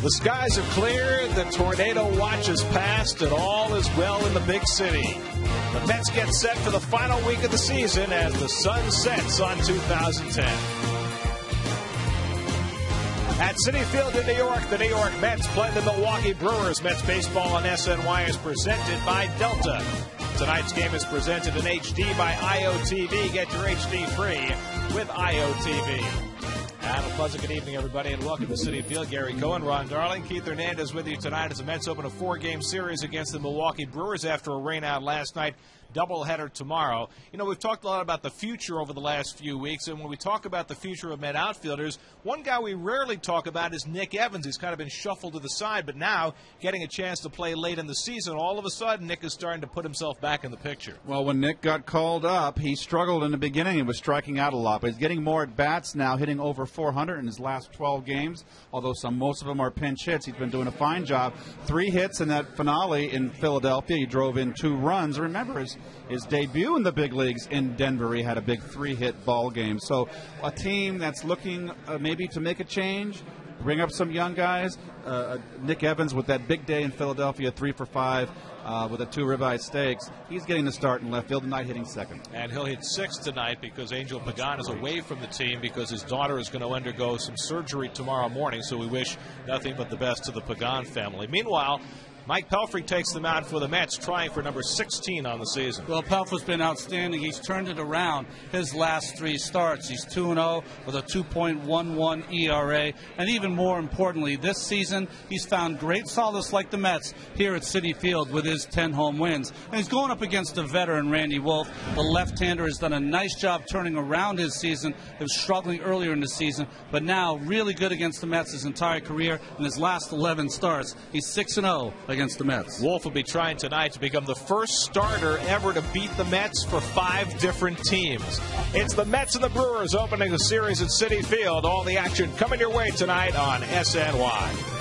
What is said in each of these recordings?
The skies are clear, the tornado watch is past, and all is well in the big city. The Mets get set for the final week of the season as the sun sets on 2010. At Citi Field in New York, the New York Mets play the Milwaukee Brewers. Mets baseball on SNY is presented by Delta. Tonight's game is presented in HD by IOTV. Get your HD free with IOTV. And a pleasant good evening, everybody, and welcome to Citi Field. Gary Cohen, Ron Darling, Keith Hernandez with you tonight as the Mets open a 4-game series against the Milwaukee Brewers after a rainout last night. Doubleheader tomorrow. You know, we've talked a lot about the future over the last few weeks, and when we talk about the future of Met outfielders, one guy we rarely talk about is Nick Evans. He's kind of been shuffled to the side, but now getting a chance to play late in the season, all of a sudden Nick is starting to put himself back in the picture. Well, when Nick got called up, he struggled in the beginning and was striking out a lot, but he's getting more at-bats now, hitting over 400 in his last 12 games, although most of them are pinch hits. He's been doing a fine job. 3 hits in that finale in Philadelphia. He drove in 2 runs. Remember, his debut in the big leagues in Denver, he had a big 3-hit ball game. So a team that's looking maybe to make a change, bring up some young guys. Nick Evans with that big day in Philadelphia, 3 for 5 with the 2 ribeye steaks. He's getting the start in left field tonight, hitting second. And he'll hit 6 tonight because Angel Pagan is away from the team because his daughter is going to undergo some surgery tomorrow morning. So we wish nothing but the best to the Pagan family. Meanwhile, Mike Pelfrey takes them out for the Mets, trying for number 16 on the season. Well, Pelfrey's been outstanding. He's turned it around his last 3 starts. He's 2-0 with a 2.11 ERA. And even more importantly, this season, he's found great solace like the Mets here at Citi Field with his 10 home wins. And he's going up against the veteran Randy Wolf. The left-hander has done a nice job turning around his season. He was struggling earlier in the season, but now really good against the Mets his entire career. In his last 11 starts, he's 6-0. against the Mets. Wolf will be trying tonight to become the first starter ever to beat the Mets for 5 different teams. It's the Mets and the Brewers opening the series at Citi Field. All the action coming your way tonight on SNY.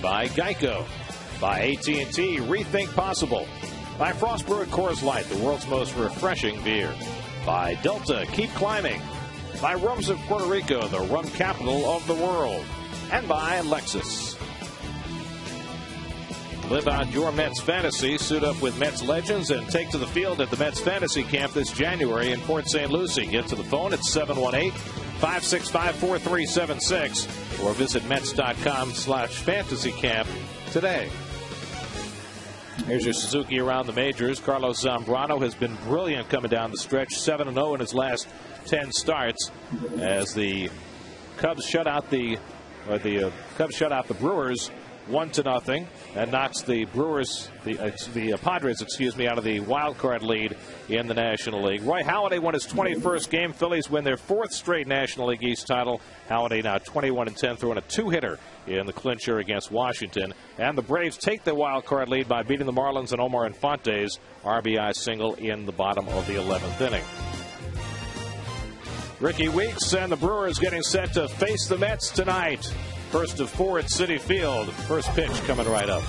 By Geico, by AT NYN, rethink possible, by Frostbrew Coors Light, the world's most refreshing beer, by Delta, keep climbing. By Rums of Puerto Rico, the rum capital of the world. And by Lexus. Live out your Mets fantasy. Suit up with Mets legends and take to the field at the Mets Fantasy Camp this January in Port St. Lucie. Get to the phone at 718-565-4376 or visit Mets.com/fantasycamp today. Here's your Suzuki around the majors. Carlos Zambrano has been brilliant coming down the stretch, 7-0 in his last 10 starts as the Cubs shut out the Brewers 1-0 and knocks the Padres, out of the wild card lead in the National League. Roy Halladay won his 21st game. Phillies win their 4th straight National League East title. Halladay now 21-10, throwing a 2-hitter in the clincher against Washington. And the Braves take the wild card lead by beating the Marlins and Omar Infante's RBI single in the bottom of the 11th inning. Ricky Weeks and the Brewers getting set to face the Mets tonight. First of 4 at Citi Field. First pitch coming right up.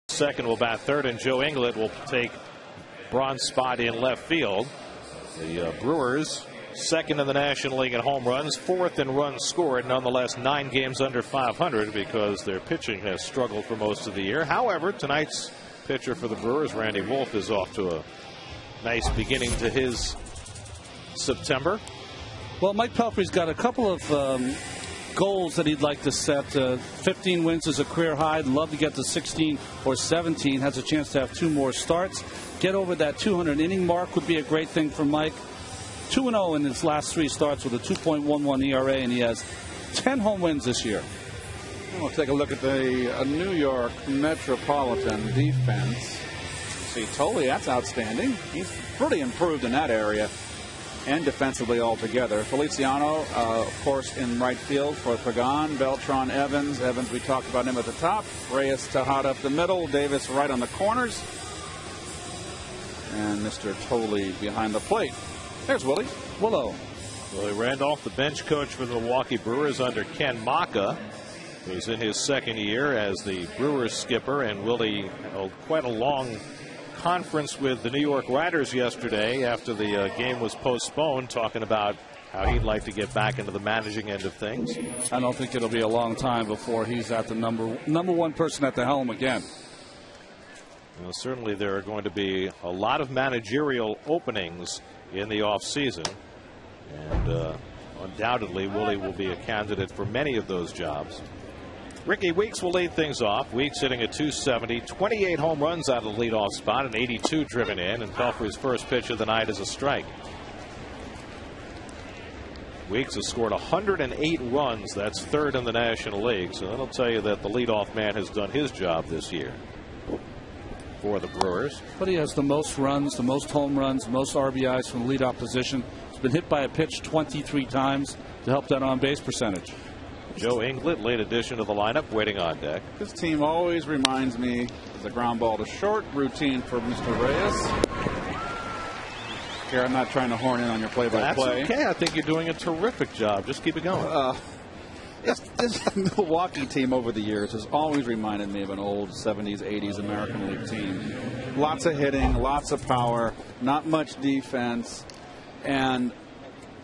Second will bat third, and Joe Inglet will take Braun's spot in left field. The Brewers, second in the National League in home runs, 4th in runs scored, nonetheless 9 games under 500 because their pitching has struggled for most of the year. However, tonight's pitcher for the Brewers, Randy Wolf, is off to a nice beginning to his September. Well, Mike Pelfrey's got a couple of goals that he'd like to set. 15 wins is a career high. I'd love to get to 16 or 17. Has a chance to have 2 more starts. Get over that 200 inning mark would be a great thing for Mike. 2-0 in his last 3 starts with a 2.11 ERA, and he has 10 home wins this year. We'll take a look at the New York Metropolitan defense. See, Tolle, that's outstanding. He's pretty improved in that area and defensively altogether. Feliciano, of course, in right field for Pagan. Beltran, Evans. Evans, we talked about him at the top. Reyes, Tejada up the middle. Davis right on the corners. And Mr. Tolle behind the plate. There's Willie. Willow. Willie Randolph, the bench coach for the Milwaukee Brewers under Ken Maka, who's in his second year as the Brewers skipper. And Willie held quite a long conference with the New York Riders yesterday after the game was postponed, talking about how he'd like to get back into the managing end of things. I don't think it'll be a long time before he's at the number one person at the helm again. Well, certainly there are going to be a lot of managerial openings in the offseason. And undoubtedly, Willie will be a candidate for many of those jobs. Ricky Weeks will lead things off. Weeks hitting a .270, 28 home runs out of the leadoff spot, and 82 driven in. And Pelfrey's first pitch of the night is a strike. Weeks has scored 108 runs. That's third in the National League. So that'll tell you that the leadoff man has done his job this year for the Brewers. But he has the most runs, the most home runs, the most RBIs from the leadoff position. He's been hit by a pitch 23 times to help that on-base percentage. Joe Inglet, late addition to the lineup, waiting on deck. This team always reminds me of the ground ball to short routine for Mr. Reyes. Here, I'm not trying to horn in on your play-by-play. That's okay. I think you're doing a terrific job. Just keep it going. This Milwaukee team over the years has always reminded me of an old 70s, 80s American League team. Lots of hitting, lots of power, not much defense, and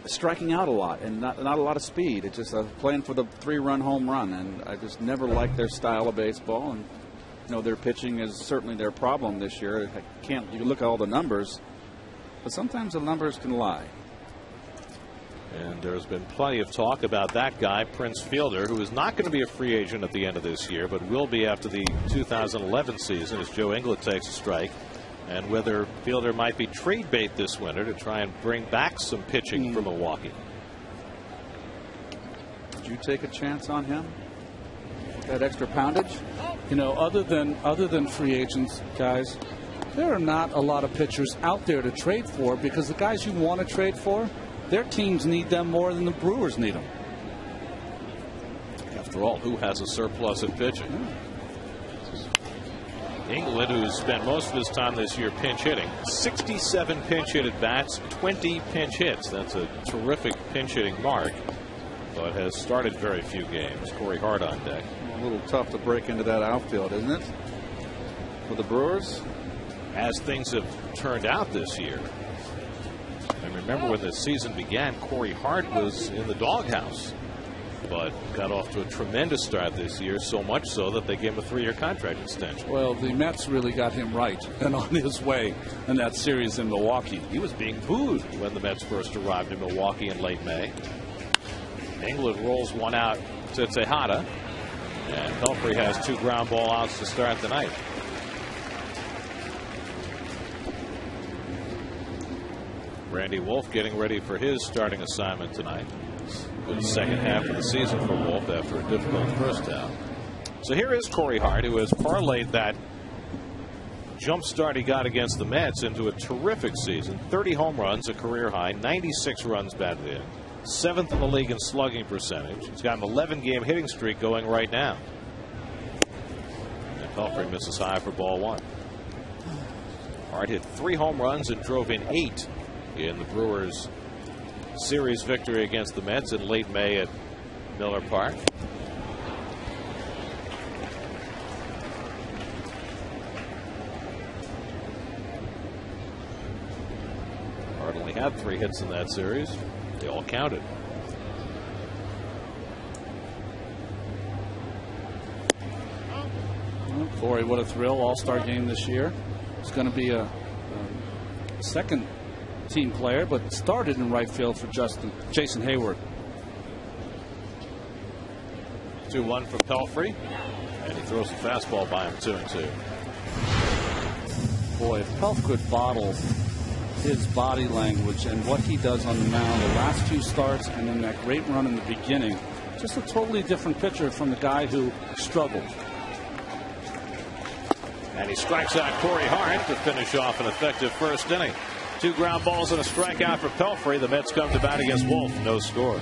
striking out a lot, and not a lot of speed. It's just playing for the 3-run home run, and I just never liked their style of baseball. And their pitching is certainly their problem this year. You can look at all the numbers, but sometimes the numbers can lie. And there's been plenty of talk about that guy, Prince Fielder, who is not going to be a free agent at the end of this year, but will be after the 2011 season as Joe Inglet takes a strike. And whether Fielder might be trade bait this winter to try and bring back some pitching for Milwaukee. Did you take a chance on him? That extra poundage? Other than free agents, guys, there are not a lot of pitchers out there to trade for, because the guys you want to trade for, their teams need them more than the Brewers need them. After all, who has a surplus of pitching? England, who's spent most of his time this year pinch hitting, 67 pinch hit at bats, 20 pinch hits. That's a terrific pinch hitting mark, but has started very few games. Corey Hart on deck. A little tough to break into that outfield, isn't it? For the Brewers, as things have turned out this year. And remember, when the season began, Corey Hart was in the doghouse, but got off to a tremendous start this year, so much so that they gave him a 3-year contract extension. Well, the Mets really got him right and on his way in that series in Milwaukee. He was being booed when the Mets first arrived in Milwaukee in late May. England rolls one out to Tejada, and Pelfrey has 2 ground ball outs to start the night. Randy Wolf getting ready for his starting assignment tonight. Good second half of the season for Wolf after a difficult first half. So here is Corey Hart, who has parlayed that jump start he got against the Mets into a terrific season. 30 home runs, a career high, 96 runs batted in, 7th in the league in slugging percentage. He's got an 11-game hitting streak going right now. And Pelfrey misses high for ball 1. Hart hit 3 home runs and drove in 8 in the Brewers' series victory against the Mets in late May at Miller Park. Hart only had 3 hits in that series. They all counted. Well, Corey, what a thrill. All-star game this year. It's going to be a second team player, but started in right field for Jason Hayward. 2-1 from Pelfrey, and he throws the fastball by him 2-2. Boy, if Pelf could bottle his body language and what he does on the mound, the last 2 starts and then that great run in the beginning, just a totally different picture from the guy who struggled. And he strikes out Corey Hart to finish off an effective first inning. 2 ground balls and a strikeout for Pelfrey. The Mets come to bat against Wolf. No score.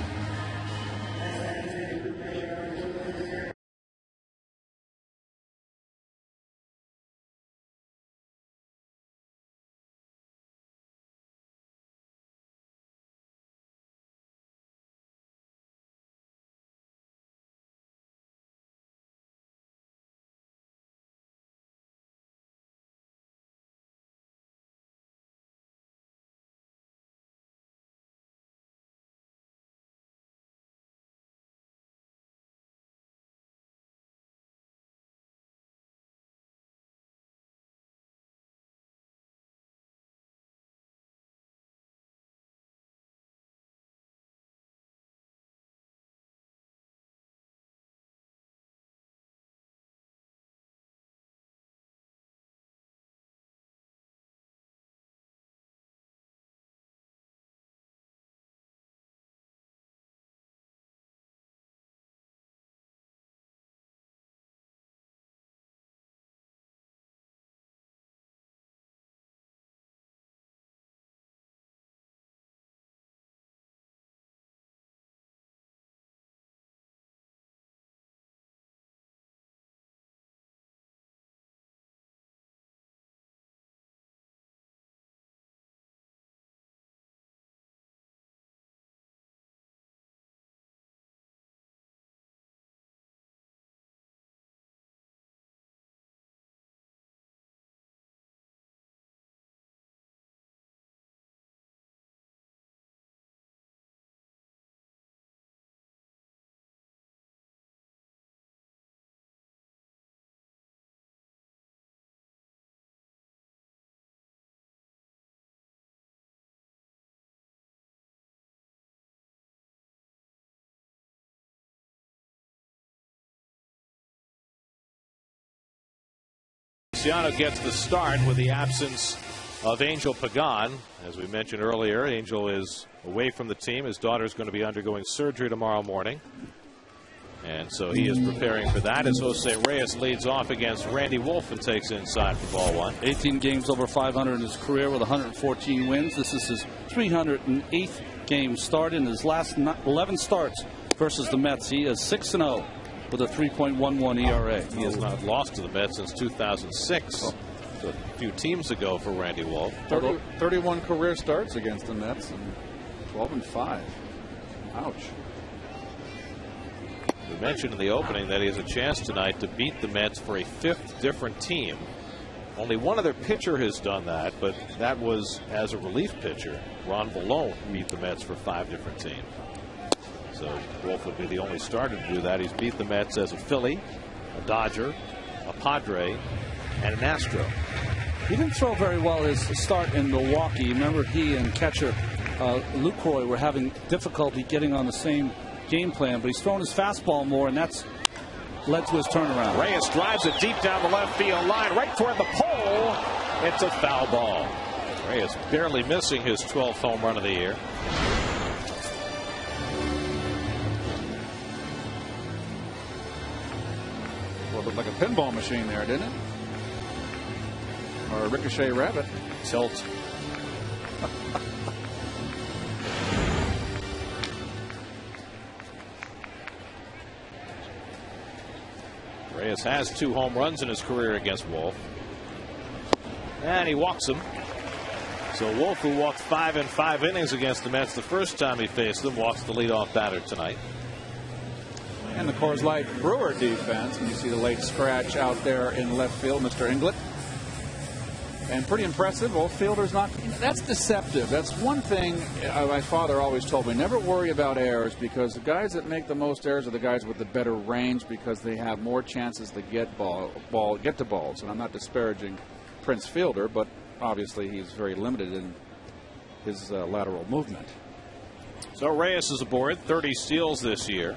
Feliciano gets the start with the absence of Angel Pagan. As we mentioned earlier, Angel is away from the team. His daughter is going to be undergoing surgery tomorrow morning. And so he is preparing for that as Jose Reyes leads off against Randy Wolf and takes inside for ball one. 18 games over 500 in his career with 114 wins. This is his 308th game started in his last 11 starts versus the Mets. He is 6-0 with a 3.11 ERA. He has not lost to the Mets since 2006. A few teams ago for Randy Wolf. 31 career starts against the Mets and 12-5. Ouch. We mentioned in the opening that he has a chance tonight to beat the Mets for a 5th different team. Only one other pitcher has done that, but that was as a relief pitcher. Ron Valone beat the Mets for 5 different teams. So Wolf would be the only starter to do that. He's beat the Mets as a Philly, a Dodger, a Padre, and an Astro. He didn't throw very well his start in Milwaukee. Remember, he and catcher Lucroy were having difficulty getting on the same game plan, but he's thrown his fastball more, and that's led to his turnaround. Reyes drives it deep down the left field line, right toward the pole. It's a foul ball. Reyes barely missing his 12th home run of the year. Well, it looked like a pinball machine there, didn't it? Or a ricochet rabbit. Tilt. Reyes has 2 home runs in his career against Wolf. And he walks him. So Wolf, who walked 5 in 5 innings against the Mets the first time he faced them, walks the leadoff batter tonight. And the Coors Light Brewer defense. And you see the late scratch out there in left field, Mr. Inglet. And pretty impressive. Both fielders not. That's deceptive. That's one thing my father always told me. Never worry about errors, because the guys that make the most errors are the guys with the better range, because they have more chances to get to balls. And I'm not disparaging Prince Fielder, but obviously he's very limited in his lateral movement. So Reyes is aboard, 30 steals this year.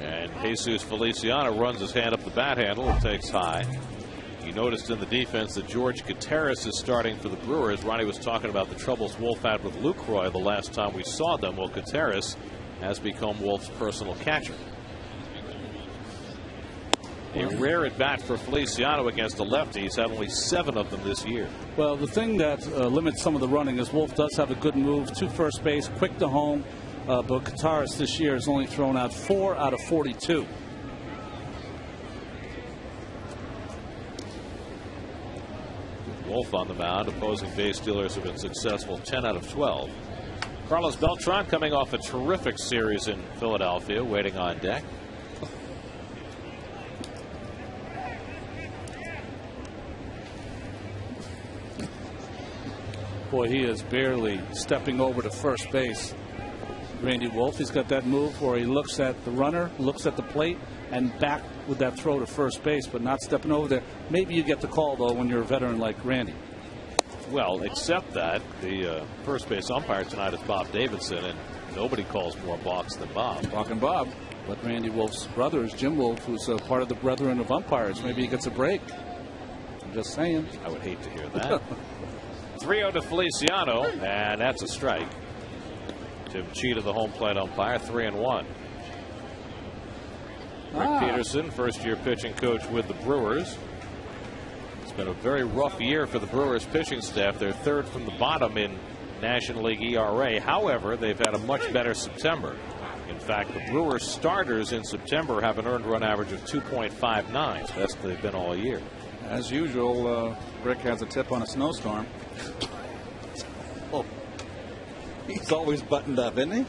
And Jesus Feliciano runs his hand up the bat handle and takes high. You noticed in the defense that George Gutierrez is starting for the Brewers. Ronnie was talking about the troubles Wolf had with Lucroy the last time we saw them. Well, Gutierrez has become Wolf's personal catcher. A rare at bat for Feliciano against a lefty. He's had only 7 of them this year. Well, the thing that limits some of the running is Wolf does have a good move to first base, quick to home. But Gutierrez this year has only thrown out 4 out of 42. Wolf on the mound. Opposing base stealers have been successful 10 out of 12. Carlos Beltran coming off a terrific series in Philadelphia, waiting on deck. Boy, he is barely stepping over to first base. Randy Wolf, he's got that move where he looks at the runner, looks at the plate, and back with that throw to first base, but not stepping over there. Maybe you get the call, though, when you're a veteran like Randy. Well, except that the first base umpire tonight is Bob Davidson, and nobody calls more balks than Bob. Balk and Bob. But Randy Wolf's brother is Jim Wolf, who's part of the Brethren of Umpires. Maybe he gets a break. I'm just saying. I would hate to hear that. 3-0 to Feliciano, and that's a strike. Tim Cheetah, the home plate umpire, 3-1. Rick Peterson, first-year pitching coach with the Brewers. It's been a very rough year for the Brewers pitching staff. They're 3rd from the bottom in National League ERA. However, they've had a much better September. In fact, the Brewers starters in September have an earned run average of 2.59. Best they've been all year. As usual, Rick has a tip on a snowstorm. Oh, he's always buttoned up, isn't he?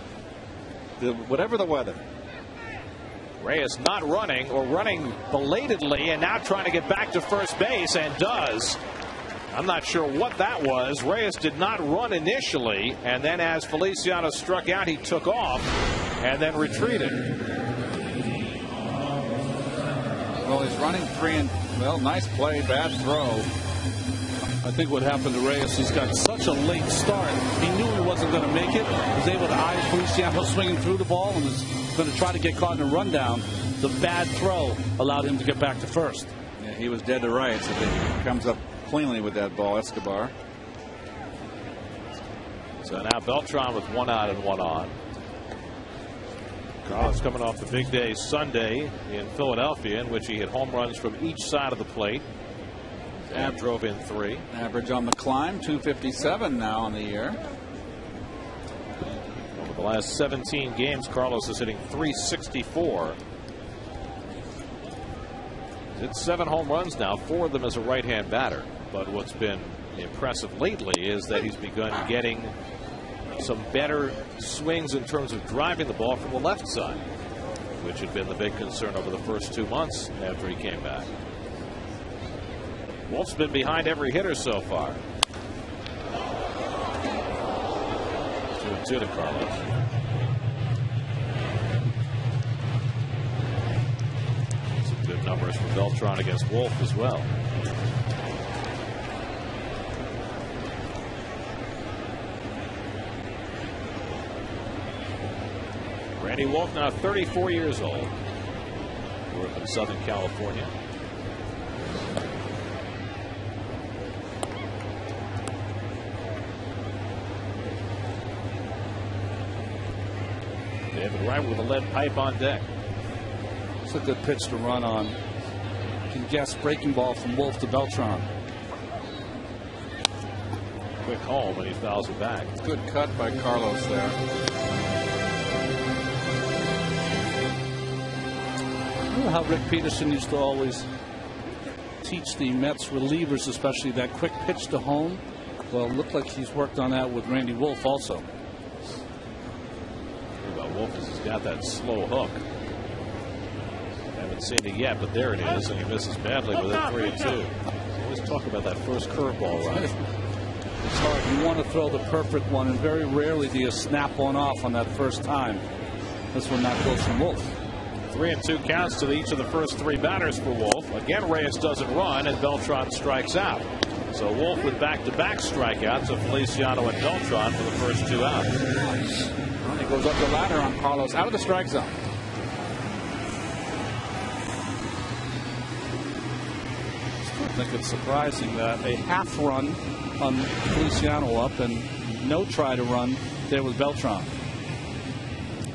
Whatever the weather. Reyes not running, or running belatedly, and now trying to get back to first base, and does. I'm not sure what that was. Reyes did not run initially, and then as Feliciano struck out, he took off and then retreated. Well, he's running 3 and, well, nice play, bad throw. I think what happened to Reyes, he's got such a late start. He knew he wasn't going to make it. He was able to eye Feliciano swinging through the ball and was going to try to get caught in a rundown. The bad throw allowed him to get back to first. Yeah, he was dead to rights. If it comes up cleanly with that ball, Escobar. So now Beltran with 1 out and 1 on. Carlos coming off the big day Sunday in Philadelphia, in which he hit home runs from each side of the plate and drove in 3. Average on the climb, 257 now on the year. Over the last 17 games, Carlos is hitting 364. It's 7 home runs now, 4 of them as a right-hand batter. But what's been impressive lately is that he's begun getting some better swings in terms of driving the ball from the left side, which had been the big concern over the first 2 months after he came back. Wolf's been behind every hitter so far. 2-2 to Carlos. Some good numbers for Beltran against Wolf as well. Randy Wolf now 34 years old. Grew up in Southern California. David Wright with a lead pipe on deck. It's a good pitch to run on. You can guess breaking ball from Wolf to Beltran. Quick home, and he fouls it back. Good cut by Carlos there. Remember how Rick Peterson used to always teach the Mets relievers, especially that quick pitch to home? Well, it looked like he's worked on that with Randy Wolf also. Wolf has got that slow hook. Haven't seen it yet, but there it is, and he misses badly with it. 3-2. Always talk about that first curveball, right? It's hard. You want to throw the perfect one, and very rarely do you snap one off on that first time. This one not goes from Wolf. 3-2 counts to each of the first 3 batters for Wolf. Again, Reyes doesn't run, and Beltran strikes out. So Wolf with back-to-back strikeouts of Feliciano and Beltran for the first 2 outs. He goes up the ladder on Carlos out of the strike zone. I think it's surprising that a half run on Feliciano up and no try to run there with Beltran.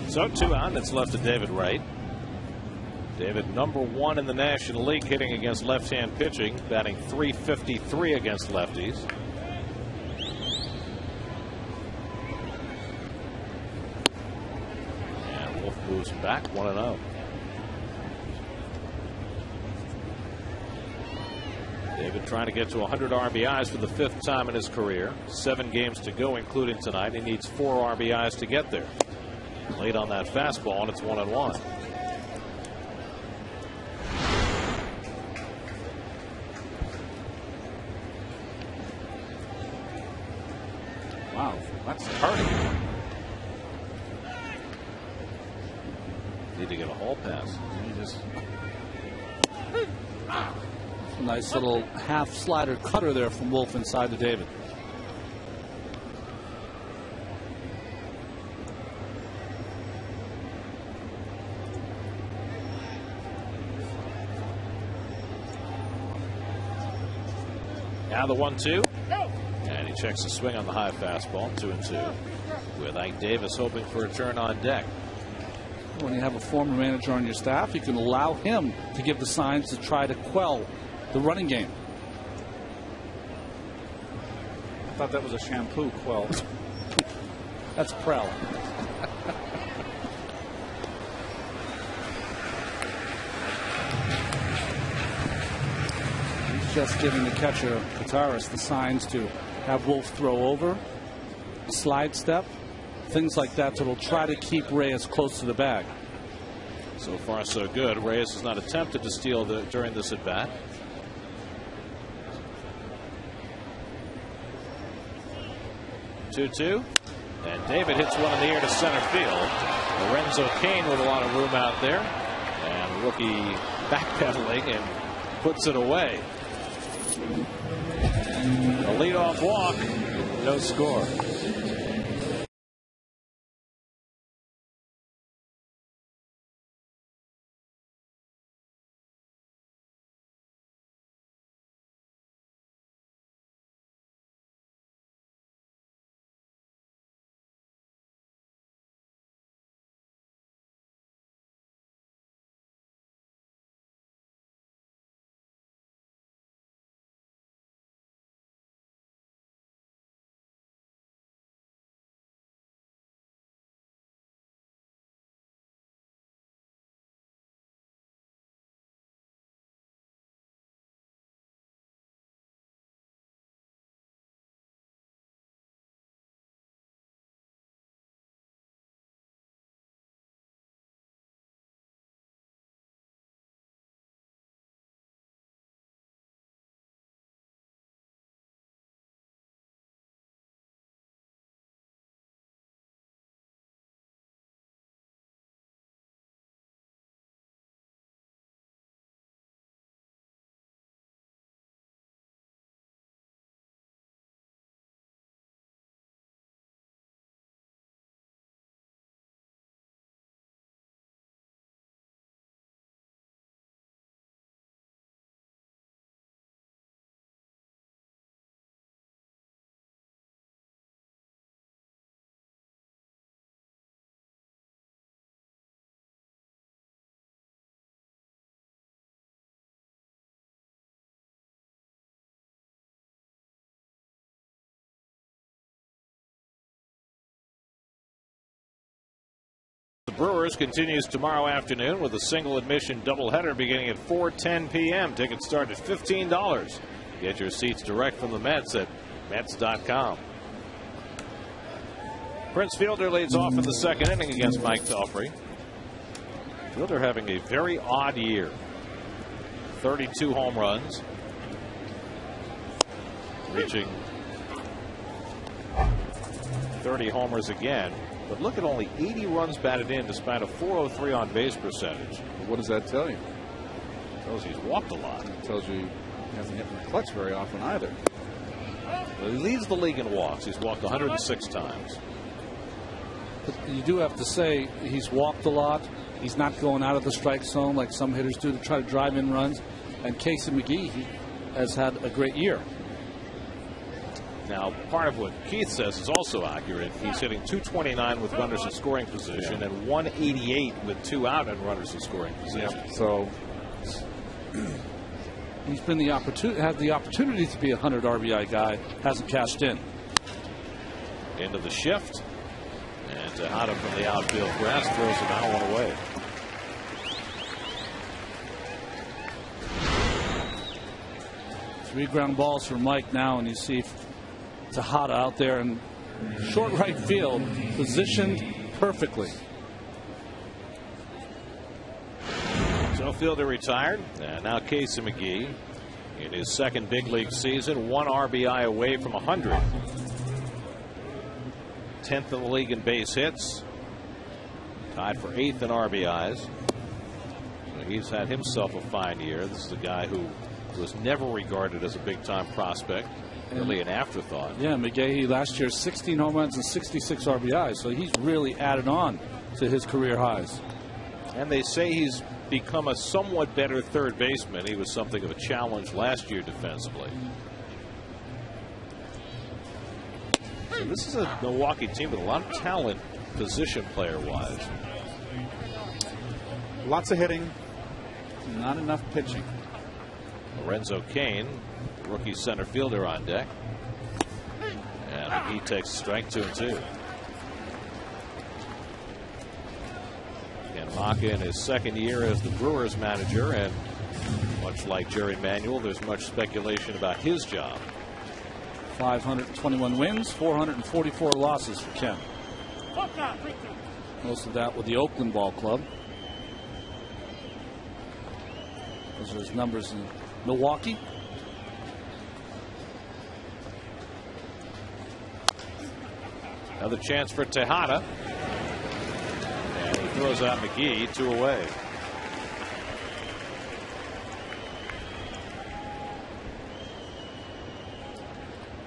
So 2 out, and it's left to David Wright. David, #1 in the National League hitting against left-hand pitching, batting .353 against lefties. And Wolf moves back 1-0. David trying to get to 100 RBIs for the 5th time in his career. 7 games to go, including tonight. He needs 4 RBIs to get there. Late on that fastball, and it's 1-1. Wow, that's tardy. Need to get a hall pass. A nice little half slider cutter there from Wolf inside to David. Now the 1-2. And he checks the swing on the high fastball. 2-2. With Ike Davis hoping for a turn on deck. When you have a former manager on your staff, you can allow him to give the signs to try to quell the running game. I thought that was a shampoo quell. That's Prell. He's just giving the catcher, Guitarist, the signs to have Wolf throw over, slide step, things like that that will try to keep Reyes close to the bag. So far, so good. Reyes has not attempted to steal during this at bat. 2-2. And David hits one in the air to center field. Lorenzo Cain with a lot of room out there. And rookie backpedaling and puts it away. A leadoff walk. No score. Brewers continues tomorrow afternoon with a single admission doubleheader beginning at 4:10 p.m. Tickets start at $15. Get your seats direct from the Mets at Mets.com. Prince Fielder leads off in the second inning against Mike Pelfrey. Fielder having a very odd year. 32 home runs. Reaching 30 homers again. But look at only 80 runs batted in despite a .403 on base percentage. What does that tell you? It tells you he's walked a lot. It tells you he hasn't hit in the clutch very often either. Well, he leads the league in walks. He's walked 106 times. But you do have to say he's walked a lot. He's not going out of the strike zone like some hitters do to try to drive in runs. And Casey McGee has had a great year. Now, part of what Keith says is also accurate. He's hitting .229 with runners in scoring position and .188 with 2 out and runners in scoring position. Yeah. So he's been had the opportunity to be a 100 RBI guy, hasn't cashed in. Into the shift, and Tejada from the outfield grass throws him out one away. Three ground balls for Mike now, and you see Tejada out there in short right field, positioned perfectly. So Fielder retired, and now Casey McGee in his second big league season, 1 RBI away from 100. 10th in the league in base hits, tied for 8th in RBIs. So he's had himself a fine year. This is a guy who was never regarded as a big-time prospect, really an afterthought. Yeah, McGahee last year 16 home runs and 66 RBIs, so he's really added on to his career highs. And they say he's become a somewhat better third baseman. He was something of a challenge last year defensively. So this is a Milwaukee team with a lot of talent position player-wise. Lots of hitting, not enough pitching. Lorenzo Cain, rookie center fielder, on deck. And he takes strike 2-2. Again, Maka in his second year as the Brewers manager, and much like Jerry Manuel, there's much speculation about his job. 521 wins, 444 losses for Ken. Most of that with the Oakland Ball Club. Those are his numbers in Milwaukee. Another chance for Tejada. And he throws out McGee, 2 away.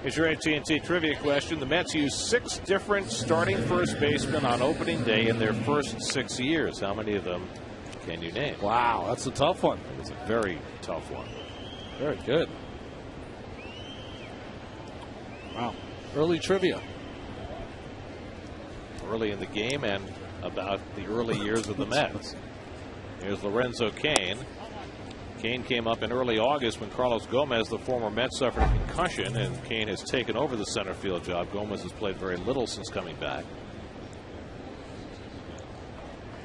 Here's your AT&T trivia question. The Mets used 6 different starting first basemen on opening day in their first 6 years. How many of them can you name? Wow, that's a tough one. It's a very tough one. Very good. Wow. Early trivia. Early in the game and about the early years of the Mets. Here's Lorenzo Cain. Cain came up in early August when Carlos Gomez, the former Met, suffered a concussion, and Cain has taken over the center field job. Gomez has played very little since coming back.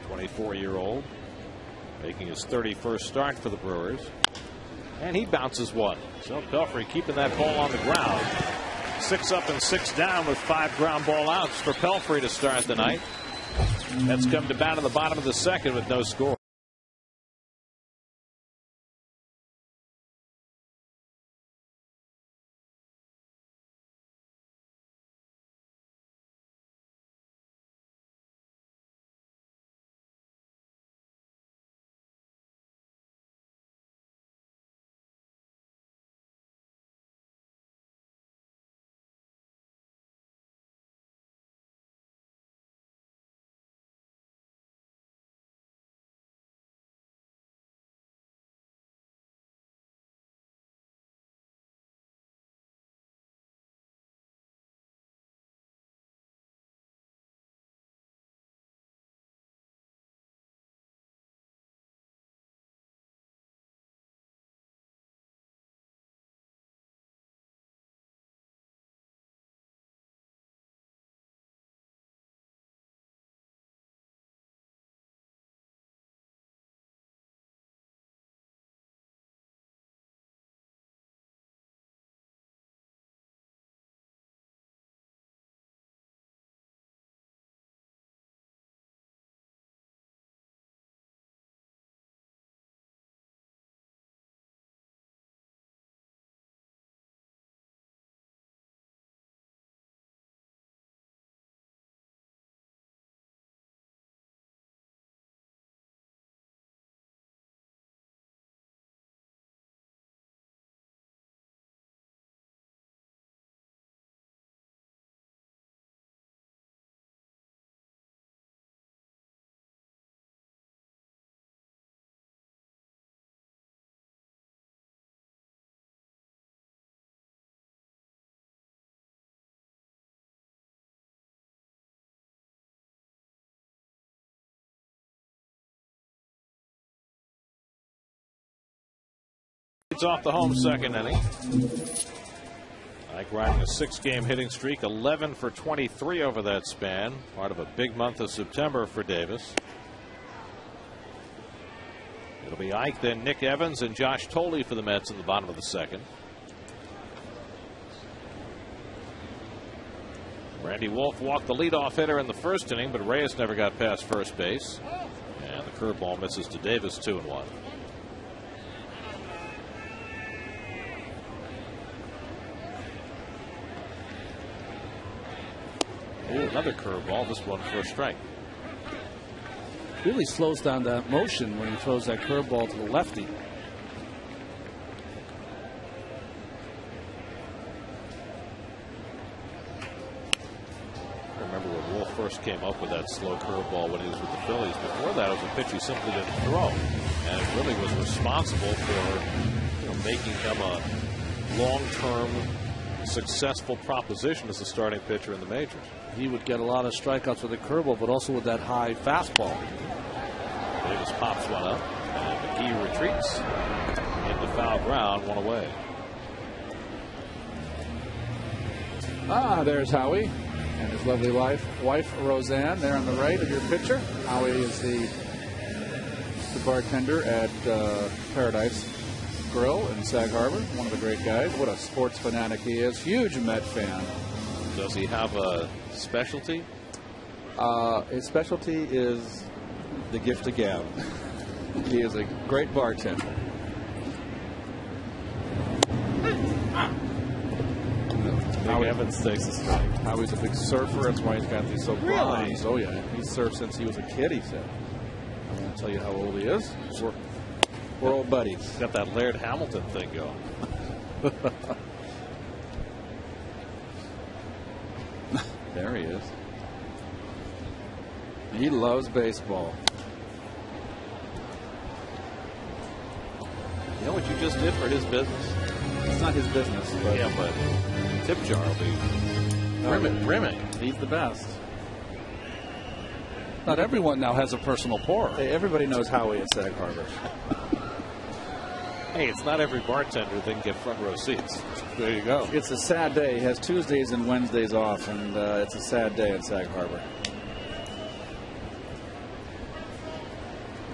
24-year-old, making his 31st start for the Brewers. And he bounces one. So Pelfrey keeping that ball on the ground. 6 up and 6 down with 5 ground ball outs for Pelfrey to start the night. That's come to bat in the bottom of the second with no score. It's off the home second inning. Ike riding a 6-game hitting streak, 11 for 23 over that span. Part of a big month of September for Davis. It'll be Ike, then Nick Evans, and Josh Thole for the Mets in the bottom of the second. Randy Wolf walked the leadoff hitter in the first inning, but Reyes never got past first base. And the curveball misses to Davis, 2-1. Ooh, another curveball, this one for a strike. Really slows down that motion when he throws that curveball to the lefty. I remember when Wolf first came up with that slow curveball when he was with the Phillies. Before that, it was a pitch he simply didn't throw. And it really was responsible for making him a long-term successful proposition as a starting pitcher in the majors. He would get a lot of strikeouts with the curveball, but also with that high fastball. Davis pops one up, and McGee retreats into foul ground, one away. There's Howie and his lovely wife Roseanne, there on the right of your picture. Howie is the bartender at Paradise Grill in Sag Harbor. One of the great guys. What a sports fanatic he is. Huge Met fan. Does he have a specialty? His specialty is the gift of gab. He is a great bartender. Howie Evans takes a strike. Howie's a big surfer. That's why he's got these so bronze. Oh, yeah. He's surfed since he was a kid, he said. I won't tell you how old he is. We're old buddies. Got that Laird Hamilton thing going. There he is. He loves baseball. You know what you just did for his business? It's not his business. But Yeah, but tip jar will be brimming. He's the best. Not everyone now has a personal pourer. Hey, everybody knows Howie at Sag Harbor. Hey, it's not every bartender that can get front row seats. There you go. It's a sad day. He has Tuesdays and Wednesdays off, and it's a sad day at Sag Harbor.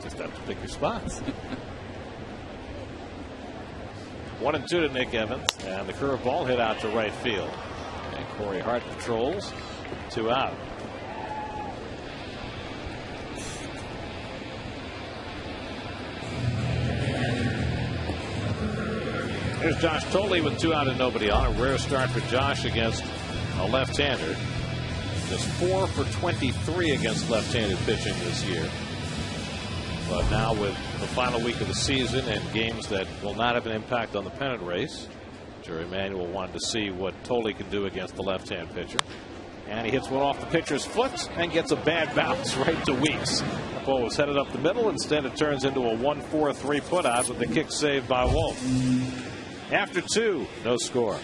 Just have to pick your spots. 1-2 to Nick Evans, and the curveball hit out to right field. And Corey Hart controls, 2 out. Here's Josh Thole with 2 out and nobody on. A rare start for Josh against a left-hander. Just 4 for 23 against left-handed pitching this year. But now with the final week of the season and games that will not have an impact on the pennant race, Jerry Manuel wanted to see what Thole can do against the left-hand pitcher. And he hits one off the pitcher's foot and gets a bad bounce right to Weeks. The ball was headed up the middle. Instead, it turns into a 1-4-3 putout with the kick saved by Wolf. After 2, no score.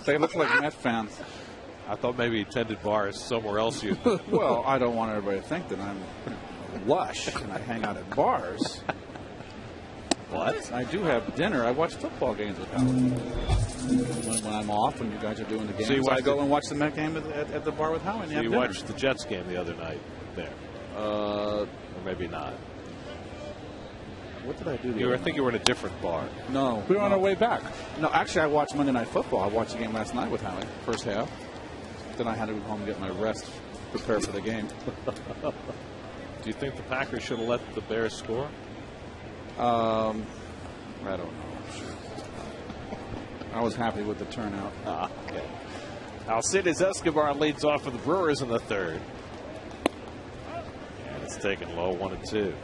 They look like Met fans. I thought maybe he tended bars somewhere else. Well, I don't want everybody to think that I'm lush and I hang out at bars. What? I do have dinner. I watch football games with Howie. When I'm off, when you guys are doing the games, So I go and watch the Met game at the bar with Howie. And so you watched the Jets game the other night there. Or maybe not. What did I do? I think you were in a different bar. No. We were on our way back. No, actually, I watched Monday Night Football. I watched the game last night with Howie, first half. Then I had to go home and get my rest, prepare for the game. Do you think the Packers should have let the Bears score? I don't know. I was happy with the turnout. Okay. Alcides Escobar leads off for the Brewers in the third. And it's taken low, 1-2.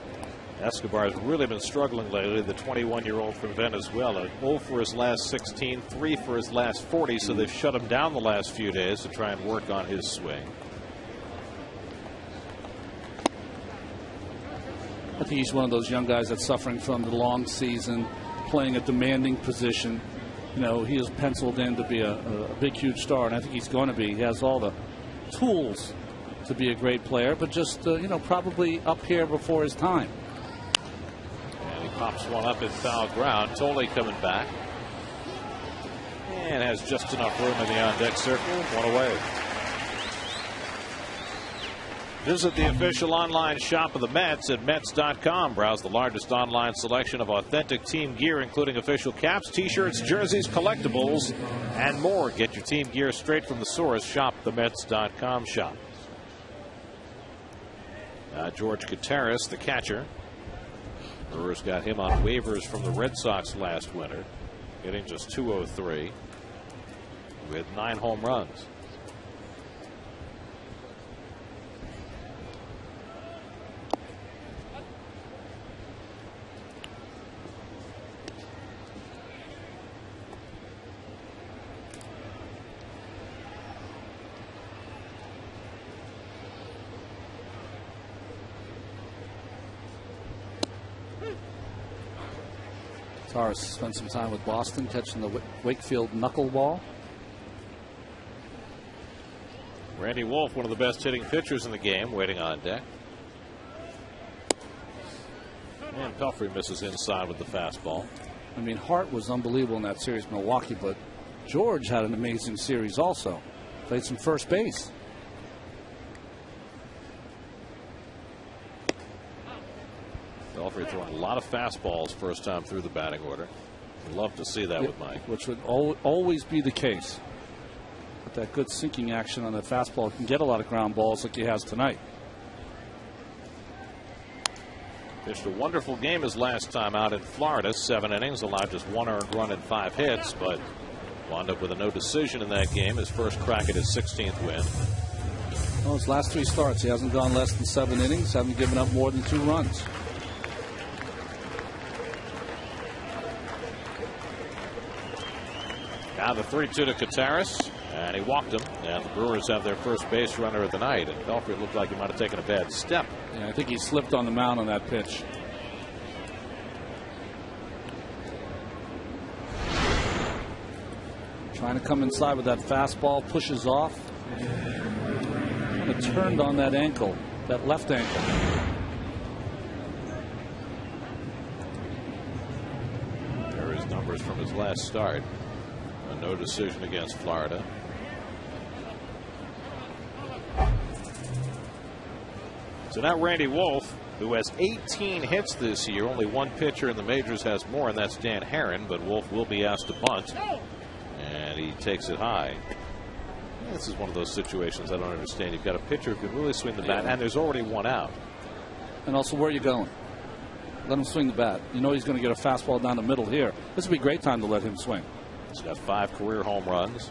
Escobar has really been struggling lately, the 21-year-old from Venezuela. 0 for his last 16, 3 for his last 40, so they've shut him down the last few days to try and work on his swing. I think he's one of those young guys that's suffering from the long season, playing a demanding position. You know, he is penciled in to be a big, huge star, and I think he's going to be. He has all the tools to be a great player, but just, probably up here before his time. And he pops one up in foul ground. Tolley coming back. And has just enough room in the on-deck circle. One away. Visit the official online shop of the Mets at Mets.com. Browse the largest online selection of authentic team gear, including official caps, T-shirts, jerseys, collectibles, and more. Get your team gear straight from the source. Shop the Mets.com shop. George Gutierrez, the catcher. Brewers got him on waivers from the Red Sox last winter, hitting just .203 with 9 home runs. Torres spent some time with Boston catching the Wakefield knuckleball. Randy Wolf, one of the best hitting pitchers in the game, waiting on deck. And Pelfrey misses inside with the fastball. I mean, Hart was unbelievable in that series, Milwaukee, but George had an amazing series also. Played some first base. Pelfrey throwing a lot of fastballs first time through the batting order. We'd love to see that with Mike. Which would always be the case. With that good sinking action on that fastball, can get a lot of ground balls like he has tonight. Pitched a wonderful game his last time out in Florida. 7 innings, allowed just 1 earned run and 5 hits, but wound up with a no decision in that game. His first crack at his 16th win. Well, his last 3 starts, he hasn't gone less than 7 innings, haven't given up more than 2 runs. Now the 3-2 to Gutierrez, and he walked him. And the Brewers have their first base runner of the night. And Pelfrey looked like he might have taken a bad step. Yeah, I think he slipped on the mound on that pitch. Trying to come inside with that fastball, pushes off. It turned on that ankle, that left ankle. There are his numbers from his last start. A no decision against Florida. So now Randy Wolf, who has 18 hits this year. Only one pitcher in the majors has more, and that's Dan Herron. But Wolf will be asked to bunt. And he takes it high. This is one of those situations I don't understand. You've got a pitcher who can really swing the bat, and there's already one out. And also, where are you going? Let him swing the bat. You know he's going to get a fastball down the middle here. This would be a great time to let him swing. He's got 5 career home runs.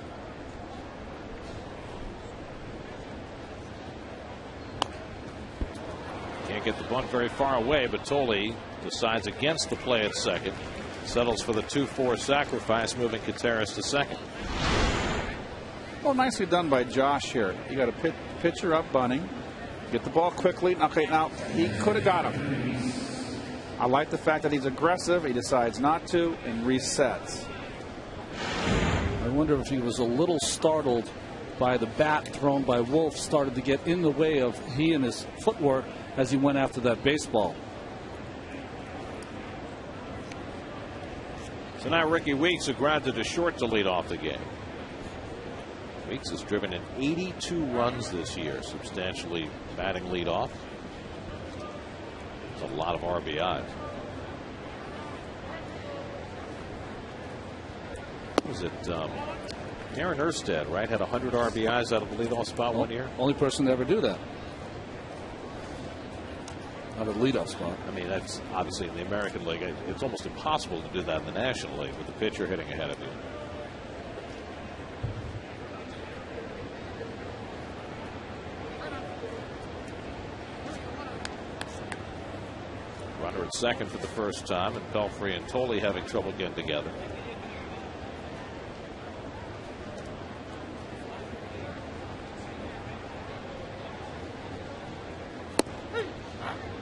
Can't get the bunt very far away, but Tolley decides against the play at second. Settles for the 2-4 sacrifice, moving Gutierrez to second. Well, nicely done by Josh here. You got a pitcher up bunting. Get the ball quickly. Okay, now he could have got him. I like the fact that he's aggressive. He decides not to and resets. I wonder if he was a little startled by the bat thrown by Wolf, started to get in the way of he and his footwork as he went after that baseball. So now Ricky Weeks, who grounded to short to lead off the game. Weeks has driven in 82 runs this year, substantially batting leadoff. That's a lot of RBIs. Was it Aaron Erstad, right? Had 100 RBIs out of the leadoff spot one year. Only person to ever do that. Out of the leadoff spot. I mean, that's obviously in the American League. It's almost impossible to do that in the National League with the pitcher hitting ahead of you. Runner at second for the first time, and Pelfrey and Tolley having trouble getting together.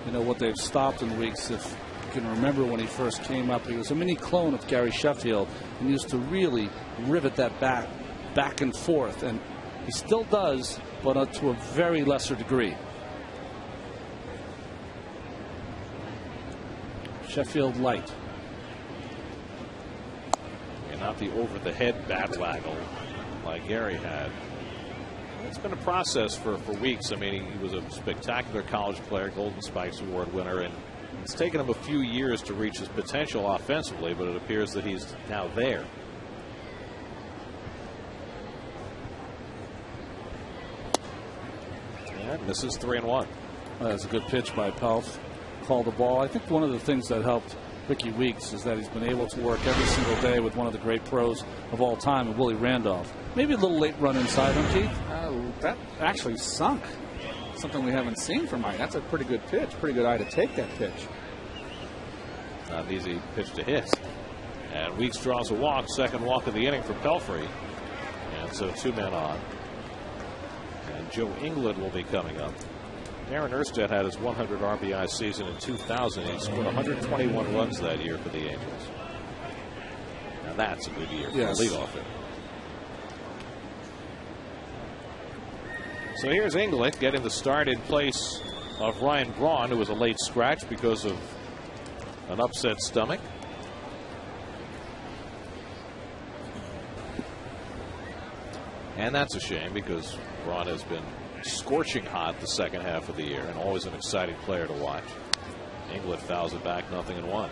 You know what they've stopped in Weeks, if you can remember when he first came up, he was a mini clone of Gary Sheffield and used to really rivet that bat back and forth, and he still does, but to a very lesser degree. Sheffield light. And not the over the head bat waggle like Gary had. It's been a process for Weeks. I mean, he was a spectacular college player, Golden Spikes Award winner, and it's taken him a few years to reach his potential offensively, but it appears that he's now there. And misses 3-1. That's a good pitch by Pelf. Called the ball. I think one of the things that helped Ricky Weeks is that he's been able to work every single day with one of the great pros of all time, Willie Randolph. Maybe a little late run inside him, Keith. That actually sunk. Something we haven't seen from Mike. That's a pretty good pitch. Pretty good eye to take that pitch. Not an easy pitch to hit. And Weeks draws a walk, second walk of the inning for Pelfrey. And so 2 men on. And Joe England will be coming up. Aaron Erstad had his 100 RBI season in 2000. He scored 121 runs that year for the Angels. Now that's a good year for a leadoff hitter. So here's England getting the start in place of Ryan Braun, who was a late scratch because of an upset stomach. And that's a shame because Braun has been scorching hot the second half of the year and always an exciting player to watch. England fouls it back, 0-1.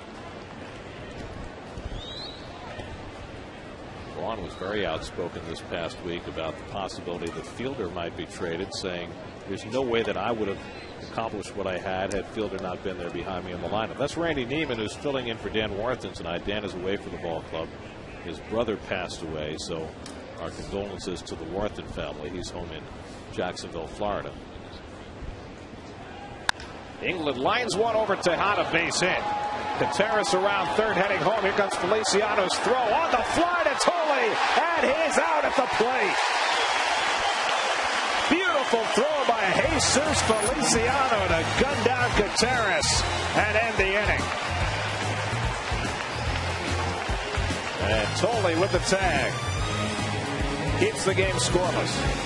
Braun was very outspoken this past week about the possibility that Fielder might be traded, saying there's no way that I would have accomplished what I had Fielder not been there behind me in the lineup. That's Randy Neiman, who's filling in for Dan Warrington tonight. Dan is away for the ball club. His brother passed away, so our condolences to the Warrington family. He's home in Jacksonville, Florida. England lines one over Tejada, base hit. Contreras around third, heading home. Here comes Feliciano's throw on the fly to Tolley, and he's out at the plate. Beautiful throw by Jesus Feliciano to gun down Contreras and end the inning. And Tolley with the tag keeps the game scoreless.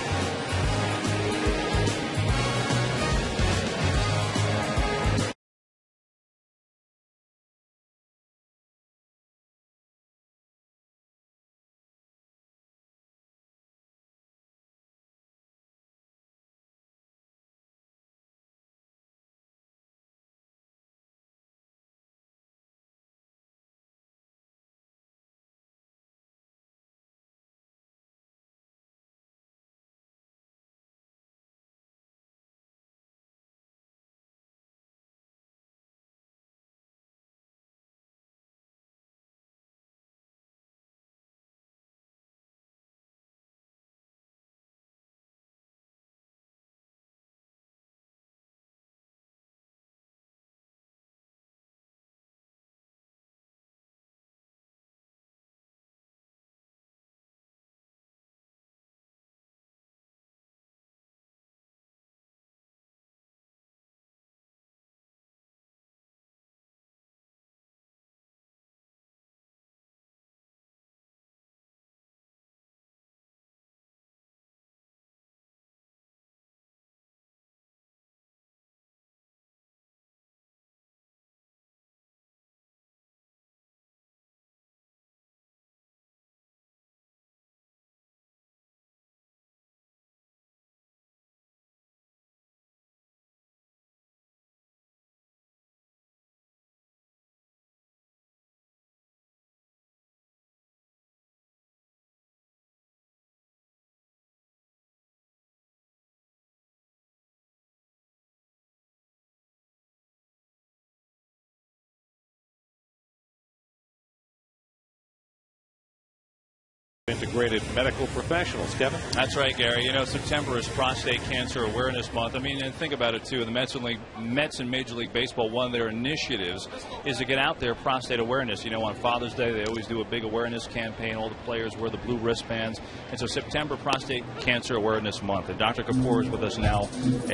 integrated medical professionals. Kevin? That's right, Gary. You know, September is Prostate Cancer Awareness Month. I mean, and think about it, too. The Mets and Major League Baseball, one of their initiatives is to get out there prostate awareness. You know, on Father's Day, they always do a big awareness campaign. All the players wear the blue wristbands. And so September, Prostate Cancer Awareness Month. And Dr. Kapoor is with us now.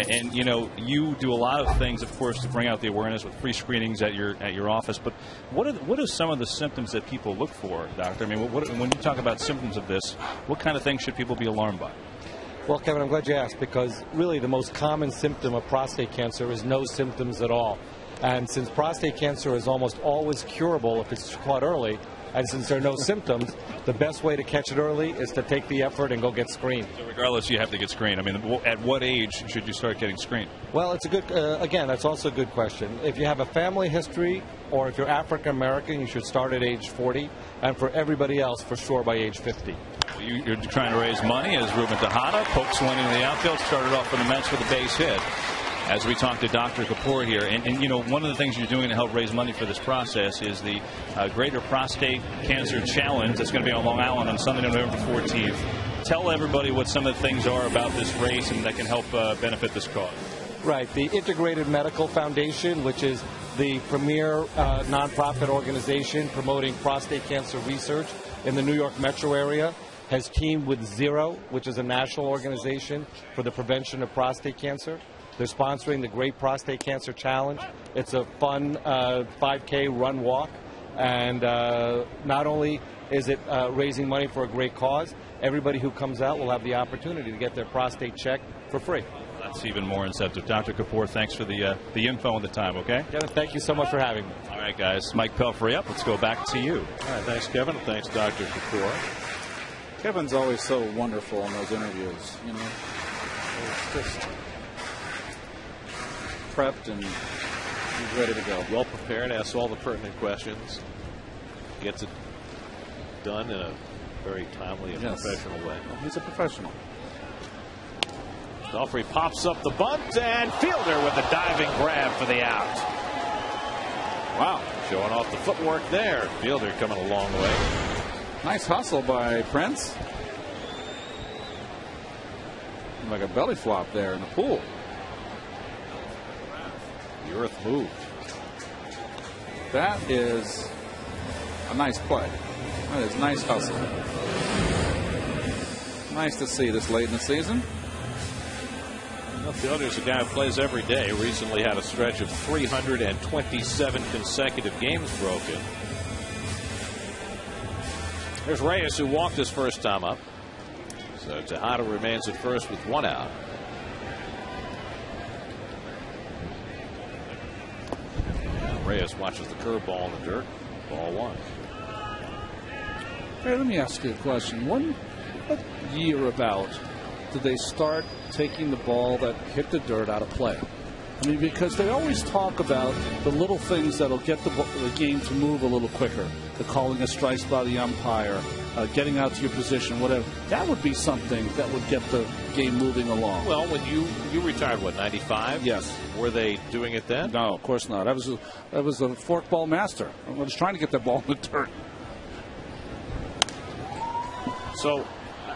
And, you know, you do a lot of things, of course, to bring out the awareness with free screenings at your office. But what are some of the symptoms that people look for, Doctor? I mean, when you talk about symptoms of this, what kind of things should people be alarmed by? Well, Kevin, I'm glad you asked, because really the most common symptom of prostate cancer is no symptoms at all. And since prostate cancer is almost always curable if it's caught early, and since there are no symptoms, the best way to catch it early is to take the effort and go get screened. So regardless, you have to get screened. I mean, at what age should you start getting screened? Well, it's a good, again, that's also a good question. If you have a family history, or if you're African American, you should start at age 40, and for everybody else, for sure, by age 50. You're trying to raise money as Ruben Tejada pokes one into the outfield, started off for the Mets with a base hit. As we talk to Dr. Kapoor here, and you know, one of the things you're doing to help raise money for this process is the Greater Prostate Cancer Challenge that's going to be on Long Island on Sunday, November 14th. Tell everybody what some of the things are about this race and that can help benefit this cause. Right. The Integrated Medical Foundation, which is the premier nonprofit organization promoting prostate cancer research in the New York metro area, has teamed with Zero, which is a national organization for the prevention of prostate cancer. They're sponsoring the Great Prostate Cancer Challenge. It's a fun 5K run walk, and not only is it raising money for a great cause, everybody who comes out will have the opportunity to get their prostate checked for free. That's even more incentive. Dr. Kapoor, thanks for the info and the time, okay? Kevin, thank you so much for having me. All right, guys. Mike Pelfrey up. Let's go back to you. All right, thanks, Kevin. Thanks, Dr. Kapoor. Kevin's always so wonderful in those interviews, you know. It's just prepped and he's ready to go. Well prepared, asks all the pertinent questions, gets it done in a very timely and professional way. Well, he's a professional. Pelfrey pops up the bunt, and Fielder with a diving grab for the out. Wow, showing off the footwork there. Fielder coming a long way. Nice hustle by Prince. Like a belly flop there in the pool. The earth moved. That is a nice play. That is nice hustle. Nice to see this late in the season. Fielder's a guy who plays every day. Recently had a stretch of 327 consecutive games broken. There's Reyes, who walked his first time up. So Tejada remains at first with one out. And Reyes watches the curveball in the dirt. Ball one. Hey, let me ask you a question. What year about did they start taking the ball that hit the dirt out of play? I mean, because they always talk about the little things that'll get the game to move a little quicker. The calling of strikes by the umpire, getting out to your position, whatever. That would be something that would get the game moving along. Well, when you retired, what, 95? Yes. Were they doing it then? No, of course not. I was a forkball master. I was trying to get that ball in the dirt. So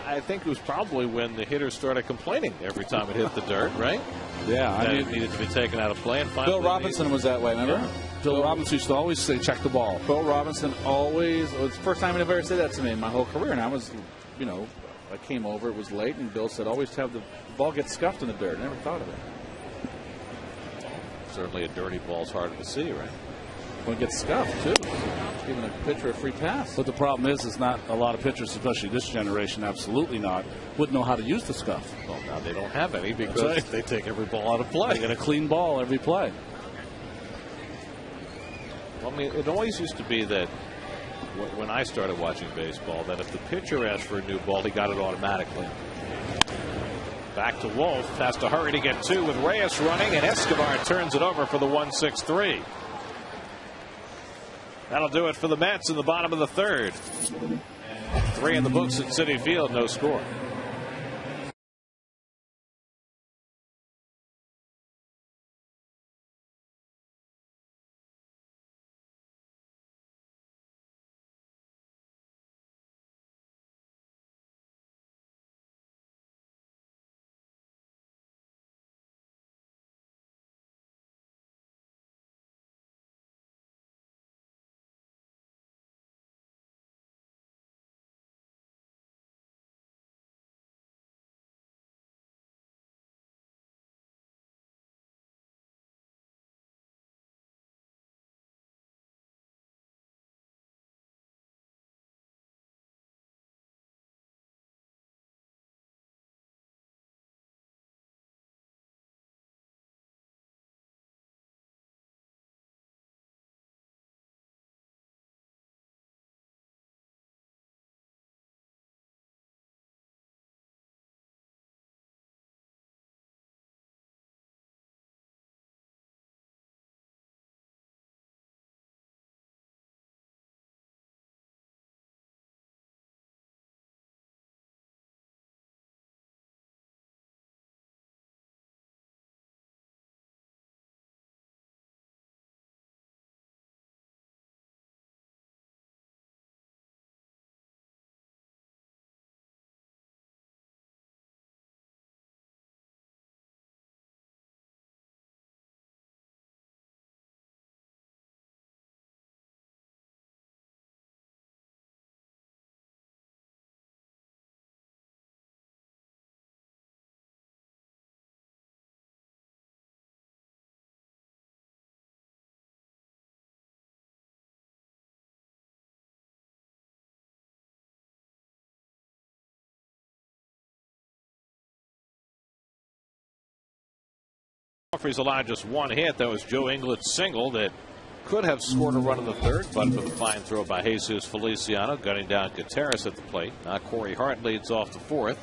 I think it was probably when the hitters started complaining every time it hit the dirt, right? Yeah, that it needed to be taken out of play. And Bill Robinson was that way, remember? Yeah. Bill Robinson used to always say, check the ball. Bill Robinson always, it was the first time he ever said that to me in my whole career. And I was, you know, I came over, it was late, and Bill said, always have the ball get scuffed in the dirt. I never thought of it. Certainly a dirty ball's harder to see, right? Well, it gets scuffed, too. It's giving a pitcher a free pass. But the problem is not a lot of pitchers, especially this generation, absolutely not, wouldn't know how to use the scuff. Well, now they don't have any because they take every ball out of play. They get a clean ball every play. Well, I mean, it always used to be that when I started watching baseball, that if the pitcher asked for a new ball, he got it automatically. Back to Wolf. Has to hurry to get two with Reyes running, and Escobar turns it over for the 1-6-3. That'll do it for the Mets in the bottom of the third. 3 in the books at Citi Field, no score. Pelfrey's allowed just one hit. That was Joe Inglett's single that could have scored a run in the third, but for the fine throw by Jesus Feliciano, gunning down Gutierrez at the plate. Now Corey Hart leads off the fourth.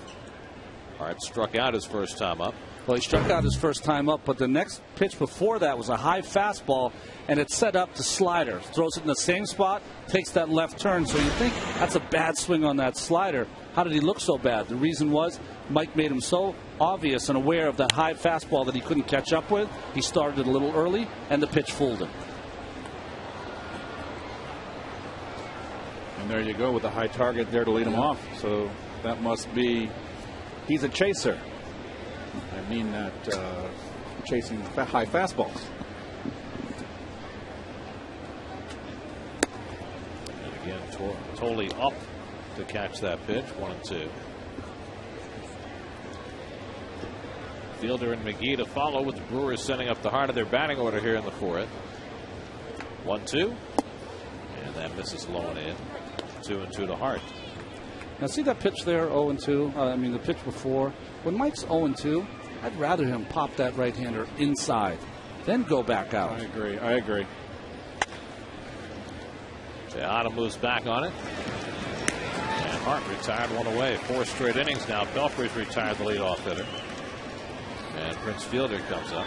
Hart struck out his first time up. Well, he struck out his first time up, but the next pitch before that was a high fastball, and it set up the slider. Throws it in the same spot, takes that left turn. So you think that's a bad swing on that slider. How did he look so bad? The reason was Mike made him so obvious and aware of that high fastball that he couldn't catch up with. He started a little early, and the pitch fooled him. And there you go with a high target there to lead him off. So that must be, he's a chaser. I mean that chasing high fastballs. And again, Tolley up to catch that pitch. 1-2. Fielder and McGee to follow, with the Brewers sending up the heart of their batting order here in the fourth. 1-2. And that misses low and in. 2-2 to Hart. Now see that pitch there, 0-2. I mean the pitch before. When Mike's 0-2, I'd rather him pop that right-hander inside, then go back out. I agree. Tejada moves back on it. And Hart retired one away. 4 straight innings now. Pelfrey's retired the leadoff hitter. And Prince Fielder comes up.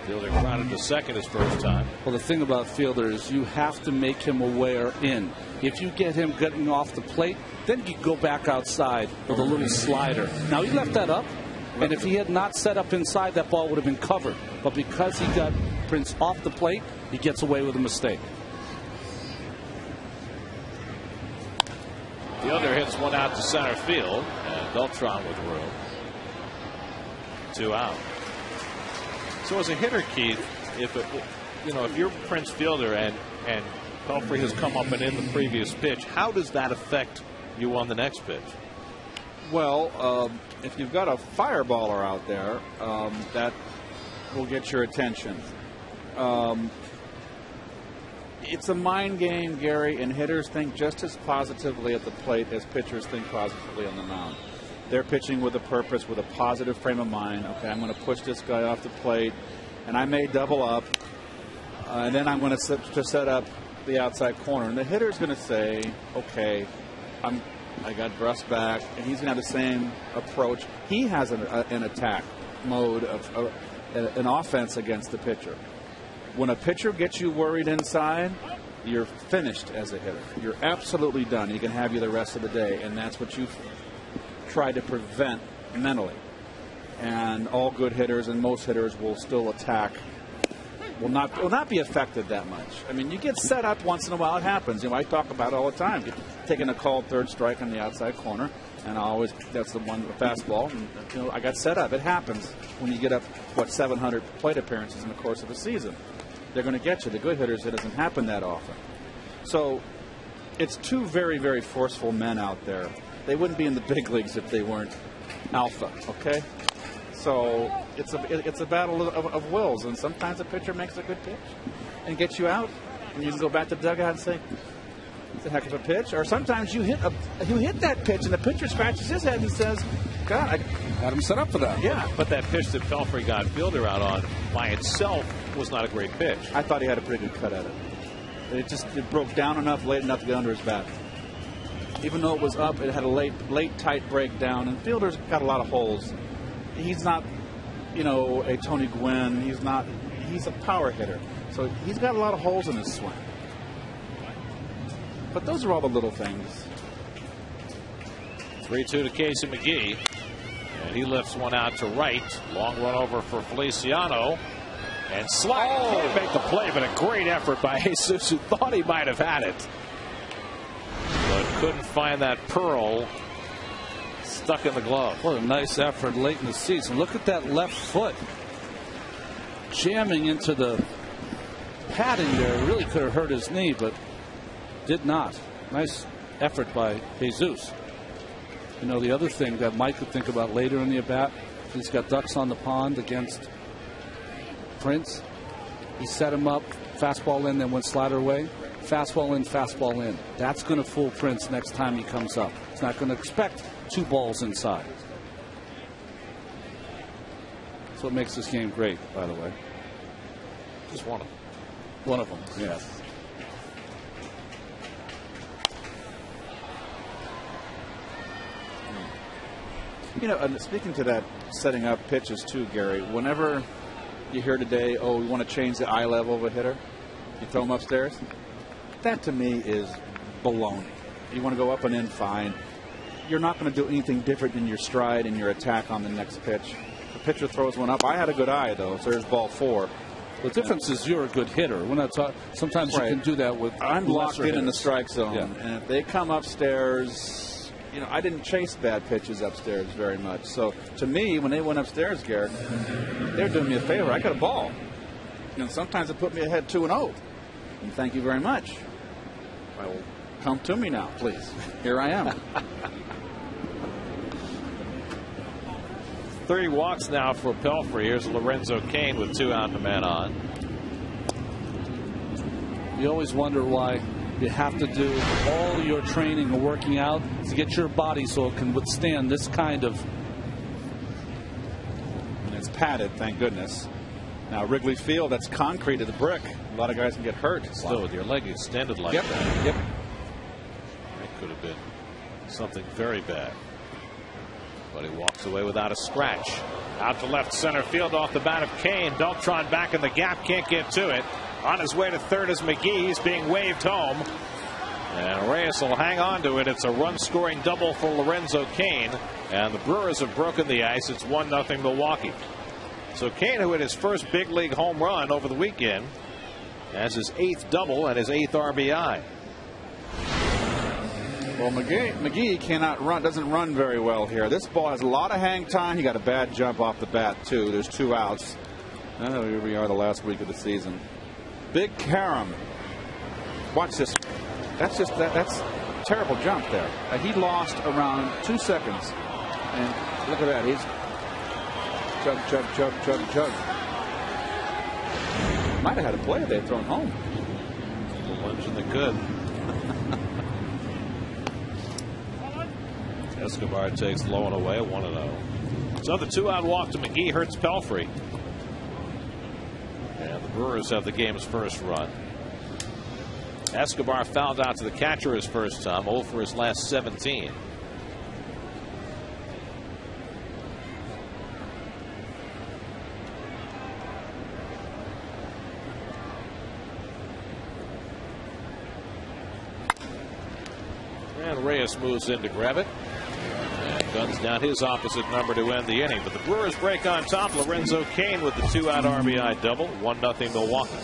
Fielder grounded to second his first time. Well, the thing about Fielder is you have to make him aware in. If you get him getting off the plate, then you go back outside with a little slider. Now, he left that up, and if he had not set up inside, that ball would have been covered. But because he got Prince off the plate, he gets away with a mistake. Fielder hits one out to center field, and Beltran with room. 2 out. So as a hitter, Keith, if you're Prince Fielder and Pelfrey has come up and in the previous pitch, how does that affect you on the next pitch? Well, if you've got a fireballer out there, that will get your attention. It's a mind game, Gary, and hitters think just as positively at the plate as pitchers think positively on the mound. They're pitching with a purpose, with a positive frame of mind. Okay, I'm going to push this guy off the plate, and I may double up, and then I'm going to set up the outside corner. And the hitter's going to say, okay, I got Bruss back, and he's going to have the same approach. He has an attack mode of an offense against the pitcher. When a pitcher gets you worried inside, you're finished as a hitter. You're absolutely done. He can have you the rest of the day, and that's what you try to prevent mentally. And all good hitters and most hitters will still attack. Will not be affected that much. I mean, you get set up once in a while. It happens. I talk about it all the time. Taking a called third strike on the outside corner, and that's the one with fastball. And, I got set up. It happens when you get up 700 plate appearances in the course of a season. They're going to get you. The good hitters, it doesn't happen that often. So it's two very, very forceful men out there. They wouldn't be in the big leagues if they weren't alpha. Okay. So it's a battle of wills, and sometimes a pitcher makes a good pitch and gets you out, and you can go back to the dugout and say, "It's a heck of a pitch." Or sometimes you hit that pitch, and the pitcher scratches his head and says, "God, I had him set up for that." Yeah, but that pitch that Pelfrey got Fielder out on by itself was not a great pitch. I thought he had a pretty good cut at it. It broke down enough, late enough to get under his bat. Even though it was up, it had a late tight breakdown, and Fielder's got a lot of holes. He's not, a Tony Gwynn. He's a power hitter. So he's got a lot of holes in his swing. But those are all the little things. 3-2 to Casey McGee. And he lifts one out to right. Long run over for Feliciano. And slide. Can't make the play, but a great effort by Jesus, who thought he might have had it. But couldn't find that pearl. Stuck in the glove. What a nice effort late in the season. Look at that left foot jamming into the padding there. Really could have hurt his knee, but did not. Nice effort by Jesus. The other thing that Mike could think about later in the at-bat, he's got ducks on the pond against Prince. He set him up, fastball in, then went slider away. Fastball in, fastball in. That's going to fool Prince next time he comes up. He's not going to expect 2 balls inside. That's what makes this game great, by the way. Just one of them. One of them, yes. You know, and speaking to that setting up pitches too, Gary, whenever you hear today, oh, we want to change the eye level of a hitter, you throw him upstairs, that to me is baloney. You want to go up and in, fine. You're not going to do anything different in your stride and your attack on the next pitch. The pitcher throws one up. I had a good eye, though, so there's ball 4. The difference is you're a good hitter. We're not sometimes right. You can do that with I'm locked in hitters. the strike zone, Yeah. and if they come upstairs, you know, I didn't chase bad pitches upstairs very much. So to me, when they went upstairs, Garrett, they're doing me a favor. I got a ball. And sometimes it put me ahead 2-0. And thank you very much. I will come to me now, please. Here I am. 30 walks now for Pelfrey. Here's Lorenzo Cain with 2 out and a man on. You always wonder why you have to do all your training and working out to get your body so it can withstand this kind of. And it's padded, thank goodness. Now, Wrigley Field, that's concrete to the brick. A lot of guys can get hurt. Still, with your leg extended like Yep. that. Yep. That could have been something very bad. But he walks away without a scratch. Out to left center field off the bat of Cain. Beltran back in the gap, can't get to it. On his way to third is McGee. He's being waved home. And Reyes will hang on to it. It's a run-scoring double for Lorenzo Cain. And the Brewers have broken the ice. It's 1-0 Milwaukee. So Cain, who hit his first big league home run over the weekend, has his 8th double and his 8th RBI. Well, McGee cannot run, doesn't run very well here. This ball has a lot of hang time. He got a bad jump off the bat, too. There's 2 outs. Here we are the last week of the season. Big Karam. Watch this. That's a terrible jump there. He lost around 2 seconds. And look at that. He's chug. Might have had a play if they had thrown home. The lunge in the good. Escobar takes low and away, 1-0. So the 2-out walk to McGee hurts Pelfrey. And the Brewers have the game's first run. Escobar fouled out to the catcher his first time, 0 for his last 17. And Reyes moves in to grab it. And guns down his opposite number to end the inning. But the Brewers break on top. Lorenzo Cain with the 2-out RBI double. 1-0 Milwaukee.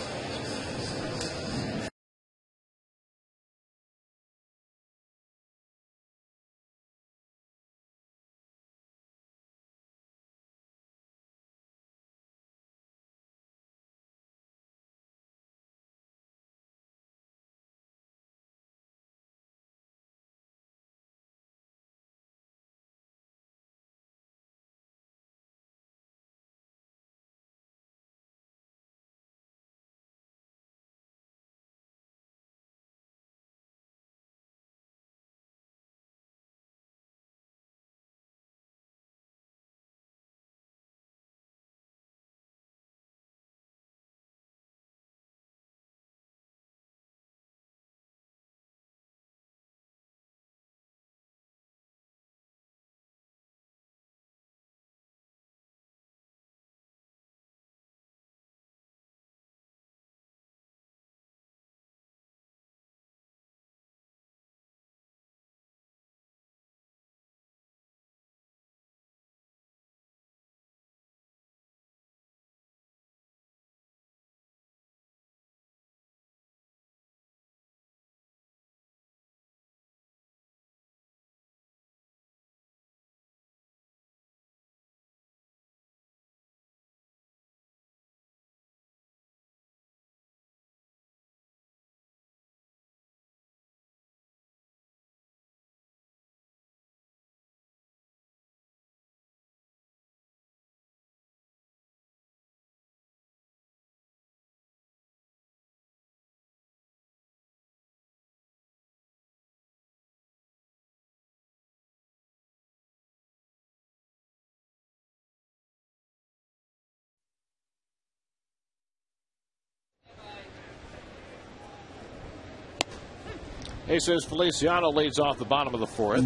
Jesus Feliciano leads off the bottom of the fourth.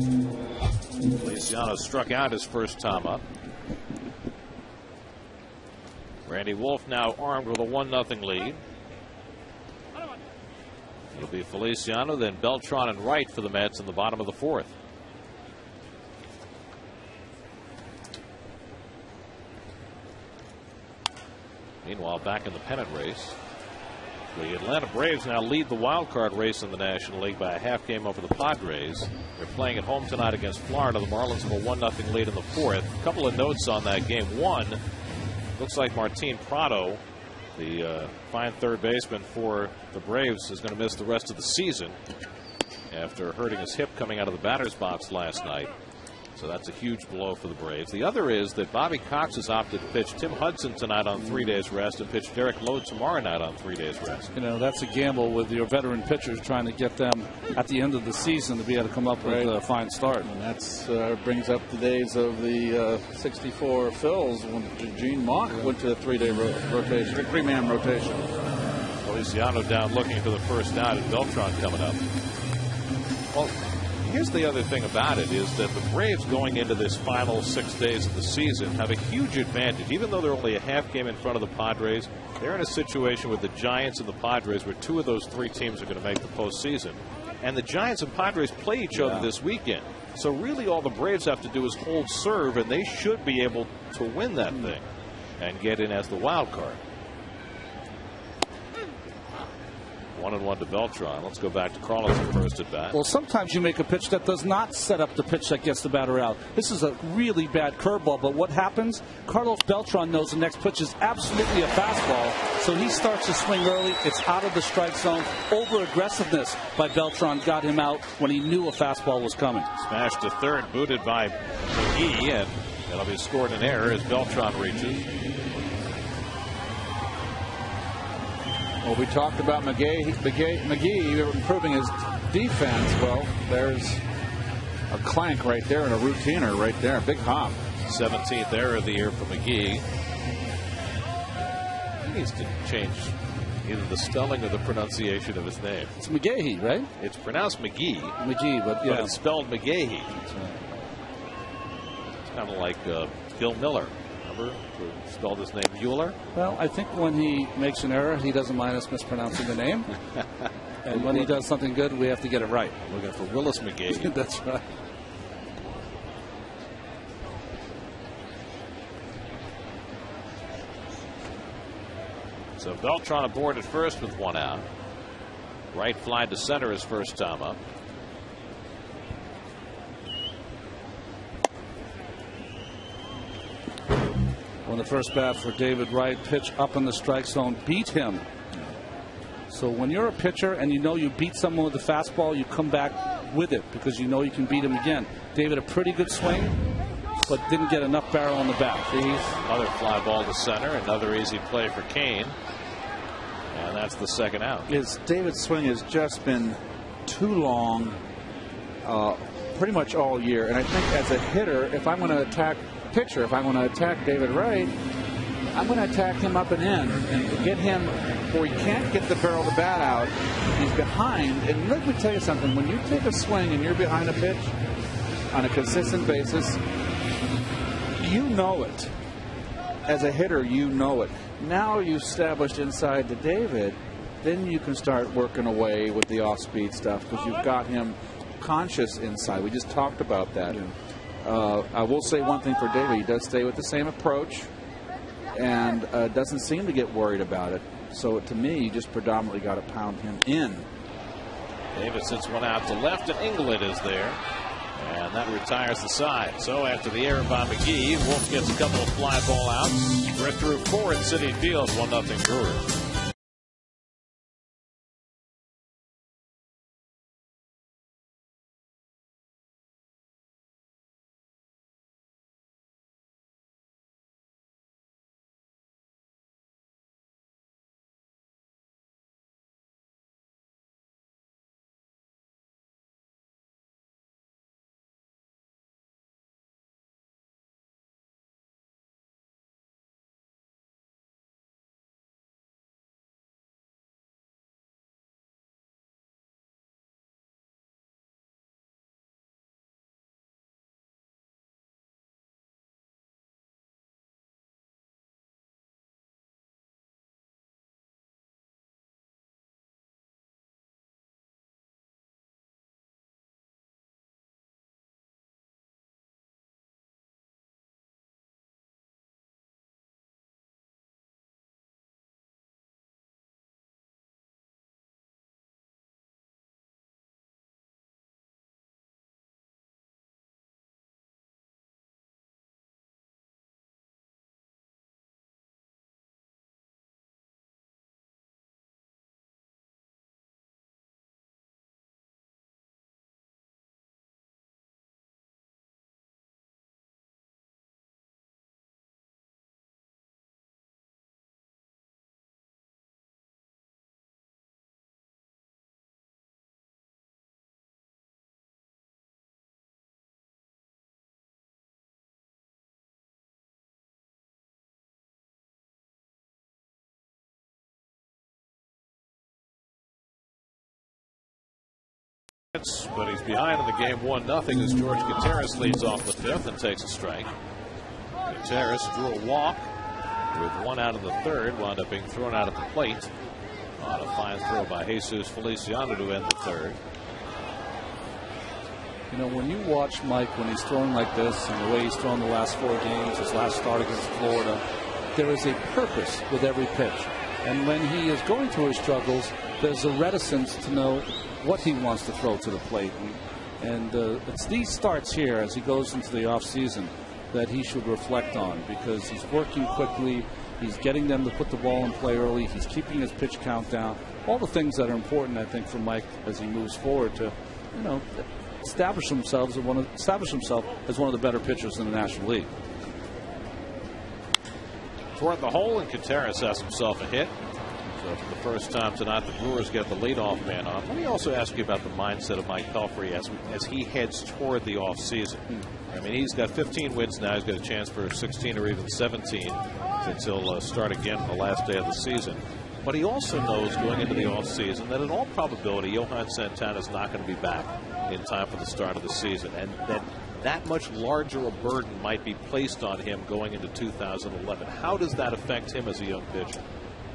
Feliciano struck out his first time up. Randy Wolf now armed with a 1-0 lead. It'll be Feliciano, then Beltran and Wright for the Mets in the bottom of the fourth. Meanwhile, back in the pennant race, the Atlanta Braves now lead the wild card race in the National League by a half game over the Padres. They're playing at home tonight against Florida. The Marlins have a 1-0 lead in the fourth. A couple of notes on that game. One, looks like Martin Prado, the fine third baseman for the Braves, is going to miss the rest of the season after hurting his hip coming out of the batter's box last night. So that's a huge blow for the Braves. The other is that Bobby Cox has opted to pitch Tim Hudson tonight on 3 days rest and pitch Derek Lowe tomorrow night on 3 days rest. You know, that's a gamble with your veteran pitchers, trying to get them at the end of the season to be able to come up with a fine start. And that brings up the days of the 64 Phils when Gene Mauch went to the 3-day rotation, a 3-man rotation. Feliciano down looking for the first out, and Beltran coming up. Well, here's the other thing about it is that the Braves going into this final 6 days of the season have a huge advantage. Even though they're only a half game in front of the Padres, they're in a situation with the Giants and the Padres where 2 of those 3 teams are going to make the postseason. And the Giants and Padres play each other this weekend. So really all the Braves have to do is hold serve, and they should be able to win that thing and get in as the wild card. 1-1 to Beltran. Let's go back to Carlos at first at bat. Well, sometimes you make a pitch that does not set up the pitch that gets the batter out. This is a really bad curveball, but what happens? Carlos Beltran knows the next pitch is absolutely a fastball, so he starts to swing early. It's out of the strike zone. Over-aggressiveness by Beltran got him out when he knew a fastball was coming. Smashed to third, booted by McGee, and that'll be scored an error as Beltran reaches. Well, we talked about McGee improving his defense. Well, there's a clank right there and a routiner right there. Big hop. 17th error of the year for McGee. He needs to change either the spelling or the pronunciation of his name. It's McGahee, right? It's pronounced McGee. McGee, but yeah. But it's spelled McGahee. It's kind of like Bill Miller. Remember? Who spelled his name Mueller? Well, I think when he makes an error, he doesn't mind us mispronouncing the name. And when he does something good, we have to get it right. Looking for Willis McGahee. That's right. So Beltran aboard at first with 1 out. Right fly to center his first time up. On the first bat for David Wright, pitch up in the strike zone, beat him. So when you're a pitcher and you know you beat someone with a fastball, you come back with it because you know you can beat him again. David, a pretty good swing, but didn't get enough barrel on the bat. Another fly ball to center, another easy play for Kane. And that's the second out. David's swing has just been too long pretty much all year. And I think as a hitter, if I'm going to attack pitcher, if I'm going to attack David Wright, I'm going to attack him up and in and get him where he can't get the barrel of the bat out. He's behind. And let me tell you something. When you take a swing and you're behind a pitch on a consistent basis, you know it. As a hitter, you know it. Now you established inside to David, then you can start working away with the off-speed stuff because you've got him conscious inside. We just talked about that. I will say one thing for David. He does stay with the same approach and doesn't seem to get worried about it. So to me, you just predominantly got to pound him in. David sits 1 out to left, and England is there. And that retires the side. So after the error by McGee, Wolf gets a couple of fly ball outs. We're through 4 at Citi Field, 1-0 Brewers. But he's behind in the game 1-0 as George Gutierrez leads off the fifth and takes a strike. Gutierrez drew a walk with one out of the third, wound up being thrown out at the plate on a fine throw by Jesus Feliciano to end the third. You know, when you watch Mike when he's throwing like this and the way he's thrown the last 4 games, his last start against Florida, there is a purpose with every pitch. And when he is going through his struggles, there's a reticence to know what he wants to throw to the plate. And it's these starts here as he goes into the offseason that he should reflect on, because he's working quickly, he's getting them to put the ball in play early, he's keeping his pitch count down. All the things that are important, I think, for Mike as he moves forward to, you know, establish himself as one of the better pitchers in the National League. Toward the hole, and Gutierrez has himself a hit. So for the first time tonight, the Brewers get the leadoff man on. Let me also ask you about the mindset of Mike Pelfrey as he heads toward the offseason. I mean, he's got 15 wins now. He's got a chance for 16 or even 17 since he'll start again on the last day of the season. But he also knows going into the offseason that in all probability, Johan Santana is not going to be back in time for the start of the season, and that much larger a burden might be placed on him going into 2011. How does that affect him as a young pitcher?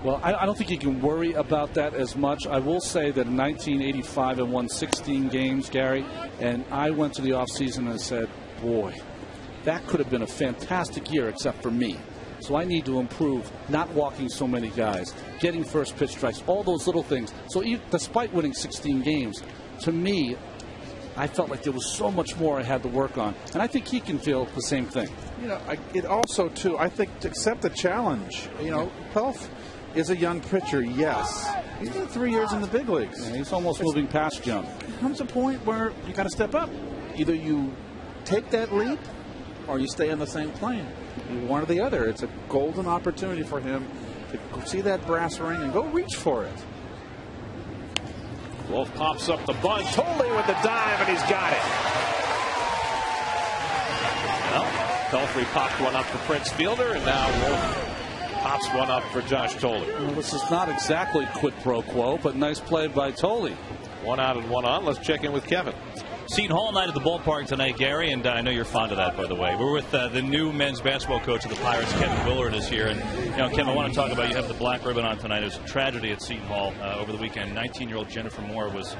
Well, I don't think you can worry about that as much. I will say that in 1985 I won 16 games, Gary, and I went to the offseason and said, boy, that could have been a fantastic year except for me. So I need to improve, not walking so many guys, getting first pitch strikes, all those little things. So despite winning 16 games, to me, I felt like there was so much more I had to work on. And I think he can feel the same thing. You know, it also, too, I think to accept the challenge. You know, Pelf is a young pitcher, yes. He's been 3 years in the big leagues. Yeah, he's almost moving past young. There comes a point where you got to step up. Either you take that leap or you stay on the same plane. One or the other. It's a golden opportunity for him to see that brass ring and go reach for it. Wolf pops up the bunt. Totally with the dive, and he's got it. Well, Pelfrey popped one up for Prince Fielder, and now Wolf pops one up for Josh Tolley. Well, this is not exactly quid pro quo, but nice play by Tolley. 1 out and 1 on. Let's check in with Kevin. Seton Hall night at the ballpark tonight, Gary, and I know you're fond of that, by the way. We're with the new men's basketball coach of the Pirates, Kevin Willard, is here. And, you know, Kevin, I want to talk about, you have the black ribbon on tonight. It was a tragedy at Seton Hall over the weekend. 19-year-old Jennifer Moore was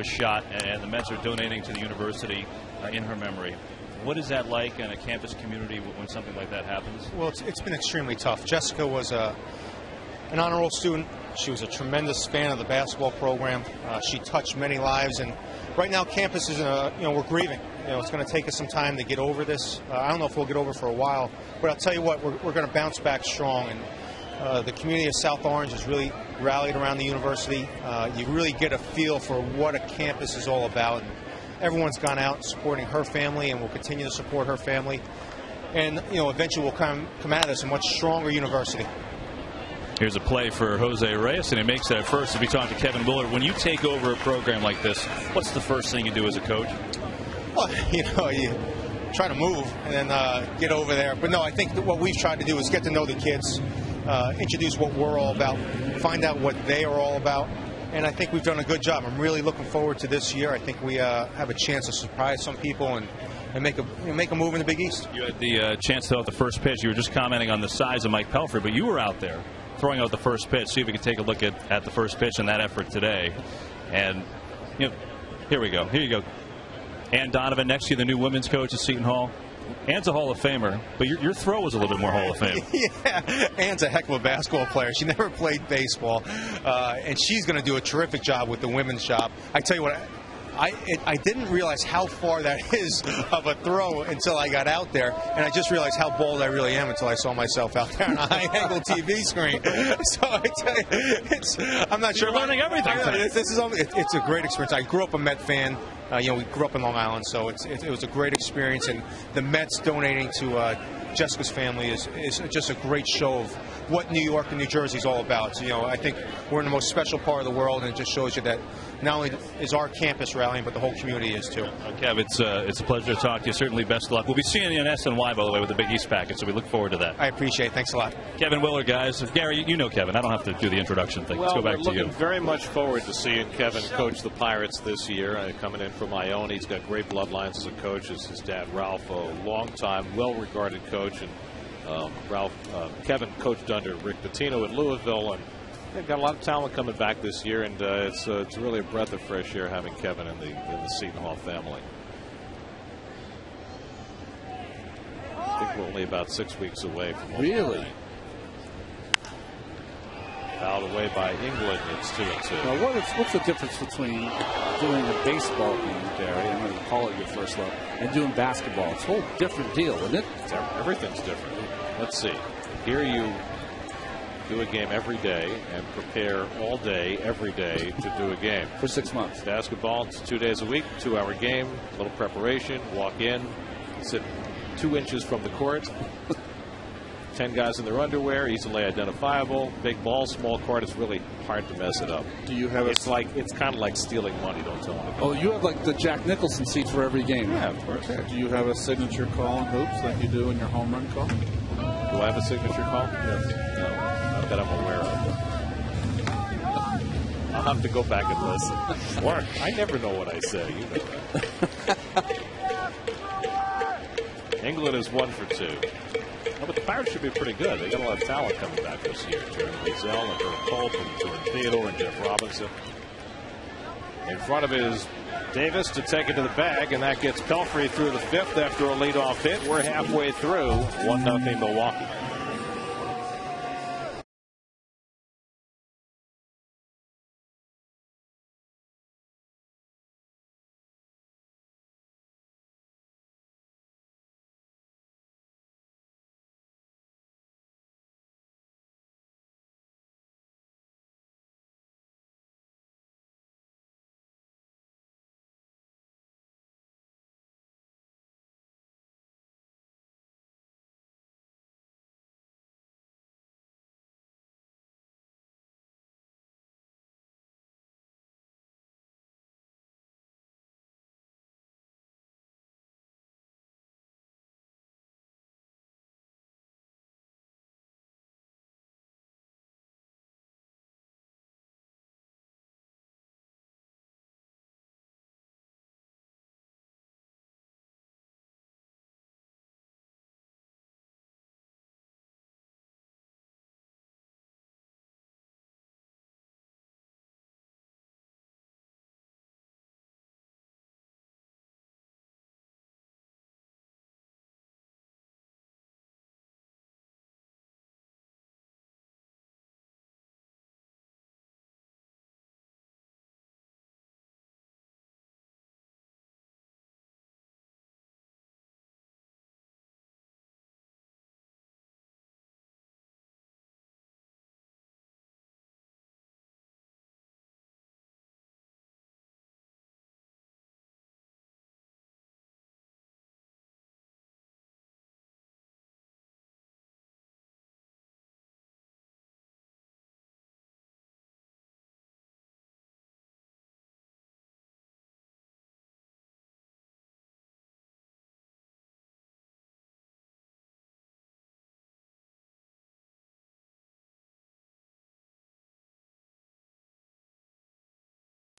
shot, and the Mets are donating to the university in her memory. What is that like in a campus community when something like that happens? Well, it's been extremely tough. Jessica was an honor roll student. She was a tremendous fan of the basketball program. She touched many lives, and right now campus is, we're grieving. You know, it's going to take us some time to get over this. I don't know if we'll get over it for a while, but I'll tell you what, we're going to bounce back strong. And the community of South Orange has really rallied around the university. You really get a feel for what a campus is all about. And everyone's gone out supporting her family, and will continue to support her family. And eventually we'll come out of this a much stronger university. Here's a play for Jose Reyes, and he makes that first. If we talk to Kevin Willard, when you take over a program like this, what's the first thing you do as a coach? Well, you try to move and then get over there. But no, I think that what we've tried to do is get to know the kids, introduce what we're all about, find out what they are all about. And I think we've done a good job. I'm really looking forward to this year. I think we have a chance to surprise some people and make a move in the Big East. You had the chance to throw out the first pitch. You were just commenting on the size of Mike Pelfrey, but you were out there throwing out the first pitch. See if we can take a look at the first pitch and that effort today. And here we go. Here you go. Ann Donovan next to you, the new women's coach at Seton Hall. Ann's a Hall of Famer, but your throw was a little bit more Hall of Fame. Yeah, Ann's a heck of a basketball player. She never played baseball, and she's going to do a terrific job with the women's job. I tell you what, I didn't realize how far that is of a throw until I got out there, and I just realized how bald I really am until I saw myself out there on a high-angle TV screen. So I tell you, I'm not sure. You're learning everything. It's a great experience. I grew up a Met fan. We grew up in Long Island, so it was a great experience. And the Mets donating to Jessica's family is just a great show of what New York and New Jersey is all about. So, I think we're in the most special part of the world, and it just shows you that not only is our campus rallying, but the whole community is too. Kev, it's a pleasure to talk to you. Certainly best of luck. We'll be seeing you in SNY, by the way, with the Big East package, so we look forward to that. I appreciate it. Thanks a lot. Kevin Willard, guys. Gary, you know Kevin. I don't have to do the introduction thing. Well, Let's go back to you. We're looking very much forward to seeing Kevin coach the Pirates this year. Coming in from Ione, he's got great bloodlines as a coach. His dad, Ralph, a long-time, well-regarded coach, and Kevin coached under Rick Pitino at Louisville, and they've got a lot of talent coming back this year, and it's really a breath of fresh air having Kevin in the Seton Hall family. I think we're only about 6 weeks away from really. Fouled away by England. It's 2-2. Now, what's the difference between doing a baseball game, Gary, I'm going to call it your first love, and doing basketball? It's a whole different deal, isn't it? Everything's different. Let's see. Here you do a game every day and prepare all day, every day to do a game. For 6 months. Basketball, it's 2 days a week, 2-hour game, a little preparation, walk in, sit 2 inches from the court. 10 guys in their underwear, easily identifiable. Big ball, small court. It's really hard to mess it up. Do you have it's kind of like stealing money. Don't tell anyone. Oh, you have like the Jack Nicholson seat for every game. Yeah, of course. Okay. Do you have a signature call in hoops like you do in your home run call? Do I have a signature call? Yes. No, not that I'm aware of. I'll have to go back and listen. Mark, I never know what I say. You know that. England is 1 for 2. Oh, but the Pirates should be pretty good. They got a lot of talent coming back this year. Jeremy Lazell and Herb Pope and Jordan Theodore and Jeff Robinson. In front of it is Davis to take it to the bag, and that gets Pelfrey through the 5th after a leadoff hit. We're halfway through. 1-0 Milwaukee.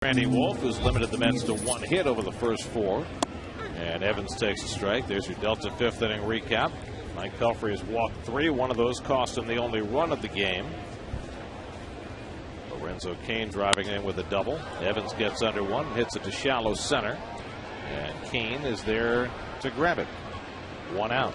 Randy Wolf, who's limited the Mets to 1 hit over the first 4. And Evans takes a strike. There's your Delta 5th inning recap. Mike Pelfrey has walked 3. One of those cost him the only run of the game. Lorenzo Cain driving in with a double. Evans gets under 1, hits it to shallow center. And Cain is there to grab it. 1 out.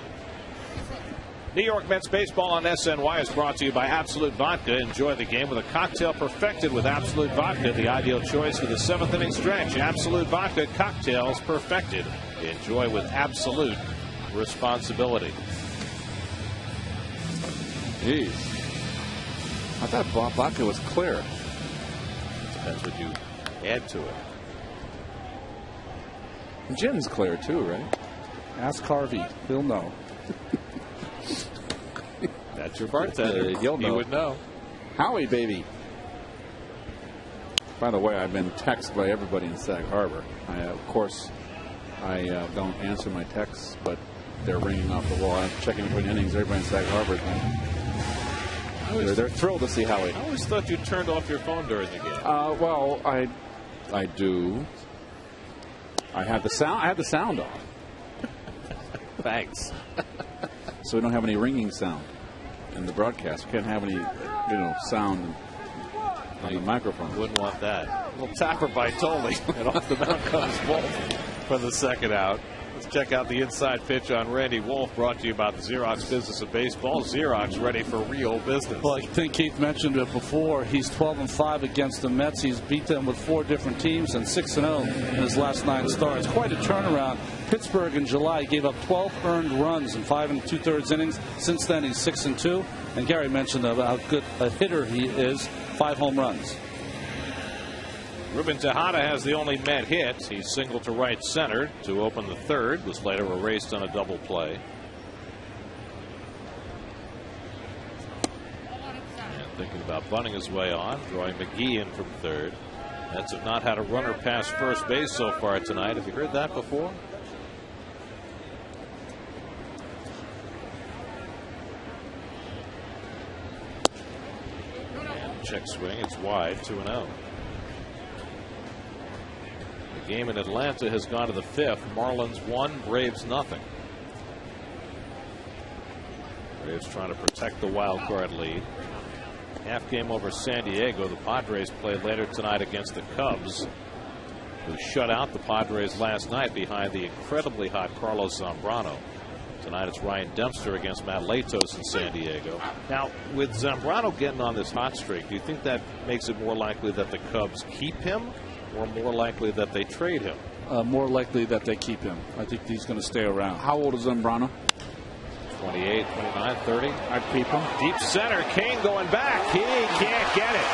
New York Mets baseball on SNY is brought to you by Absolute Vodka. Enjoy the game with a cocktail perfected with Absolute Vodka, the ideal choice for the 7th inning stretch. Absolute Vodka cocktails perfected. Enjoy with absolute responsibility. Jeez. I thought vodka was clear. Depends what you add to it. Gin's clear too, right? Ask Harvey. He'll know. That's your bartender. You'll know. You would know. Howie, baby. By the way, I've been texted by everybody in Sag Harbor. Of course, I don't answer my texts, but they're ringing off the wall. I'm checking between innings. Everybody in Sag Harbor, they're thrilled to see Howie. I always thought you turned off your phone during the game. Well, I do. I had the sound off. Thanks. So we don't have any ringing sound in the broadcast. We can't have any, sound on the microphone. Wouldn't want that. A little tapper by Tolley, and off the mound comes Wolf for the second out. Let's check out the inside pitch on Randy Wolf, brought to you by the Xerox Business of Baseball. Xerox, ready for real business. Well, I think Keith mentioned it before. He's 12-5 against the Mets. He's beat them with 4 different teams and 6-0 in his last 9 starts. Quite a turnaround. Pittsburgh in July gave up 12 earned runs in 5 2/3 innings. Since then, he's 6-2. And Gary mentioned how good a hitter he is. 5 home runs. Ruben Tejada has the only Met hit. He singled to right center to open the third. Was later erased on a double play. And thinking about bunting his way on, drawing McGee in from third. Mets have not had a runner past first base so far tonight. Have you heard that before? And check swing. It's wide, 2-0. The game in Atlanta has gone to the 5th. Marlins 1, Braves nothing. Braves trying to protect the wild card lead. Half game over San Diego. The Padres play later tonight against the Cubs, who shut out the Padres last night behind the incredibly hot Carlos Zambrano. Tonight it's Ryan Dempster against Matt Latos in San Diego. Now, with Zambrano getting on this hot streak, do you think that makes it more likely that the Cubs keep him, or more likely that they trade him? More likely that they keep him. I think he's going to stay around. How old is Zambrano? 28, 29, 30. I'd keep him. Deep center, Kane going back. He can't get it.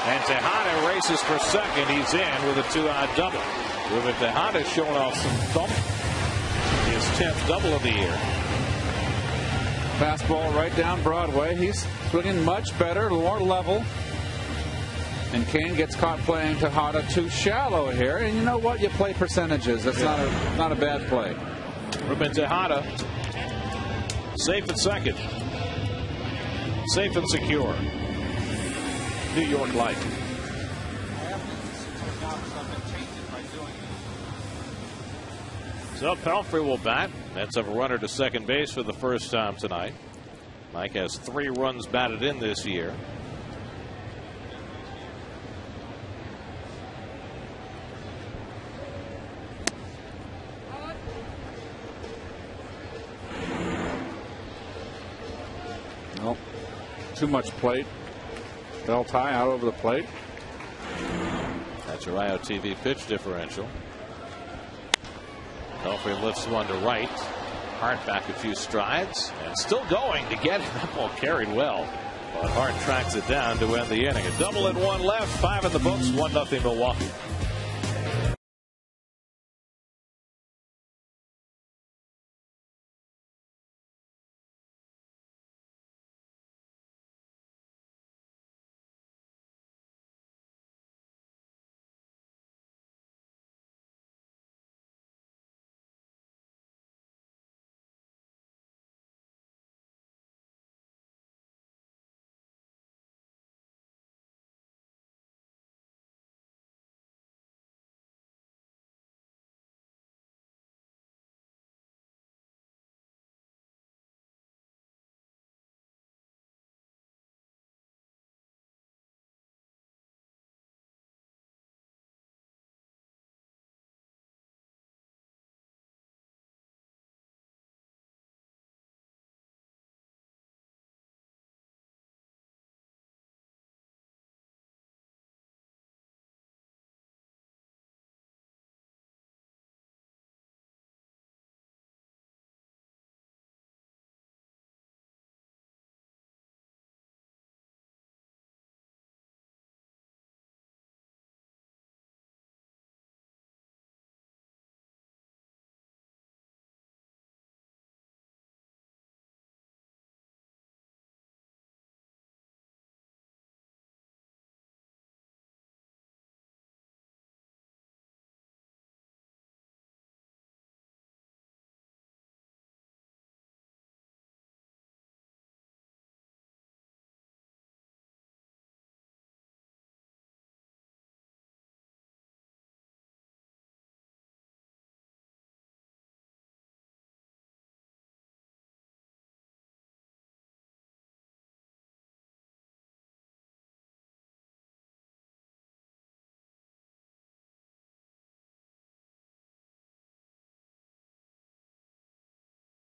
And Tejada races for second. He's in with a 2-out double. Ruben Tejada showing off some thump. His 10th double of the year. Fastball right down Broadway. He's swinging much better, more level. And Kane gets caught playing Tejada too shallow here. And you know what? You play percentages. That's not a bad play. Ruben Tejada safe at second. Safe and secure. New York like. So Pelfrey will bat. Mets have a runner to second base for the first time tonight. Mike has 3 runs batted in this year. Nope. Too much plate. Bell tie out over the plate. That's your IOTV pitch differential. Pelfrey lifts one to right. Hart back a few strides and still going to get it. That ball carried well. But Hart tracks it down to end the inning. A double and 1 left. 5 in the books. 1-0 Milwaukee.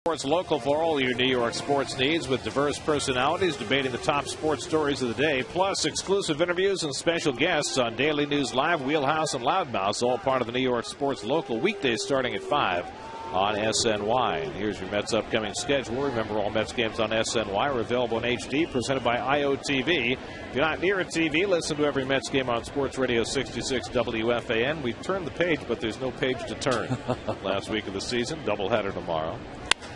Sports Local for all your New York sports needs, with diverse personalities debating the top sports stories of the day, plus exclusive interviews and special guests on Daily News Live, Wheelhouse, and Loudmouth, all part of the New York Sports Local, weekdays starting at 5 on SNY. And here's your Mets' upcoming schedule. Remember, all Mets games on SNY are available in HD, presented by IOTV. If you're not near a TV, listen to every Mets game on Sports Radio 66 WFAN. We've turned the page, but there's no page to turn. Last week of the season, doubleheader tomorrow.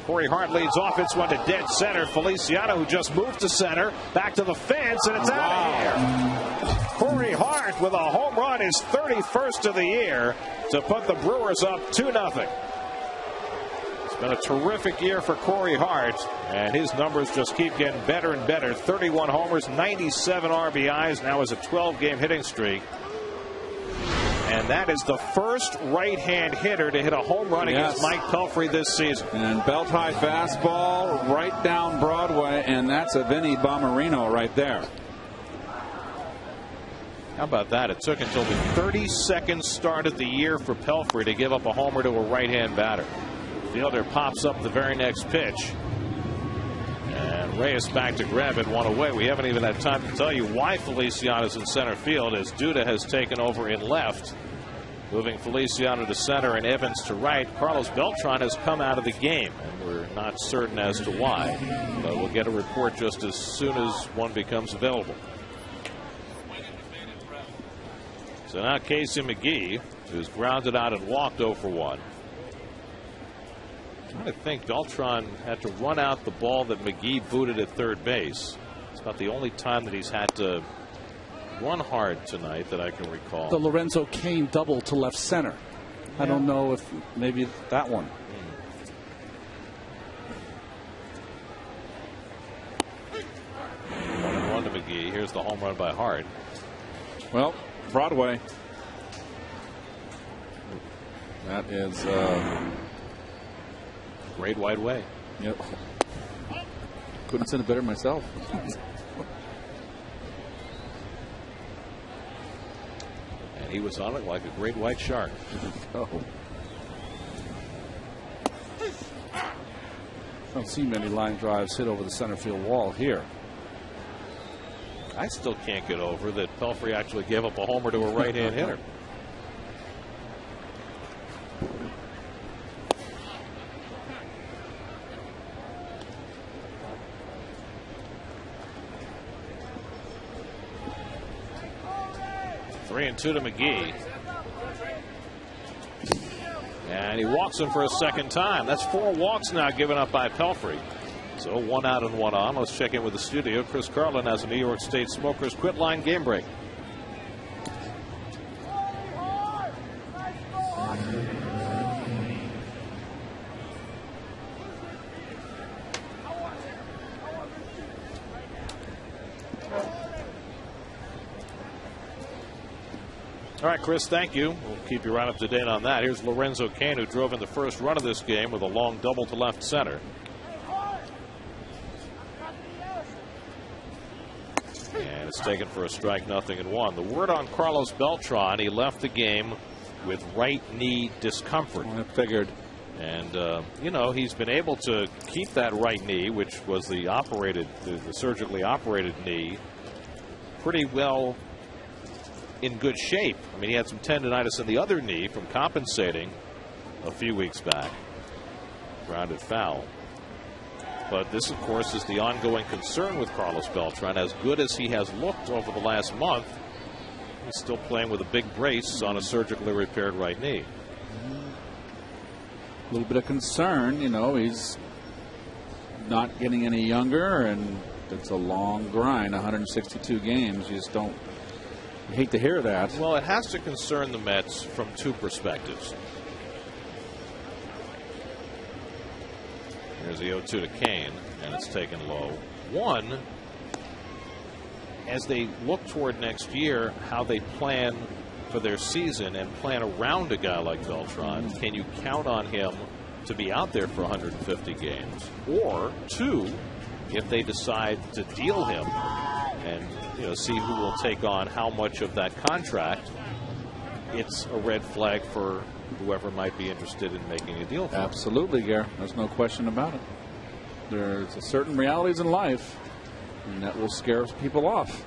Corey Hart leads off. It's one to dead center. Feliciano, who just moved to center, back to the fence, and it's out of here. Corey Hart with a home run, his 31st of the year, to put the Brewers up 2-0. It's been a terrific year for Corey Hart, and his numbers just keep getting better and better. 31 homers, 97 RBIs, now has a 12-game hitting streak. And that is the first right-hand hitter to hit a home run against Mike Pelfrey this season. And belt-high fastball right down Broadway, and that's a Vinny Bomarino right there. How about that? It took until the 32nd start of the year for Pelfrey to give up a homer to a right-hand batter. Fielder pops up the very next pitch. And Reyes back to grab it, one away. We haven't even had time to tell you why Feliciano's in center field, as Duda has taken over in left, moving Feliciano to center and Evans to right. Carlos Beltran has come out of the game, and we're not certain as to why, but we'll get a report just as soon as one becomes available. So now Casey McGee, who's grounded out and walked 0 for 1. I think Beltran had to run out the ball that McGee booted at third base. It's about the only time that he's had to run hard tonight that I can recall. The Lorenzo Cain double to left center. I don't know if maybe that one. 1-1 to McGee. Here's the home run by Hart. Well, Broadway. That is Great Wide Way. Yep. Couldn't send it better myself. And he was on it like a great white shark. Oh. I don't see many line drives hit over the center field wall here. I still can't get over that Pelfrey actually gave up a homer to a right-hand hitter. Three and 2 to McGee. And he walks him for a second time. That's 4 walks now given up by Pelfrey. So 1 out and 1 on. Let's check in with the studio. Chris Carlin has a New York State Smokers Quit Line game break. All right, Chris, thank you. We'll keep you right up to date on that. Here's Lorenzo Cain, who drove in the first run of this game with a long double to left center. And it's taken for a strike, 0-1. The word on Carlos Beltran, he left the game with right knee discomfort. I figured. And, you know, he's been able to keep that right knee, which was the surgically operated knee, pretty well in good shape. I mean, he had some tendonitis in the other knee from compensating a few weeks back. Grounded foul. But this, of course, is the ongoing concern with Carlos Beltran. As good as he has looked over the last month, he's still playing with a big brace on a surgically repaired right knee. A little bit of concern, you know, he's not getting any younger, and it's a long grind, 162 games. You just don't. I hate to hear that. Well, it has to concern the Mets from 2 perspectives. Here's the 0-2 to Cain, and it's taken low. One, as they look toward next year, how they plan for their season and plan around a guy like Beltran, can you count on him to be out there for 150 games? Or 2, if they decide to deal him and see who will take on how much of that contract, it's a red flag for whoever might be interested in making a deal for him. Absolutely, Gare. There's no question about it. There's certain realities in life, and that will scare people off.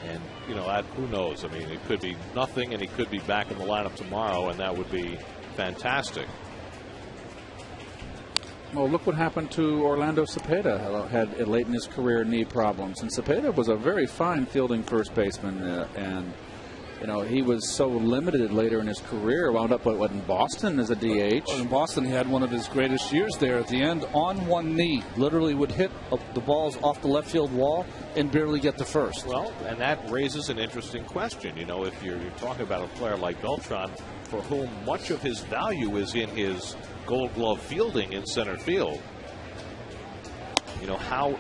And, you know, who knows? I mean, it could be nothing, and he could be back in the lineup tomorrow, and that would be fantastic. Well, look what happened to Orlando Cepeda. Had late in his career knee problems, and Cepeda was a very fine fielding first baseman, and you know, he was so limited later in his career. Wound up in Boston as a DH. Well, in Boston, he had one of his greatest years there at the end on one knee. Literally would hit the balls off the left field wall and barely get to first. Well, and that raises an interesting question. You know, if you're talking about a player like Beltran, for whom much of his value is in his Gold Glove fielding in center field, you know, how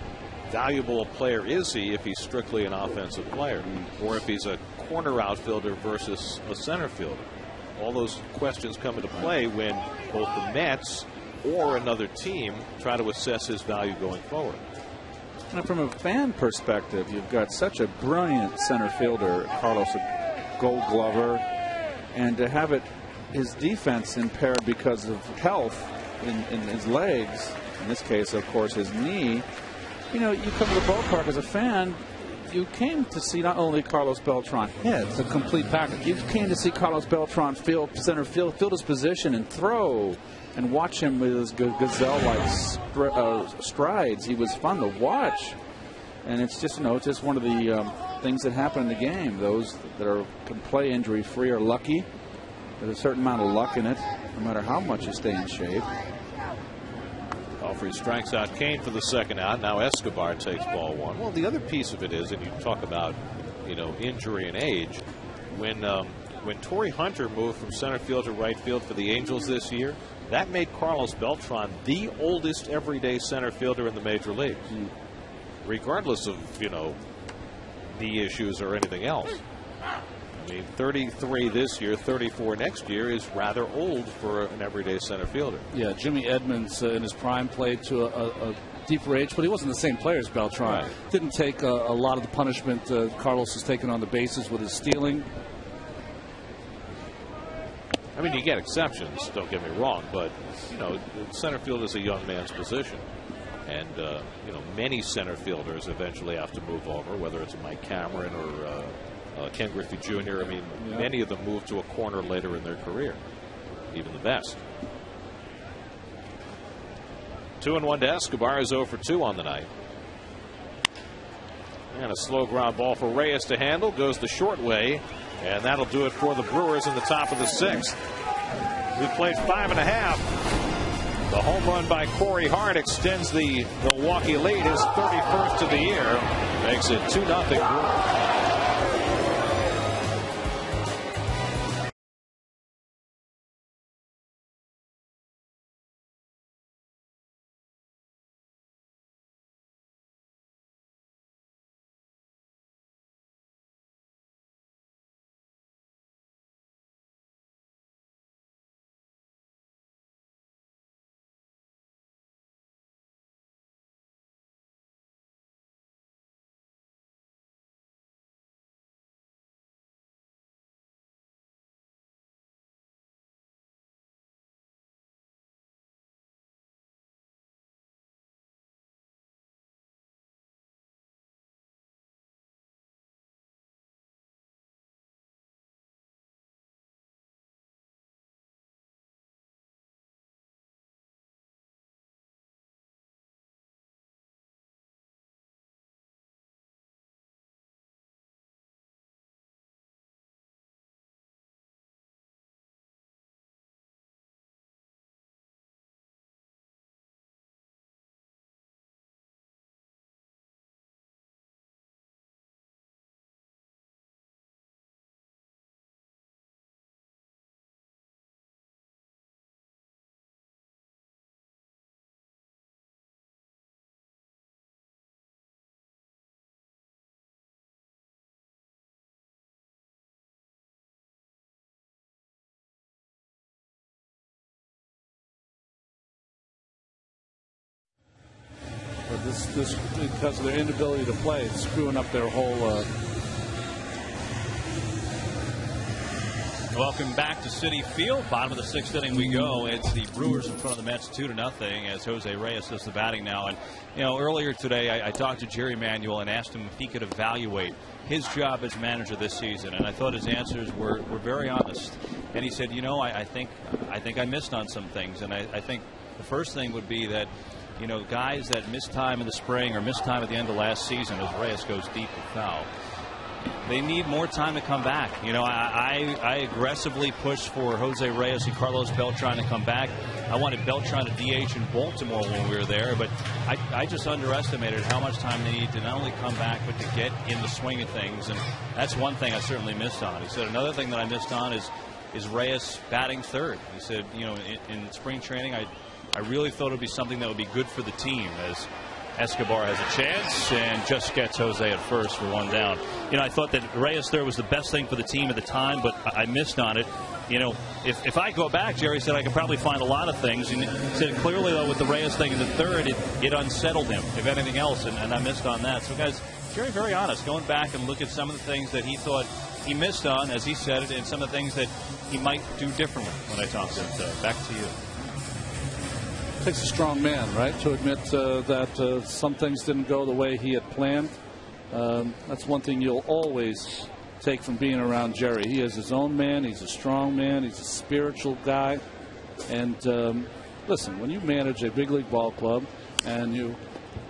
valuable a player is he if he's strictly an offensive player, or if he's a corner outfielder versus a center fielder? All those questions come into play when both the Mets or another team try to assess his value going forward. And from a fan perspective, you've got such a brilliant center fielder, Carlos, a Gold Glover, and to have his defense impaired because of health in his legs, in this case, of course, his knee. You know, you come to the ballpark as a fan, you came to see not only Carlos Beltran hit, it's a complete package. You came to see Carlos Beltran field his position and throw, and watch him with his gazelle-like strides. He was fun to watch, and it's just, you know, it's just one of the things that happen in the game. Those that can play injury-free are lucky. There's a certain amount of luck in it, no matter how much you stay in shape. Alfrey strikes out Kane for the second out. Now Escobar takes ball one. Well, the other piece of it is, and you talk about, you know, injury and age, when Torrey Hunter moved from center field to right field for the Angels this year, that made Carlos Beltran the oldest everyday center fielder in the major leagues, regardless of, you know, knee issues or anything else. I mean, 33 this year, 34 next year is rather old for an everyday center fielder. Yeah, Jimmy Edmonds in his prime played to a deeper age, but he wasn't the same player as Beltran. Right. Didn't take a lot of the punishment Carlos has taken on the bases with his stealing. I mean, you get exceptions, don't get me wrong, but, you know, center field is a young man's position. And, you know, many center fielders eventually have to move over, whether it's Mike Cameron or Ken Griffey Jr. I mean, many of them move to a corner later in their career, even the best. 2-1 to Escobar is 0 for 2 on the night. And a slow ground ball for Reyes to handle, goes the short way, and that'll do it for the Brewers in the top of the sixth. We played 5.5. The home run by Corey Hart extends the Milwaukee lead, his 31st of the year, makes it 2-0 Brewers. This because of their inability to play, it's screwing up their whole Welcome back to Citi Field. Bottom of the 6th inning we go. It's the Brewers in front of the Mets 2-0 as Jose Reyes does the batting now. And, earlier today I talked to Jerry Manuel and asked him if he could evaluate his job as manager this season. And I thought his answers were very honest. And he said, I think I missed on some things. And I think the first thing would be that, guys that missed time in the spring or missed time at the end of last season as Reyes goes deep and foul, they need more time to come back. I aggressively pushed for Jose Reyes and Carlos Beltran to come back. I wanted Beltran to DH in Baltimore when we were there, but I just underestimated how much time they need to not only come back, but to get in the swing of things. And that's one thing I certainly missed on. He said another thing that I missed on is Reyes batting third. He said, in spring training, I really thought it would be something that would be good for the team as Escobar has a chance and just gets Jose at first for one down. I thought that Reyes third was the best thing for the team at the time, but I missed on it. If I go back, Jerry said I could probably find a lot of things. And he said clearly, though, with the Reyes thing in the third, it unsettled him, if anything else, and I missed on that. So, guys, Jerry, very honest, going back and look at some of the things that he thought he missed on, as he said it, and some of the things that he might do differently when I talked to him. So, back to you. It takes a strong man, right, to admit that some things didn't go the way he had planned. That's one thing you'll always take from being around Jerry. He is his own man. He's a strong man. He's a spiritual guy. And listen, when you manage a big league ball club and you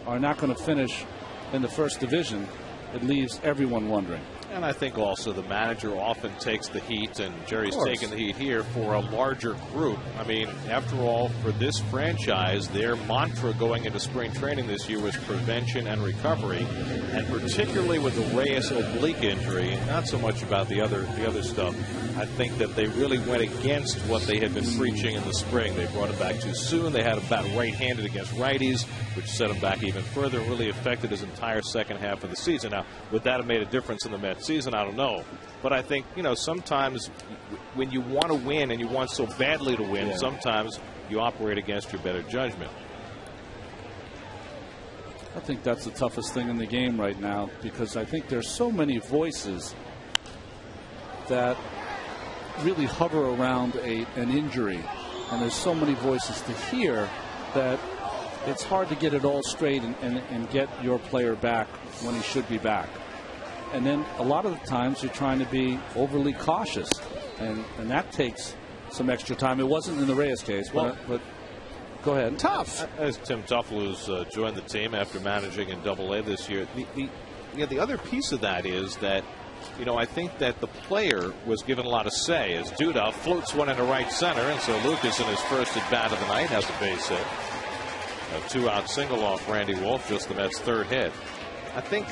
are not going to finish in the first division, it leaves everyone wondering. And I think also the manager often takes the heat, and Jerry's taking the heat here for a larger group. I mean, after all, for this franchise, their mantra going into spring training this year was prevention and recovery. And particularly with the Reyes oblique injury, not so much about the other stuff. I think that they really went against what they had been preaching in the spring. They brought him back too soon. They had him bat right-handed against righties, which set him back even further and really affected his entire second half of the season. Now, would that have made a difference in the Mets season? I don't know. But I think, sometimes when you want to win and you want so badly to win, sometimes you operate against your better judgment. I think that's the toughest thing in the game right now, because I think there's so many voices that really hover around an injury, and there's so many voices to hear that it's hard to get it all straight and get your player back when he should be back. And then a lot of the times you're trying to be overly cautious, and that takes some extra time. It wasn't in the Reyes case, but go ahead. Tough. As Tim Tufflew's joined the team after managing in Double-A this year, the other piece of that is that, I think that the player was given a lot of say as Duda floats one into right center, and so Lucas in his first at bat of the night has a base hit. A 2-out single off Randy Wolf, just the Mets' third hit. I think,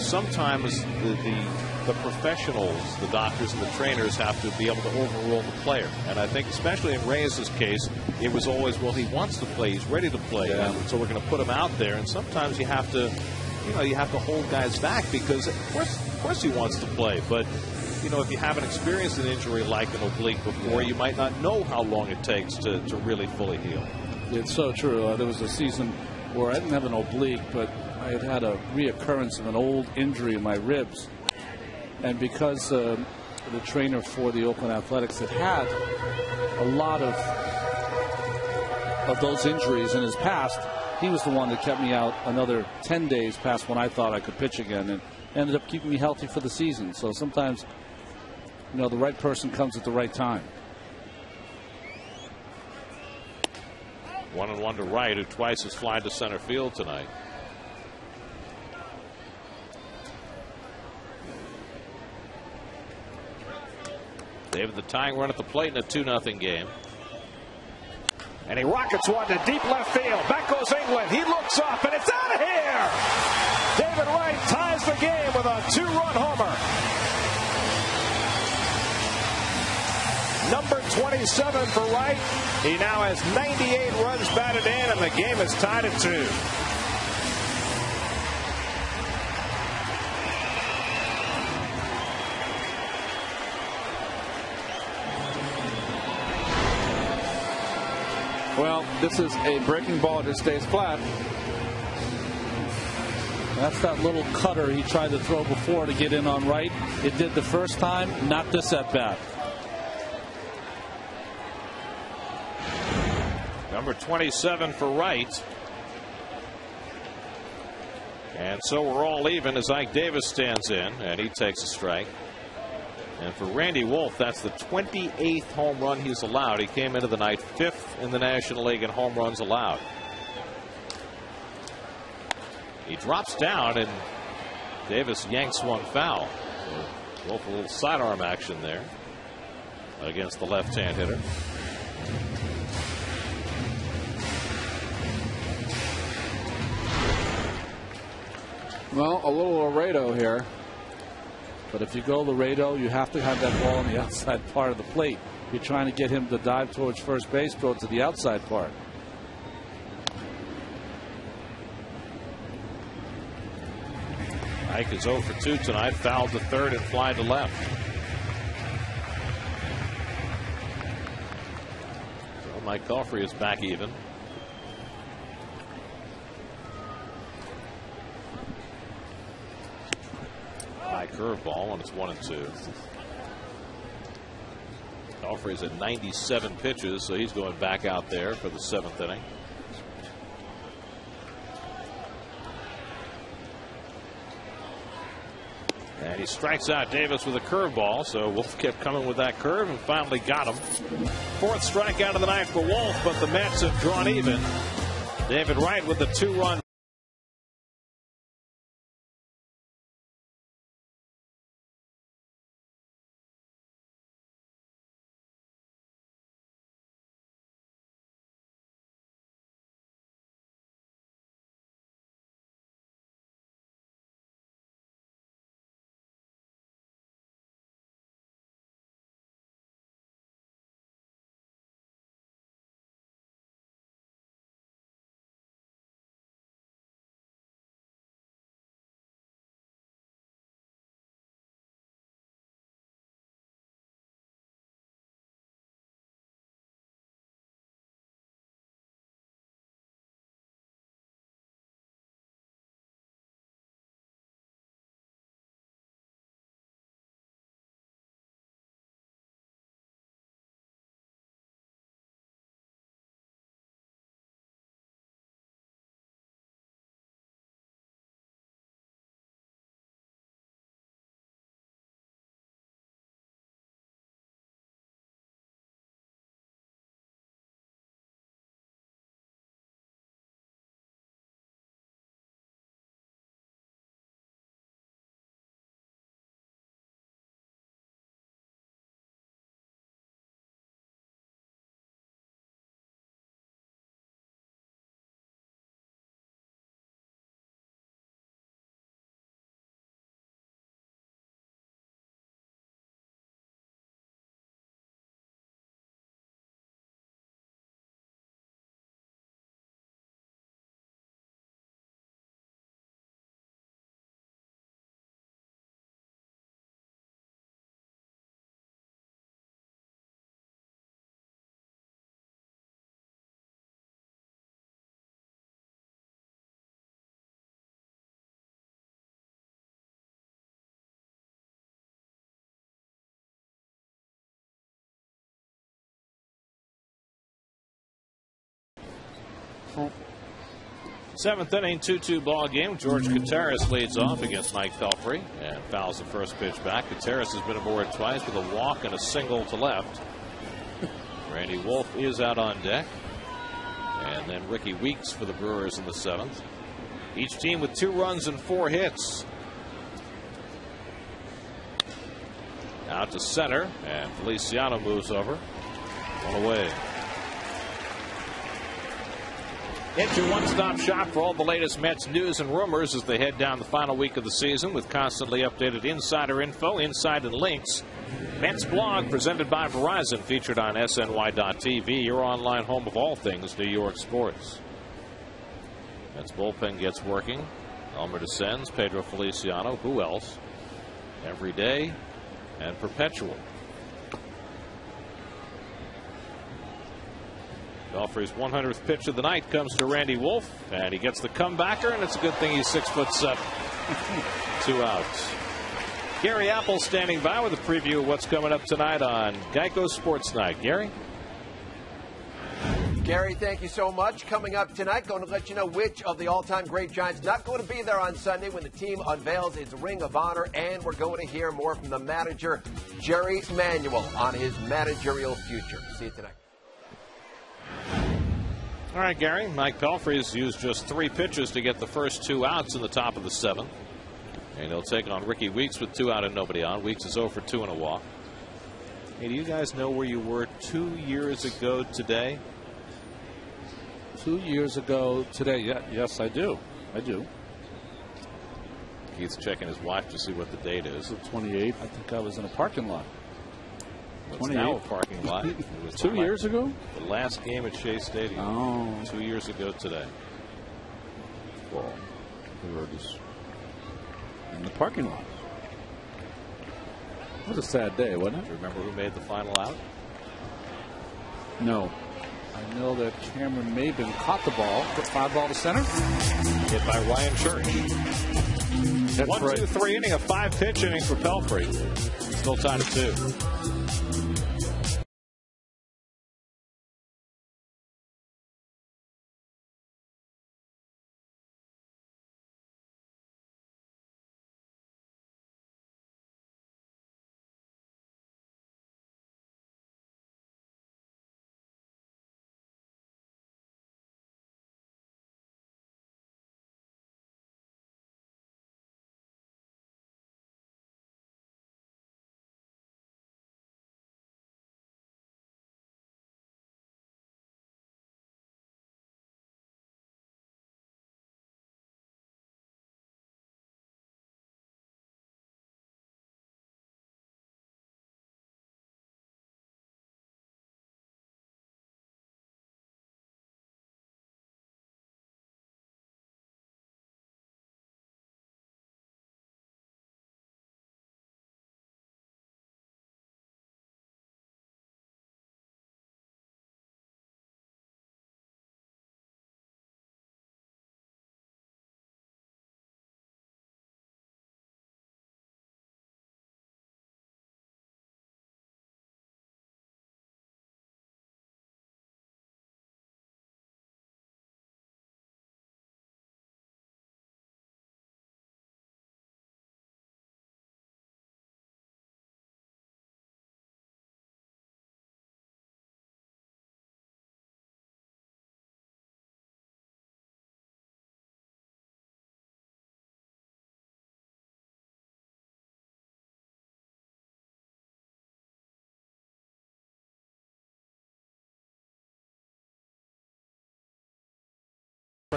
sometimes the professionals, the doctors and the trainers, have to be able to overrule the player. And I think especially in Reyes' case, it was always, well, he wants to play, he's ready to play, so we're going to put him out there. And sometimes you have to, hold guys back because, of course he wants to play. But, if you haven't experienced an injury like an oblique before, you might not know how long it takes to really fully heal. It's so true. There was a season where I didn't have an oblique, but I had a reoccurrence of an old injury in my ribs. And because the trainer for the Oakland Athletics had a lot of those injuries in his past, he was the one that kept me out another 10 days past when I thought I could pitch again, and ended up keeping me healthy for the season. So sometimes, the right person comes at the right time. 1-1 to right, who twice has flied to center field tonight. David, the tying run at the plate in a 2-0 game. And he rockets one to deep left field. Back goes England. He looks up, and it's out of here. David Wright ties the game with a 2-run homer. Number 27 for Wright. He now has 98 runs batted in, and the game is tied at 2. Well, this is a breaking ball that stays flat. That's that little cutter he tried to throw before to get in on right. It did the first time, not this at bat. Number 27 for Wright. And so we're all even as Ike Davis stands in, and he takes a strike. And for Randy Wolf, that's the 28th home run he's allowed. He came into the night 5th in the National League in home runs allowed. He drops down, and Davis yanks one foul. So Wolf a little sidearm action there against the left-hand hitter. Well, a little Laredo here. But if you go Laredo, you have to have that ball on the outside part of the plate. You're trying to get him to dive towards first base, go to the outside part. Ike is 0 for 2 tonight, fouled to third and fly to left. So Mike Pelfrey is back even. High curveball, and it's 1-2. Pelfrey's at 97 pitches, so he's going back out there for the 7th inning. And he strikes out Davis with a curveball, so Wolf kept coming with that curve and finally got him. 4th strikeout of the night for Wolf, but the Mets have drawn even. David Wright with the 2-run. Seventh inning, 2-2 ball game. George Gutierrez leads off against Mike Pelfrey and fouls the first pitch back. Gutierrez has been aboard twice with a walk and a single to left. Randy Wolf is out on deck. And then Ricky Weeks for the Brewers in the 7th. Each team with 2 runs and 4 hits. Out to center, and Feliciano moves over. One away. It's your one-stop shop for all the latest Mets news and rumors as they head down the final week of the season with constantly updated insider info, insight, and links. Mets blog presented by Verizon, featured on SNY.TV, your online home of all things New York sports. Mets bullpen gets working. Elmer descends, Pedro Feliciano, who else? Every day and perpetual. Belfry's 100th pitch of the night comes to Randy Wolf, and he gets the comebacker, and it's a good thing he's 6'7". 2 outs. Gary Apple standing by with a preview of what's coming up tonight on Geico Sports Night. Gary? Gary, thank you so much. Coming up tonight, going to let you know which of the all-time great Giants not going to be there on Sunday when the team unveils its Ring of Honor, and we're going to hear more from the manager, Jerry Manuel, on his managerial future. See you tonight. All right, Gary. Mike Belfry's used just 3 pitches to get the first 2 outs in the top of the 7th. And he'll take on Ricky Weeks with 2 out and nobody on. Weeks is 0 for 2 and a walk. Hey, do you guys know where you were 2 years ago today? 2 years ago today. Yeah, yes, I do. I do. He's checking his watch to see what the date is. The 28th. I think I was in a parking lot. It's now a parking lot. It was 2 years ago? The last game at Shea Stadium. Oh. 2 years ago today. Well, we were just in the parking lot. It was a sad day, wasn't it? Do you remember who made the final out? No. I know that Cameron Maben caught the ball, put 5 ball to center. Hit by Ryan Church. That's 1, right. 2, 3 inning, a 5-pitch inning for Belfry. Still tied at 2.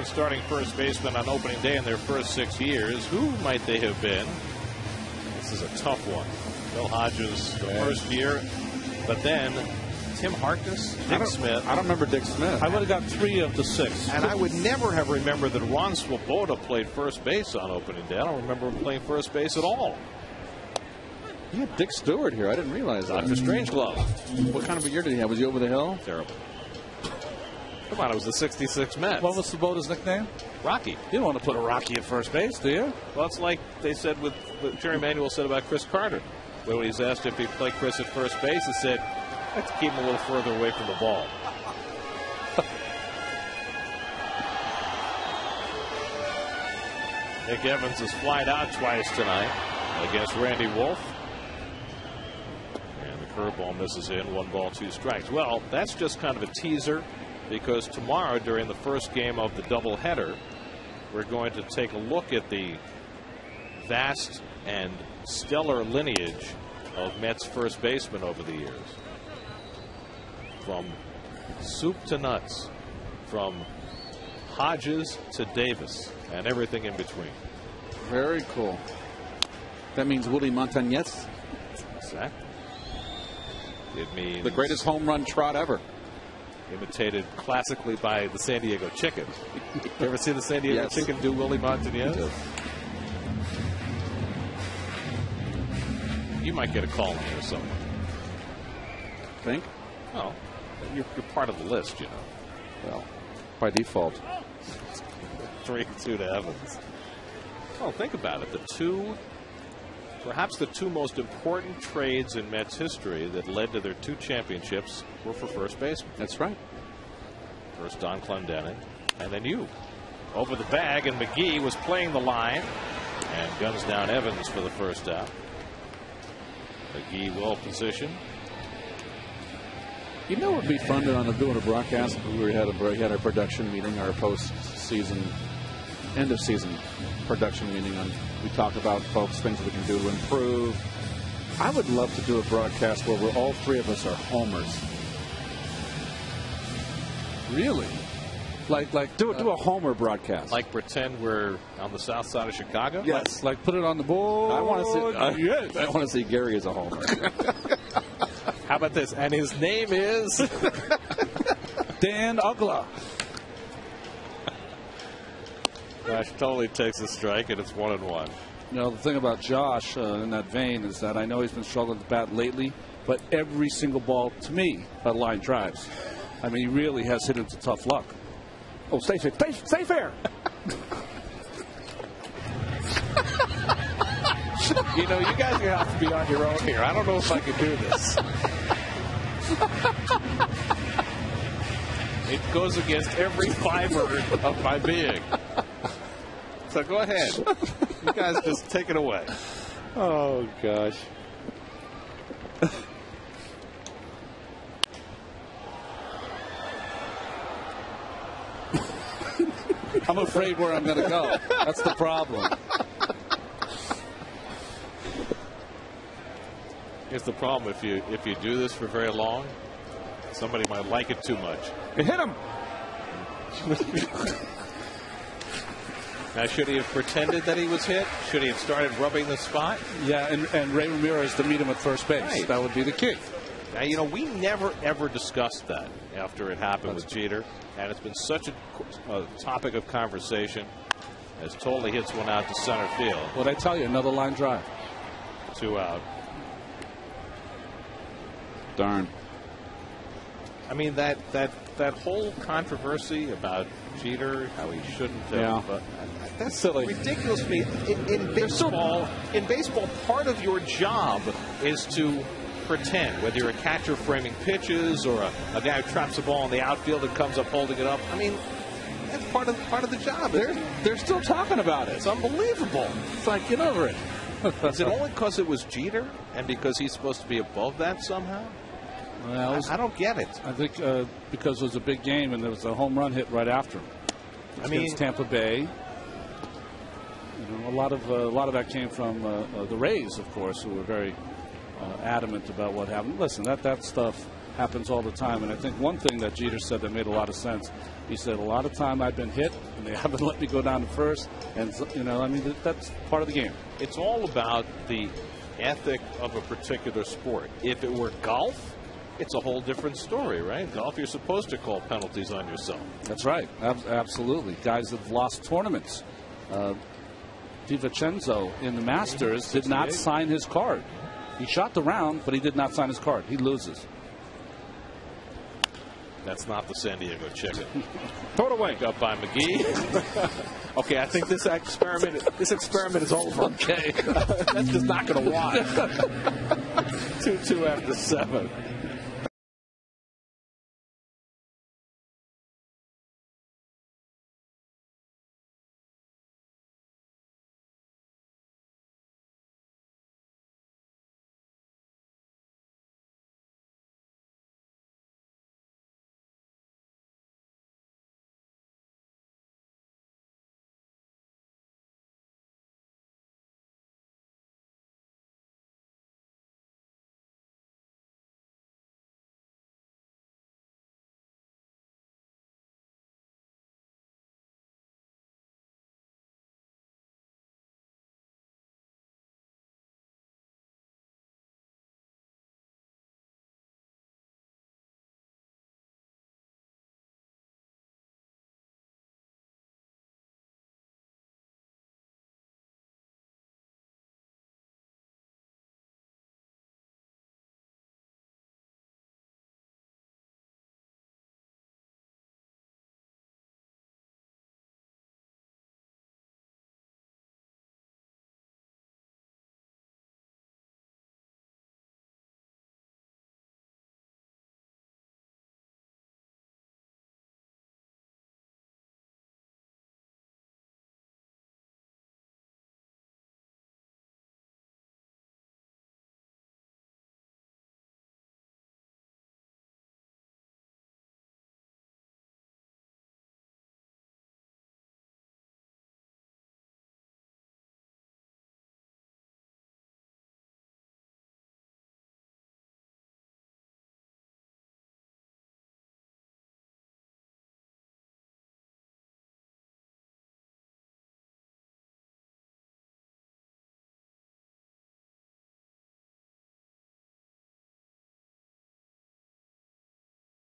Starting first baseman on opening day in their first 6 years. Who might they have been? This is a tough one. Bill Hodges the first year, but then Tim Harkness, Dick Smith. I don't remember Dick Smith. I would have got 3 of the 6. And I would never have remembered that Ron Swoboda played first base on opening day. I don't remember him playing first base at all. You had Dick Stewart here. I didn't realize that. Dr. Strangelove. What kind of a year did he have? Was he over the hill? Terrible. Come on, it was the 66 Mets. What was Swoboda's nickname? Rocky. You don't want to put a Rocky at first base, do you? Well, it's like they said with what Jerry Manuel said about Chris Carter. When he was asked if he'd play Chris at first base, he said, I'd like to keep him a little further away from the ball. Nick Evans has flied out twice tonight against Randy Wolf. And the curveball misses in. 1 ball, 2 strikes. Well, that's just kind of a teaser, because tomorrow during the first game of the doubleheader, we're going to take a look at the vast and stellar lineage of Mets first basemen over the years. From soup to nuts, from Hodges to Davis, and everything in between. Very cool. That means Willie Montañez. Exactly. It means the greatest home run trot ever. Imitated classically by the San Diego Chicken. You ever see the San Diego Chicken do Willie Montañez? You might get a call in here somewhere. Think? Oh, you're part of the list, you know. Well, by default. 3-2 to Evans. Well, think about it. Perhaps the two most important trades in Mets history that led to their 2 championships were for first baseman. That's right. First Don Clendenin, and then you. Over the bag, and McGee was playing the line, and guns down Evans for the first out. McGee well positioned. You know, it would be fun to doing a broadcast. We had our production meeting, our post-season, end of season production meeting, and we talked about folks things we can do to improve. I would love to do a broadcast where all 3 of us are homers. Really? Like do a homer broadcast. Like pretend we're on the south side of Chicago? Yes. Like put it on the board. I want to see Gary as a homer. How about this? And his name is Dan Ugla. Josh totally takes a strike, and it's 1-1. You know, the thing about Josh in that vein is that I know he's been struggling to bat lately, but every single ball, to me, are line drives. I mean, he really has hit into tough luck. Oh, stay fair. Stay fair. You know, you guys are going to have to be on your own here. I don't know if I can do this. It goes against every fiber of my being. So go ahead. You guys just take it away. Oh, gosh. I'm afraid where I'm going to go. That's the problem. Here's the problem. If you do this for very long, somebody might like it too much. You hit him. Now, should he have pretended that he was hit? Should he have started rubbing the spot? Yeah, and Ray Ramirez to meet him at first base. Right. That would be the key. Now, you know, we never, ever discussed that after it happened with Jeter, and it's been such a topic of conversation as Tolley hits one out to center field. What'd I tell you? Another line drive. 2 out. Darn. I mean, that whole controversy about Jeter, how he shouldn't have. Yeah. That's silly. Ridiculous to me. In baseball, part of your job is to pretend, whether you're a catcher framing pitches or a guy who traps the ball in the outfield and comes up holding it up. I mean, that's part of the job. They're still talking about it. It's unbelievable. It's like, get over it. Is it only because it was Jeter and because he's supposed to be above that somehow? Well, I don't get it. I think because it was a big game and there was a home run hit right after him. Against Tampa Bay. You know, a lot of that came from the Rays, of course, who were very adamant about what happened. Listen, that stuff happens all the time, and I think one thing that Jeter said that made a lot of sense. He said, a lot of time I've been hit, and they haven't let me go down to first, and you know, I mean, that's part of the game. It's all about the ethic of a particular sport. If it were golf, it's a whole different story, right? Golf, you're supposed to call penalties on yourself. That's right. Absolutely. Guys have lost tournaments. DiVincenzo in the Masters did not sign his card. He shot the round, but he did not sign his card. He loses. That's not the San Diego Chicken. Throw it away. Up by McGee. Okay, I think this experiment is over. Okay. That's just not going to watch. 2-2 after 7.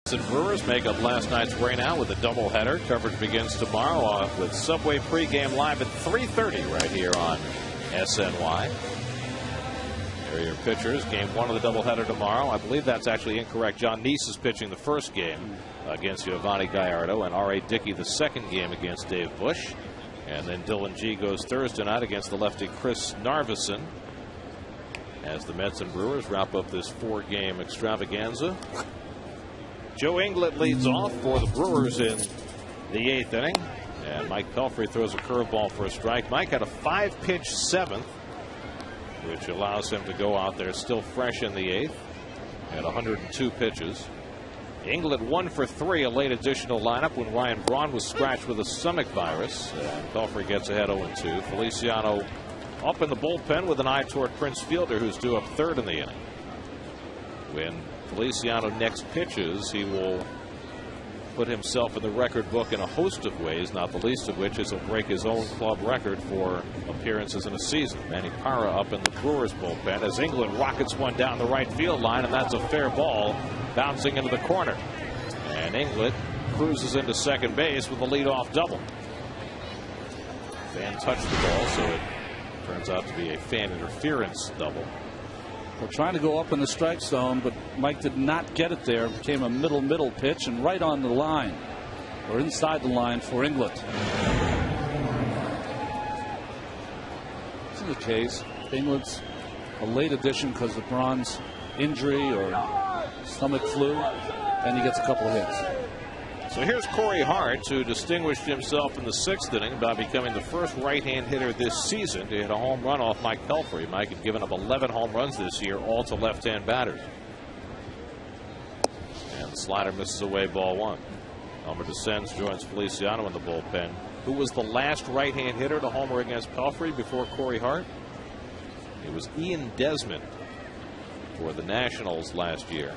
The Brewers make up last night's rainout with a doubleheader. Coverage begins tomorrow with Subway pregame live at 3:30 right here on SNY. There are your pitchers. Game 1 of the doubleheader tomorrow. I believe that's actually incorrect. John Neese is pitching the first game against Giovanni Gallardo, and R.A. Dickey the second game against Dave Bush. And then Dylan G goes Thursday night against the lefty Chris Narveson as the Mets and Brewers wrap up this 4-game extravaganza. Joe Inglet leads off for the Brewers in the 8th inning. And Mike Pelfrey throws a curveball for a strike. Mike had a 5-pitch 7th, which allows him to go out there still fresh in the 8th at 102 pitches. Inglet 1 for 3, a late additional lineup when Ryan Braun was scratched with a stomach virus. And Pelfrey gets ahead 0-2. Feliciano up in the bullpen with an eye toward Prince Fielder, who's due up 3rd in the inning. When Feliciano next pitches, he will put himself in the record book in a host of ways, not the least of which is he'll break his own club record for appearances in a season. Manny Parra up in the Brewers bullpen as England rockets one down the right field line, and that's a fair ball bouncing into the corner. And England cruises into second base with a leadoff double. Fan touched the ball, so it turns out to be a fan interference double. We're trying to go up in the strike zone, but Mike did not get it there. It became a middle pitch and right on the line, or inside the line for Inglet. This is the case. Inglet's a late addition because of Braun's injury or stomach flu, and he gets a couple of hits. So here's Corey Hart, who distinguished himself in the 6th inning by becoming the first right-hand hitter this season to hit a home run off Mike Pelfrey. Mike had given up 11 home runs this year, all to left-hand batters. And the slider misses away, ball 1. Elmer descends, joins Feliciano in the bullpen. Who was the last right-hand hitter to homer against Pelfrey before Corey Hart? It was Ian Desmond for the Nationals last year.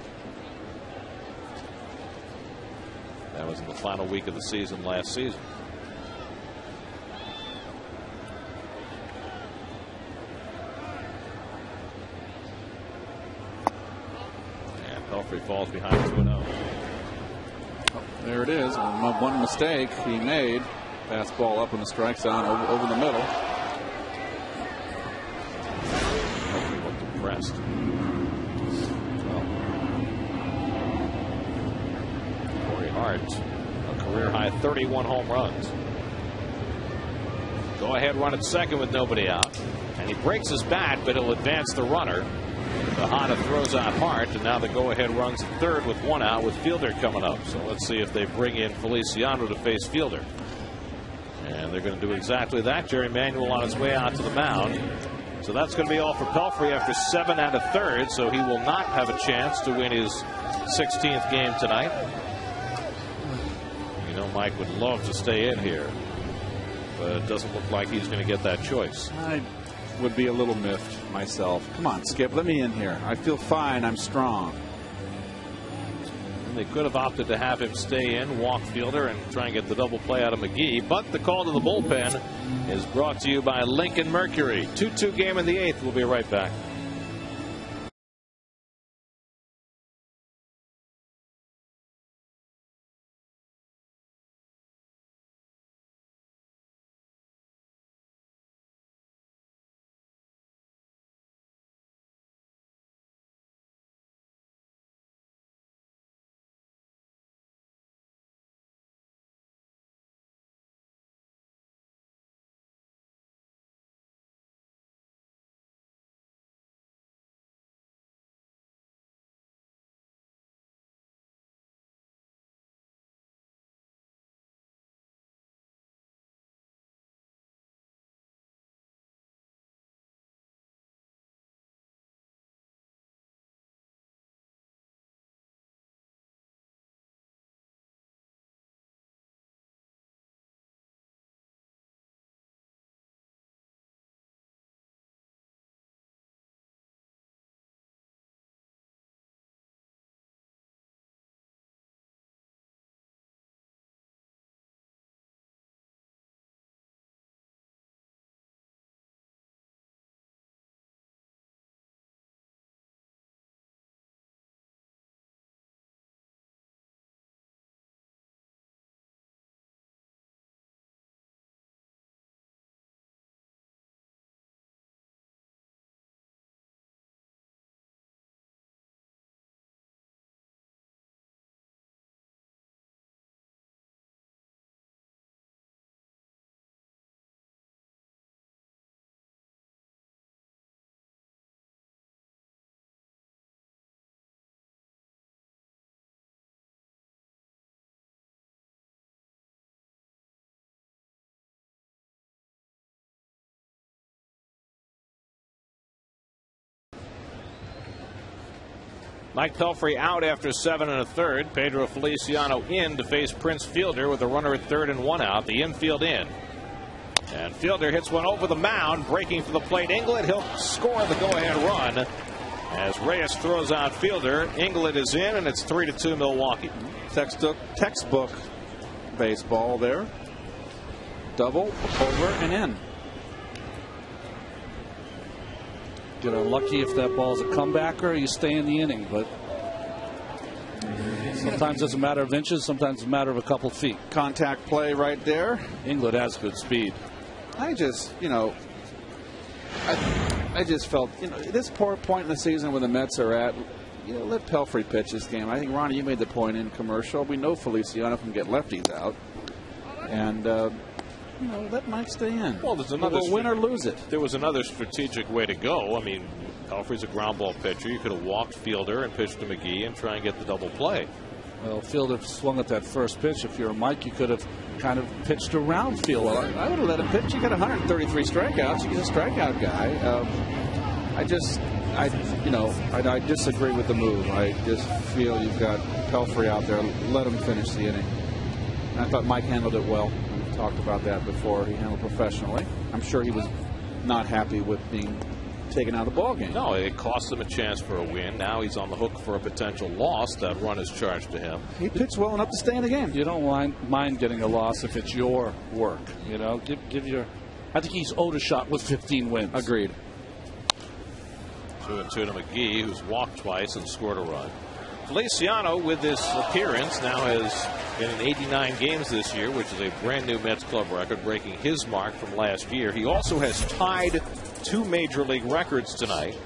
That was in the final week of the season last season. And Pelfrey falls behind 2-0. Oh, there it is. One mistake he made. Fastball up in the strike zone over the middle. Pelfrey looked impressed. Hart, a career-high 31 home runs. Go-ahead run at second with nobody out. And he breaks his bat, but he'll advance the runner. Tejada throws out Hart, and now the go-ahead runs at third with 1 out with Fielder coming up. So let's see if they bring in Feliciano to face Fielder. And they're going to do exactly that. Jerry Manuel on his way out to the mound. So that's going to be all for Pelfrey after 7 1/3. So he will not have a chance to win his 16th game tonight. You know, Mike would love to stay in here, but it doesn't look like he's going to get that choice. I would be a little miffed myself. Come on, Skip, let me in here. I feel fine. I'm strong. And they could have opted to have him stay in, walk Fielder, and try and get the double play out of McGee. But the call to the bullpen is brought to you by Lincoln Mercury. 2-2 game in the 8th. We'll be right back. Mike Pelfrey out after 7 1/3. Pedro Feliciano in to face Prince Fielder with a runner at 3rd and 1 out. The infield in. And Fielder hits one over the mound, breaking for the plate. Inglet, he'll score the go-ahead run as Reyes throws out Fielder. Inglet is in, and it's 3-2 Milwaukee. Textbook baseball there. Double, over, and in. Get unlucky if that ball's a comebacker, you stay in the inning. But sometimes it's a matter of inches, sometimes it's a matter of a couple feet. Contact play right there. Inglet has good speed. I just, I just felt, this poor point in the season where the Mets are at, let Pelfrey pitch this game. I think, Ronnie, you made the point in commercial. We know Feliciano can get lefties out. And, let Mike stay in. Well, there's another win or lose it. There was another strategic way to go. I mean, Pelfrey's a ground ball pitcher. You could have walked Fielder and pitched to McGee and try and get the double play. Well, Fielder swung at that first pitch. If you're Mike, you could have kind of pitched around Fielder. Well, I would have let him pitch. You got 133 strikeouts. He's a strikeout guy. I disagree with the move. I just feel you've got Pelfrey out there. Let him finish the inning. And I thought Mike handled it well. We've talked about that before. He handled professionally. I'm sure he was not happy with being taken out of the ball game. No, it cost him a chance for a win. Now he's on the hook for a potential loss. That run is charged to him. He pitched well enough to stay in the game. You don't mind getting a loss if it's your work. Give your. I think he's owed a shot with 15 wins. Agreed. 2-2 to McGee, who's walked twice and scored a run. Feliciano, with this appearance, now has been in 89 games this year, which is a brand new Mets club record, breaking his mark from last year. He also has tied 2 major league records tonight.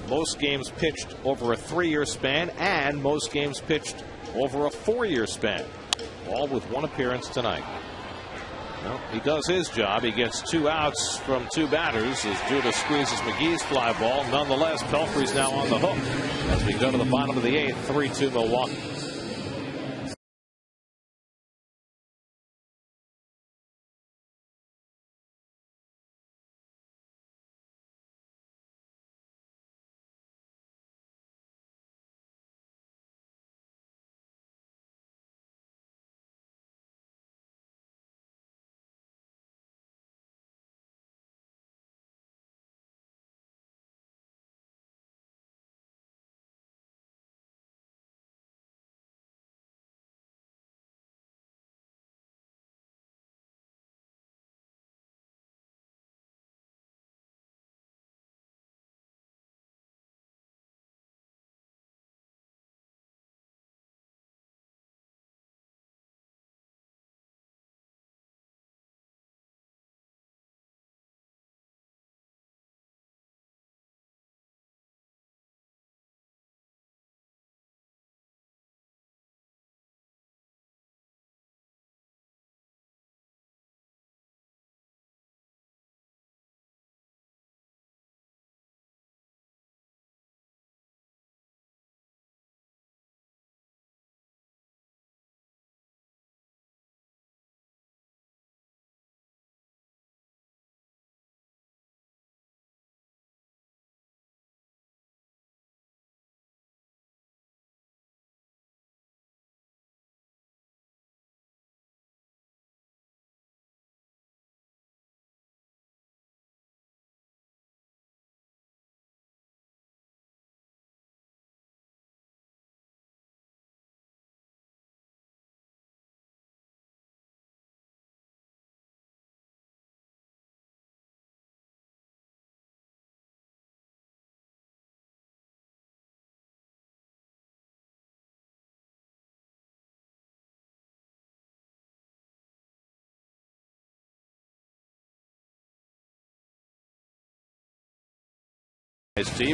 Most games pitched over a 3-year span and most games pitched over a 4-year span. All with 1 appearance tonight. Well, he does his job. He gets 2 outs from 2 batters as Judah squeezes McGee's fly ball. Nonetheless, Pelfrey's now on the hook as we go to the bottom of the 8th, 3-2 Milwaukee.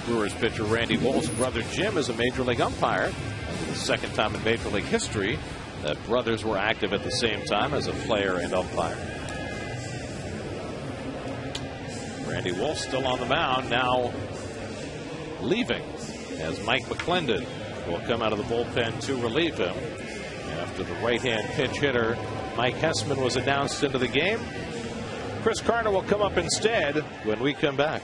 Brewers pitcher Randy Wolf's brother Jim is a major league umpire. That's the second time in major league history that brothers were active at the same time as a player and umpire. Randy Wolf still on the mound, now leaving as Mike McClendon will come out of the bullpen to relieve him after the right-hand pitch hitter Mike Hessman was announced into the game. Chris Carter will come up instead when we come back.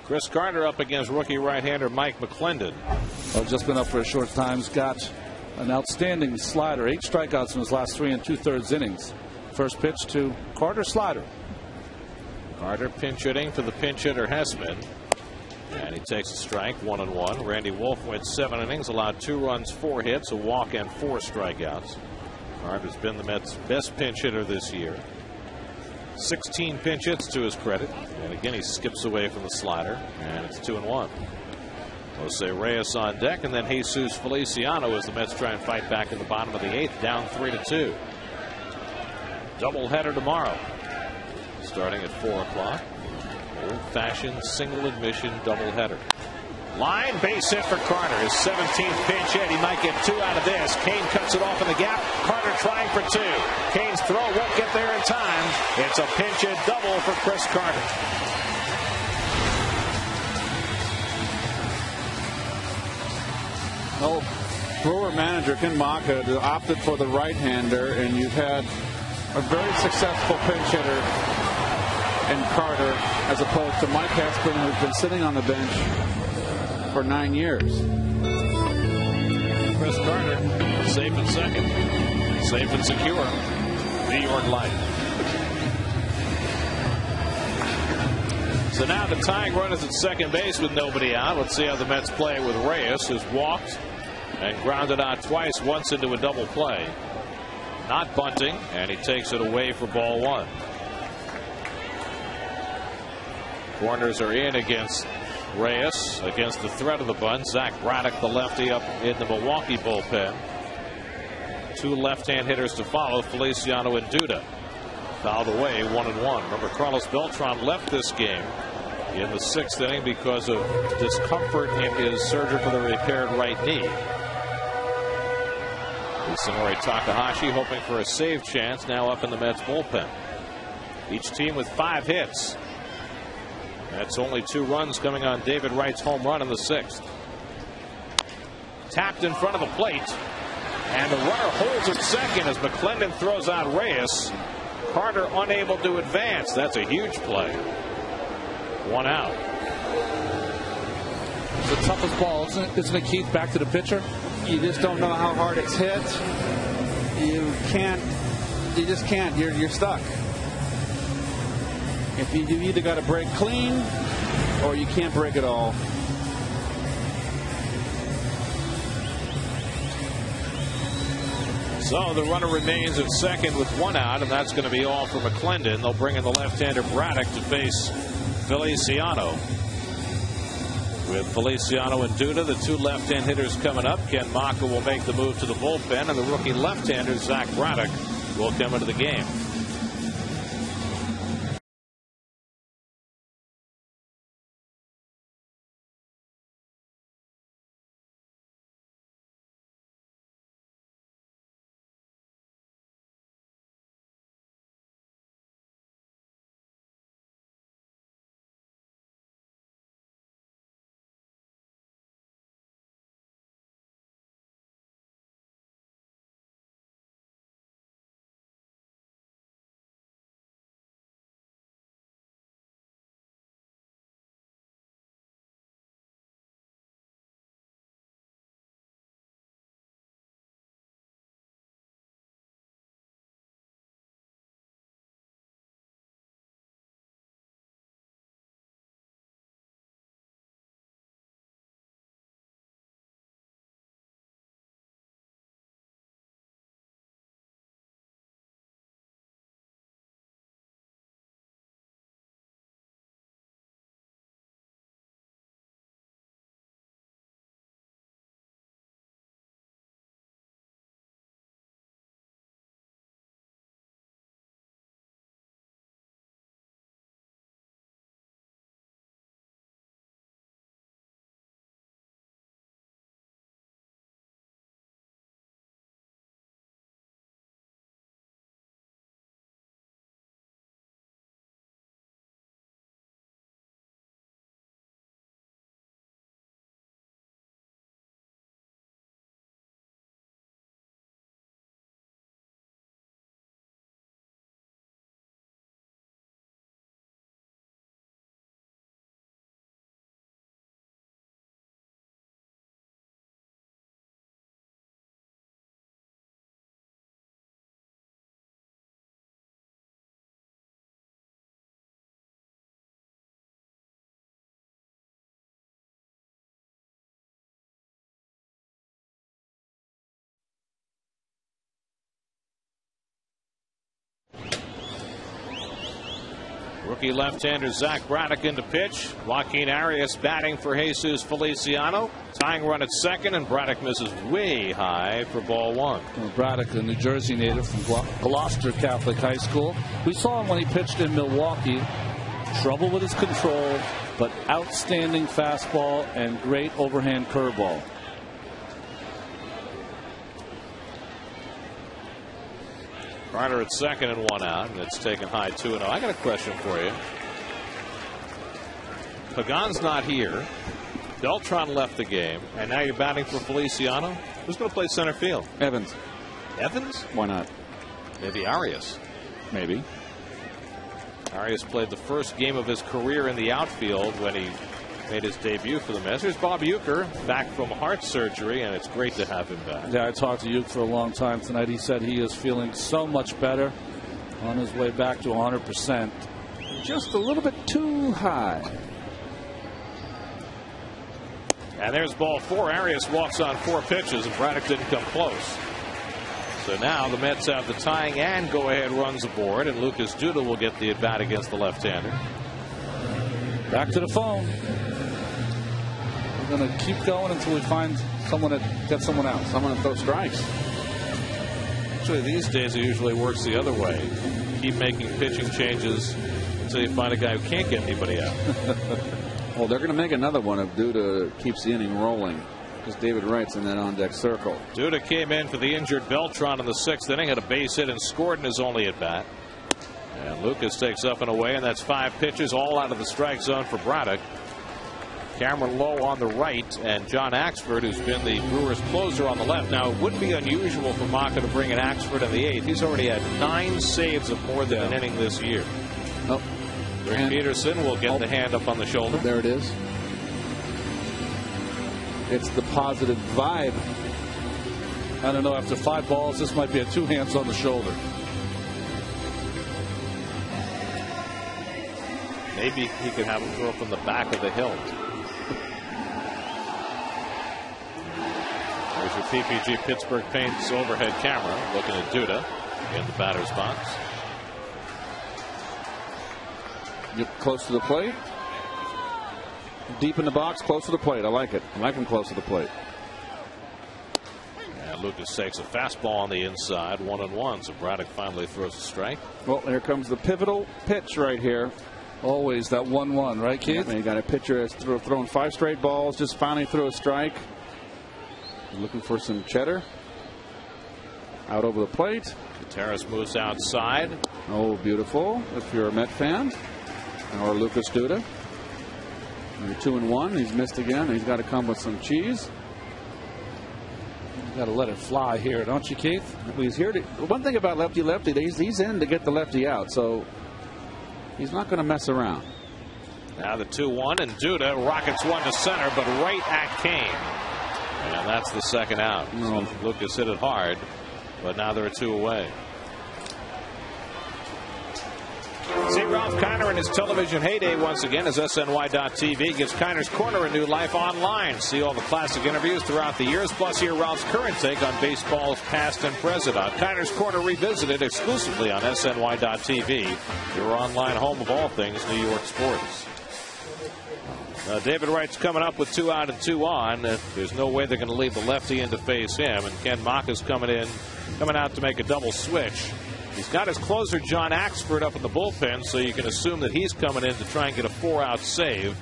Chris Carter up against rookie right-hander Mike McClendon. Well, just been up for a short time. He's got an outstanding slider. 8 strikeouts in his last 3 2/3 innings. First pitch to Carter, slider. Carter pinch hitting to the pinch hitter Hessman. And he takes a strike, 1-1. Randy Wolf went 7 innings, allowed 2 runs, 4 hits, a walk, and 4 strikeouts. Carter's been the Mets' best pinch hitter this year. 16 pinch hits to his credit. And again, he skips away from the slider, and it's 2-1. Jose Reyes on deck, and then Jesus Feliciano as the Mets try and fight back in the bottom of the 8th, down 3-2. Doubleheader tomorrow, starting at 4 o'clock. Old-fashioned single admission doubleheader. Line base hit for Carter. His 17th pinch hit. He might get 2 out of this. Kane cuts it off in the gap. Carter trying for 2. Kane's throw won't get there in time. It's a pinch hit double for Chris Carter. Oh, Brewer manager Ken Maka opted for the right-hander, and you've had a very successful pinch hitter in Carter as opposed to Mike Hessman, who's been sitting on the bench for 9 years. Chris Carter safe and second. Safe and secure. New York Light. So now the tying run is at second base with nobody out. Let's see how the Mets play with Reyes, who's walked and grounded out twice, once into a double play. Not bunting, and he takes it away for ball 1. Corners are in against Reyes, against the threat of the bunt. Zach Braddock, the lefty, up in the Milwaukee bullpen. 2 left-hand hitters to follow, Feliciano and Duda. Fouled away, 1-1. Remember, Carlos Beltran left this game in the 6th inning because of discomfort in his surgically repaired right knee. Isanori Takahashi hoping for a save chance, now up in the Mets bullpen. Each team with 5 hits. That's only 2 runs coming on David Wright's home run in the 6th. Tapped in front of the plate, and the runner holds at second as McClendon throws out Reyes. Carter unable to advance. That's a huge play. 1 out. The toughest ball, isn't it, Keith? Back to the pitcher. You just don't know how hard it's hit. You just can't. You're stuck. If you either got to break clean or you can't break it all. So the runner remains at second with 1 out, and that's going to be all for McClendon. They'll bring in the left-hander Braddock to face Feliciano. With Feliciano and Duda, the 2 left-hand hitters coming up. Ken Maka will make the move to the bullpen, and the rookie left-hander Zach Braddock will come into the game. Rookie left-hander Zach Braddock into pitch. Joaquin Arias batting for Jesus Feliciano. Tying run at second, and Braddock misses way high for ball one. Well, Braddock, a New Jersey native from Gloucester Catholic High School. We saw him when he pitched in Milwaukee. Trouble with his control, but outstanding fastball and great overhand curveball. Carter at second and 1 out, and it's taken high 2-0. I got a question for you. Pagan's not here. Beltran left the game, and now you're batting for Feliciano. Who's going to play center field? Evans. Evans? Why not? Maybe Arias. Maybe. Arias played the first game of his career in the outfield when he made his debut for the Mets. Here's Bob Uecker back from heart surgery, and it's great to have him back. Yeah, I talked to Uecker for a long time tonight. He said he is feeling so much better, on his way back to 100%. Just a little bit too high. And there's ball 4. Arias walks on 4 pitches, and Braddock didn't come close. So now the Mets have the tying and go-ahead runs aboard, and Lucas Duda will get the at-bat against the left-hander. Back to the phone. We're going to keep going until we find someone that gets someone out. Someone that throws strikes. Actually, these days it usually works the other way. Keep making pitching changes until you find a guy who can't get anybody out. Well, they're going to make another one if Duda keeps the inning rolling, because David Wright's in that on-deck circle. Duda came in for the injured Beltran in the 6th inning, had a base hit and scored in his only at-bat. And Lucas takes up and away, and that's 5 pitches, all out of the strike zone for Braddock. Cameron Lowe on the right, and John Axford, who's been the Brewers closer, on the left. Now, it wouldn't be unusual for Maka to bring in Axford in the 8th. He's already had 9 saves of more than an inning this year. Oh. Rick Peterson will get the hand up on the shoulder. There it is. It's the positive vibe. I don't know, after 5 balls, this might be a 2 hands on the shoulder. Maybe he could have him throw from the back of the hilt. There's your PPG Pittsburgh Paints overhead camera looking at Duda in the batter's box. Get close to the plate. Deep in the box, close to the plate. I like it. I like him close to the plate. And Lucas takes a fastball on the inside, 1-1. So Braddock finally throws a strike. Well, here comes the pivotal pitch right here. Always that 1-1, right, Keith? Yeah, you got a pitcher that's throwing 5 straight balls, just finally threw a strike. Looking for some cheddar. Out over the plate. Gutierrez moves outside. Oh, beautiful. If you're a Met fan. Or Lucas Duda. You're 2-1. He's missed again. He's got to come with some cheese. You got to let it fly here, don't you, Keith? He's here to. One thing about lefty, he's in to get the lefty out, so he's not going to mess around. Now the 2-1, and Duda rockets one to center, but right at Kane. And that's the second out. So Lucas hit it hard, but now there are 2 away. See Ralph Kiner in his television heyday once again as SNY.TV gives Kiner's Corner a new life online. See all the classic interviews throughout the years, plus hear Ralph's current take on baseball's past and present on Kiner's Corner Revisited exclusively on SNY.TV, your online home of all things New York sports. David Wright's coming up with 2 out and 2 on. There's no way they're going to leave the lefty in to face him, and Ken Maka's coming out to make a double switch. He's got his closer, John Axford, up in the bullpen, so you can assume that he's coming in to try and get a 4-out save.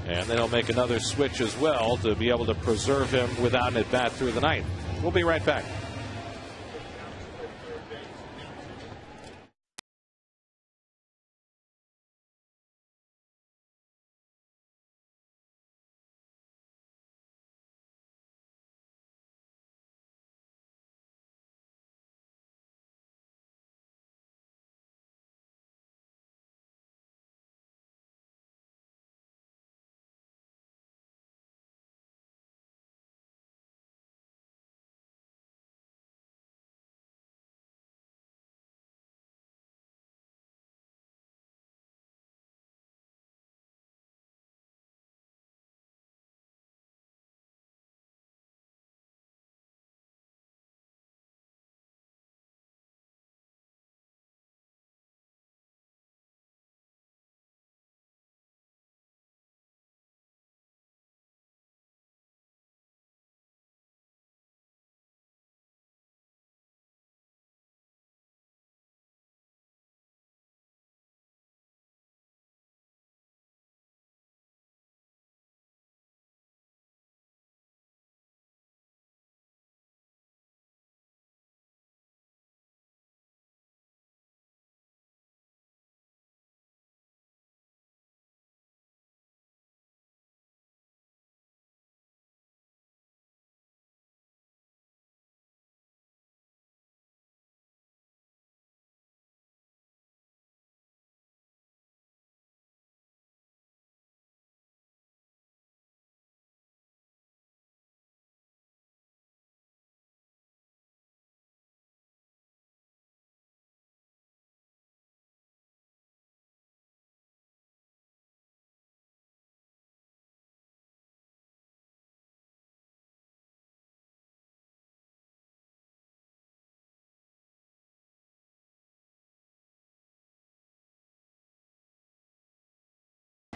And then he'll make another switch as well to be able to preserve him without an at-bat through the ninth. We'll be right back.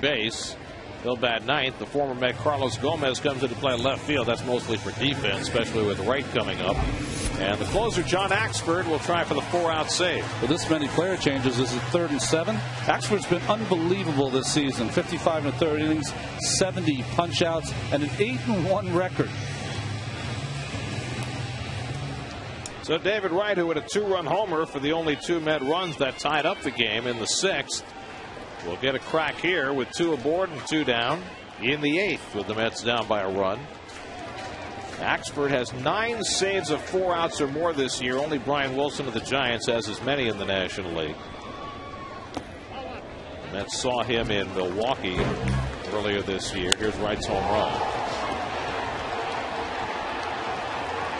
base. He'll bat ninth. The former Met Carlos Gomez comes into play left field. That's mostly for defense, especially with Wright coming up. And the closer, John Axford, will try for the 4-out save. With this many player changes, this is 3rd and 7. Axford's been unbelievable this season. 55 and 3rd innings, 70 punch-outs, and an 8-1 record. So David Wright, who had a 2-run homer for the only 2 Met runs that tied up the game in the 6th, will get a crack here with 2 aboard and 2 down in the 8th with the Mets down by a run. Axford has 9 saves of 4 outs or more this year. Only Brian Wilson of the Giants has as many in the National League. The Mets saw him in Milwaukee earlier this year. Here's Wright's home run.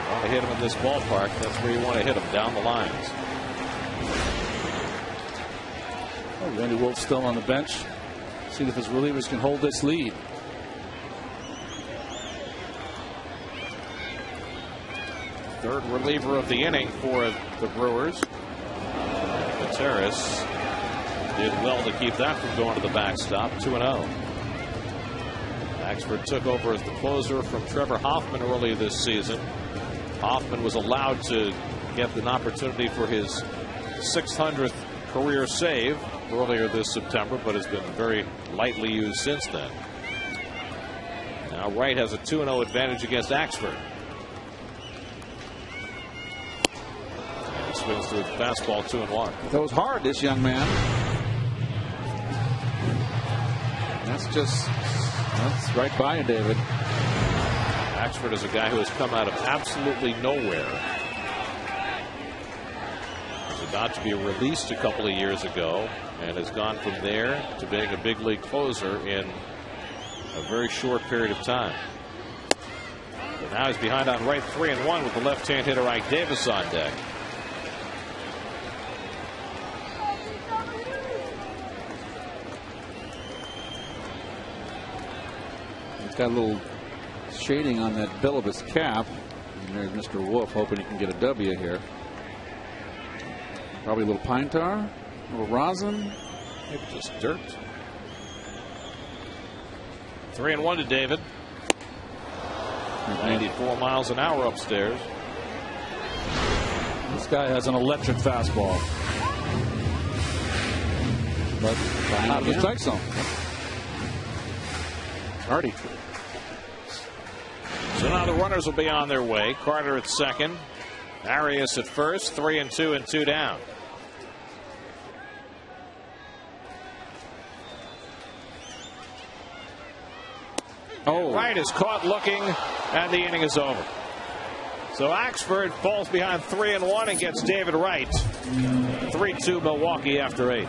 You want to hit him in this ballpark, that's where you want to hit him, down the lines. Oh, Randy Wolf still on the bench. See if his relievers can hold this lead. Third reliever of the inning for the Brewers. Gutierrez did well to keep that from going to the backstop. 2-0. Axford took over as the closer from Trevor Hoffman earlier this season. Hoffman was allowed to get an opportunity for his 600th career save earlier this September, but has been very lightly used since then. Now Wright has a 2-0 advantage against Axford. Swings through the fastball, 2-1. Throws hard, this young man. That's right by you, David. Axford is a guy who has come out of absolutely nowhere. Was about to be released a couple of years ago and has gone from there to being a big league closer in a very short period of time. But now he's behind on Wright, 3-1 with the left-hand hitter Ike Davis on deck. He's got a little shading on that bill of his cap. And there's Mr. Wolf hoping he can get a W here. Probably a little pine tar, a little rosin. Maybe just dirt. 3-1 to David. 94 miles an hour upstairs. This guy has an electric fastball. But out of the strike zone. Hardy. So now the runners will be on their way. Carter at second. Arias at first. 3-2 and 2 down. Oh. Wright is caught looking, and the inning is over. So Axford falls behind 3-1 and gets David Wright. 3-2 Milwaukee after 8.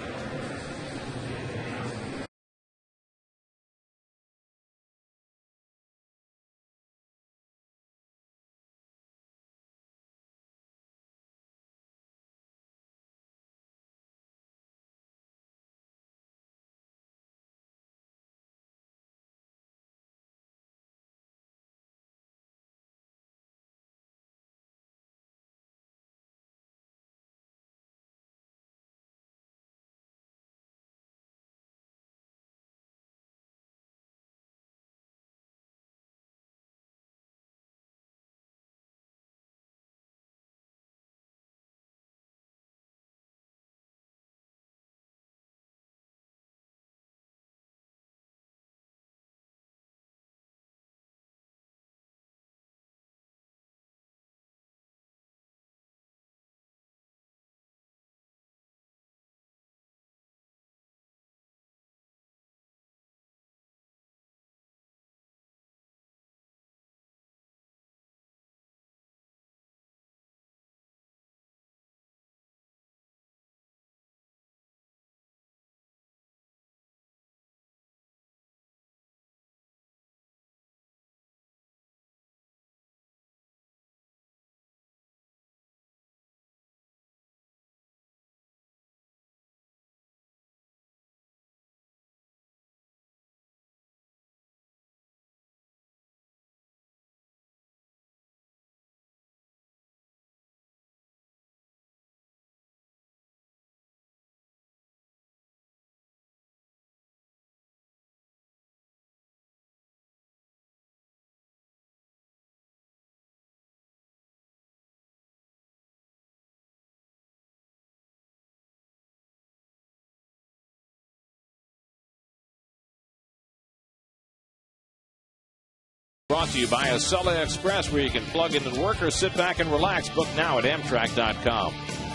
Brought to you by Acela Express, where you can plug in and work or sit back and relax. Book now at Amtrak.com.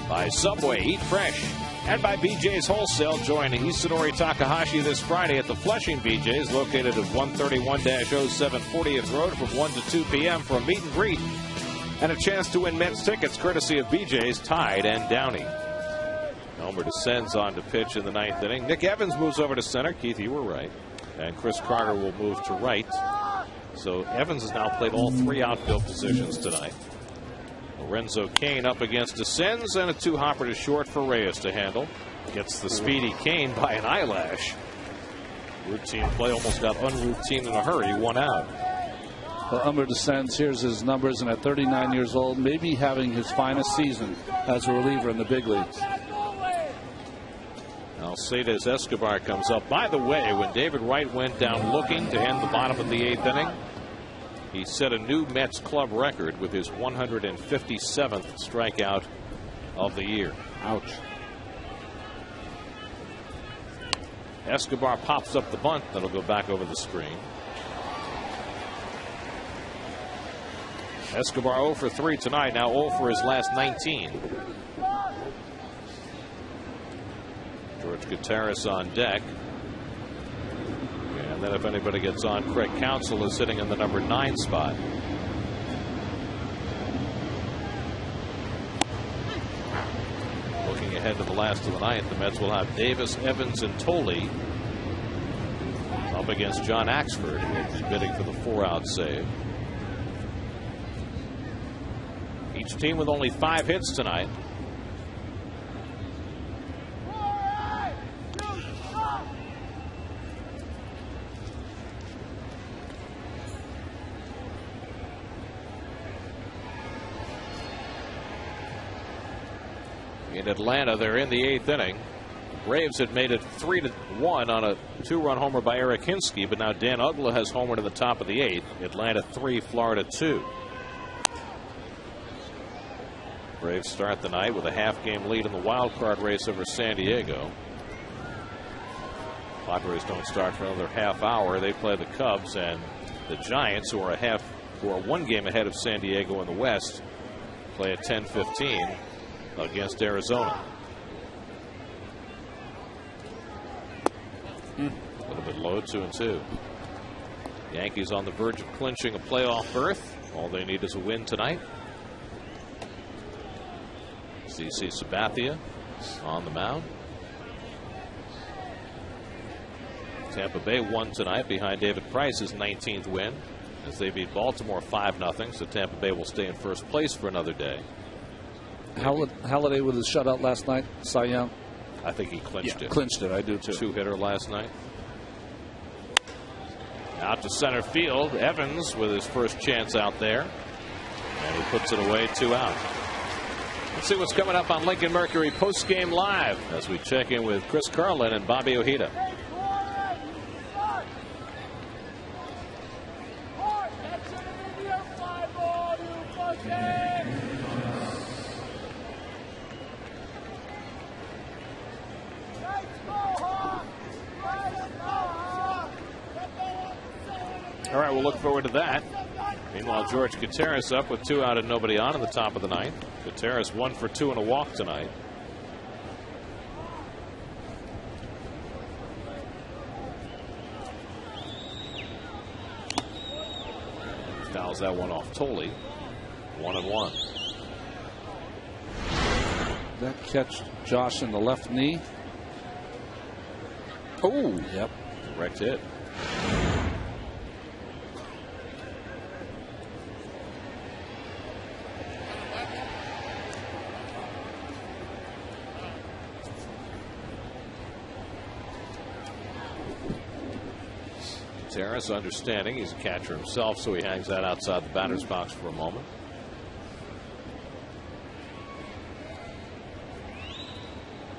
By Subway, eat fresh. And by BJ's Wholesale. Join Hisanori Takahashi this Friday at the Flushing BJ's, located at 131-07 40th Road from 1 to 2 p.m. for a meet and greet. And a chance to win Mets tickets courtesy of BJ's, Tide, and Downey. Elmer descends on to pitch in the 9th inning. Nick Evans moves over to center. Keith, you were right. And Chris Carter will move to right. So Evans has now played all 3 outfield positions tonight. Lorenzo Cain up against Descends, and a 2-hopper to short for Reyes to handle. Gets the speedy Cain by an eyelash. Routine play, almost got unroutine in a hurry. 1 out. Well, Elmer Descends, here's his numbers, and at 39 years old, maybe having his finest season as a reliever in the big leagues. Alcides Escobar comes up. By the way, when David Wright went down looking to end the bottom of the 8th inning, he set a new Mets club record with his 157th strikeout of the year. Ouch. Escobar pops up the bunt. That'll go back over the screen. Escobar 0 for 3 tonight. Now 0 for his last 19. George Gutierrez on deck. And then if anybody gets on, Craig Counsell is sitting in the number 9 spot. Looking ahead to the last of the 9th, the Mets will have Davis, Evans, and Tolley up against John Axford, who will be bidding for the 4-out save. Each team with only 5 hits tonight. In Atlanta, they're in the 8th inning. The Braves had made it 3-1 on a 2-run homer by Eric Hinsky, but now Dan Uggla has homered in the top of the 8th. Atlanta 3, Florida 2. Braves start the night with a half-game lead in the wild card race over San Diego. Padres don't start for another half hour. They play the Cubs, and the Giants, who are 1 game ahead of San Diego in the West, play at 10:15 against Arizona. A little bit low, 2-2. Yankees on the verge of clinching a playoff berth. All they need is a win tonight. CC Sabathia on the mound. Tampa Bay won tonight behind David Price's 19th win as they beat Baltimore 5-0. So Tampa Bay will stay in first place for another day. Halladay with his shutout last night, Cy Young. I think he clinched it. Clinched it, I do too. 2-hitter last night. Out to center field. Evans with his first chance out there. And he puts it away, 2 out. Let's see what's coming up on Lincoln Mercury Postgame Live as we check in with Chris Carlin and Bobby Ojeda. All right, we'll look forward to that. Meanwhile, George Gutierrez up with 2 out and nobody on in the top of the 9th. Gutierrez 1 for 2 and a walk tonight. Fouls that one off Tolley. 1-1. That catch Josh in the left knee. Oh, yep. Direct hit. Gutierrez understanding he's a catcher himself, so he hangs that outside the batter's box for a moment.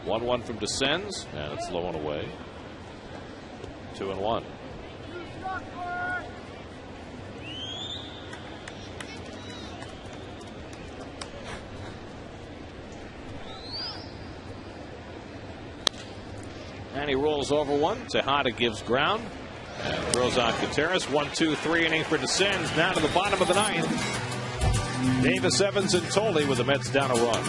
One from Descends, and it's low and away. 2-1. And he rolls over one. Tejada gives ground. And throws out Gutierrez. 1-2-3 inning for DeScends. Now to the bottom of the ninth. Davis, Evans, and Tolley with the Mets down a run.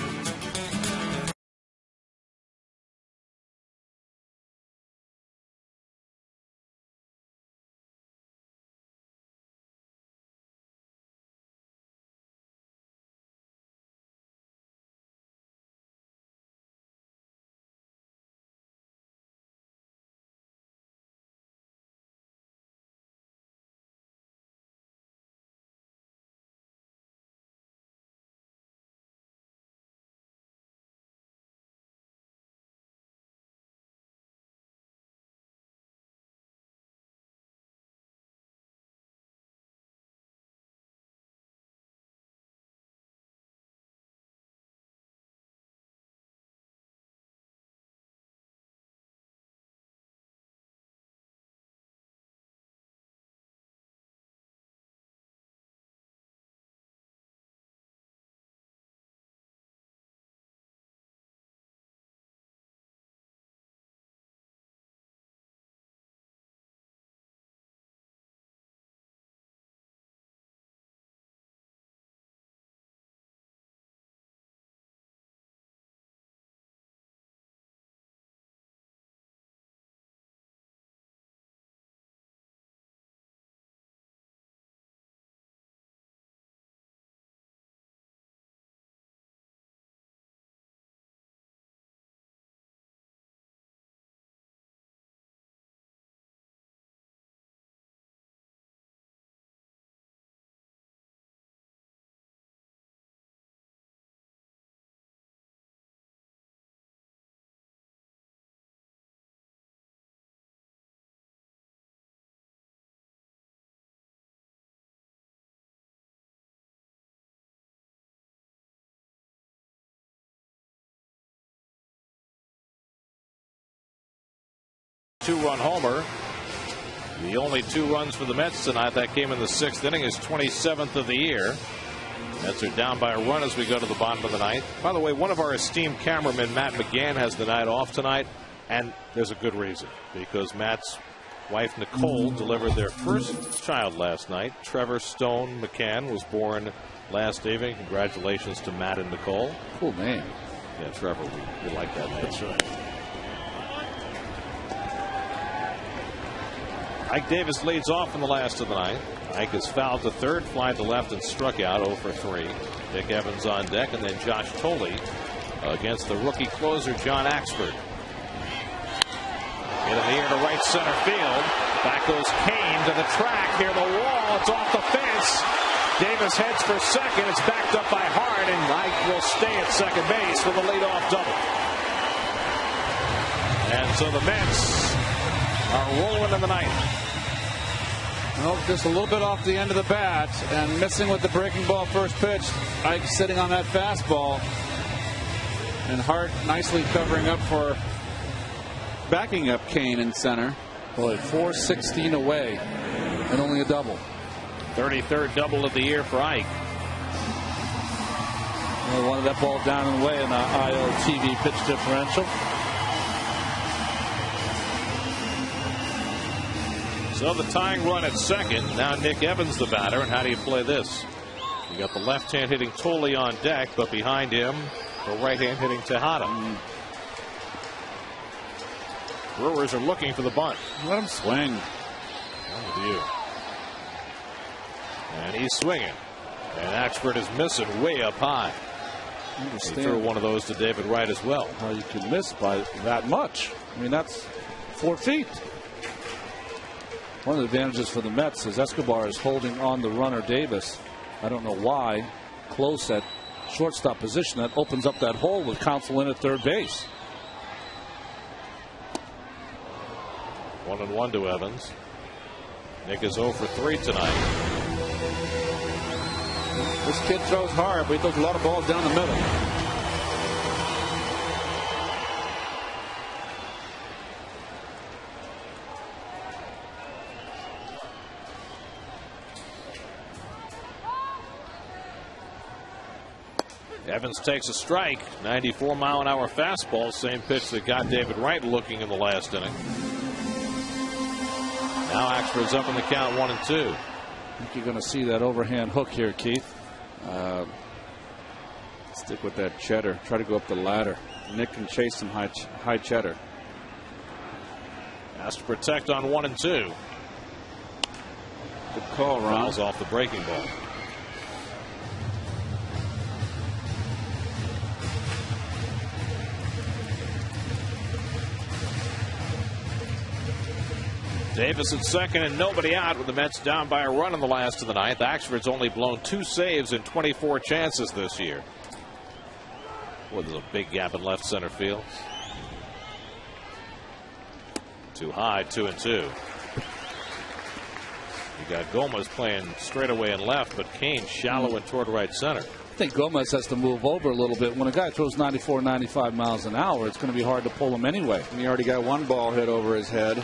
Two-run homer. The only 2 runs for the Mets tonight. That came in the 6th inning. His 27th of the year. Mets are down by a run as we go to the bottom of the ninth. By the way, one of our esteemed cameramen, Matt McGann, has the night off tonight, and there's a good reason, because Matt's wife Nicole delivered their first child last night. Trevor Stone McCann was born last evening. Congratulations to Matt and Nicole. Cool name. Yeah, Trevor, we like that name. That's right. Ike Davis leads off in the last of the ninth. Ike is fouled to third, fly to left, and struck out 0 for 3. Nick Evans on deck, and then Josh Tolley against the rookie closer John Axford. In the air to right center field. Back goes Kane to the track, near the wall. It's off the fence. Davis heads for second. It's backed up by Hart, and Ike will stay at second base for the leadoff double. And so the Mets are rolling in the ninth. Well, just a little bit off the end of the bat and missing with the breaking ball first pitch. Ike sitting on that fastball. And Hart nicely covering up for backing up Kane in center. Boy, 416 away and only a double. 33rd double of the year for Ike. Well, wanted that ball down and away in the IOTV pitch differential. So the tying run at second. Now Nick Evans the batter. And how do you play this? You got the left hand hitting Tolley on deck, but behind him the right hand hitting Tejada. Brewers are looking for the bunt. Let him swing. I'm with you. And he's swinging. And Axford is missing way up high. He threw one of those to David Wright as well. How you can miss by that much. I mean, that's 4 feet. One of the advantages for the Mets is Escobar is holding on the runner Davis. I don't know why. Close at shortstop position. That opens up that hole with Counsell in at third base. 1-1 to Evans. Nick is 0 for 3 tonight. This kid throws hard, but he throws a lot of balls down the middle. Evans takes a strike. 94-mile-an-hour fastball. Same pitch that got David Wright looking in the last inning. Now Axford's up in the count 1-2. I think you're going to see that overhand hook here, Keith. Stick with that cheddar. Try to go up the ladder. Nick can chase some high cheddar. Has to protect on 1-2. Good call, Ron. Fouls off the breaking ball. Davis at second and nobody out with the Mets down by a run in the last of the ninth. Axford's only blown 2 saves in 24 chances this year. Boy, there's a big gap in left center field. Too high, 2-2. You got Gomez playing straight away in left, but Kane shallow and toward right center. I think Gomez has to move over a little bit. When a guy throws 94, 95 miles an hour, it's going to be hard to pull him anyway. And he already got one ball hit over his head.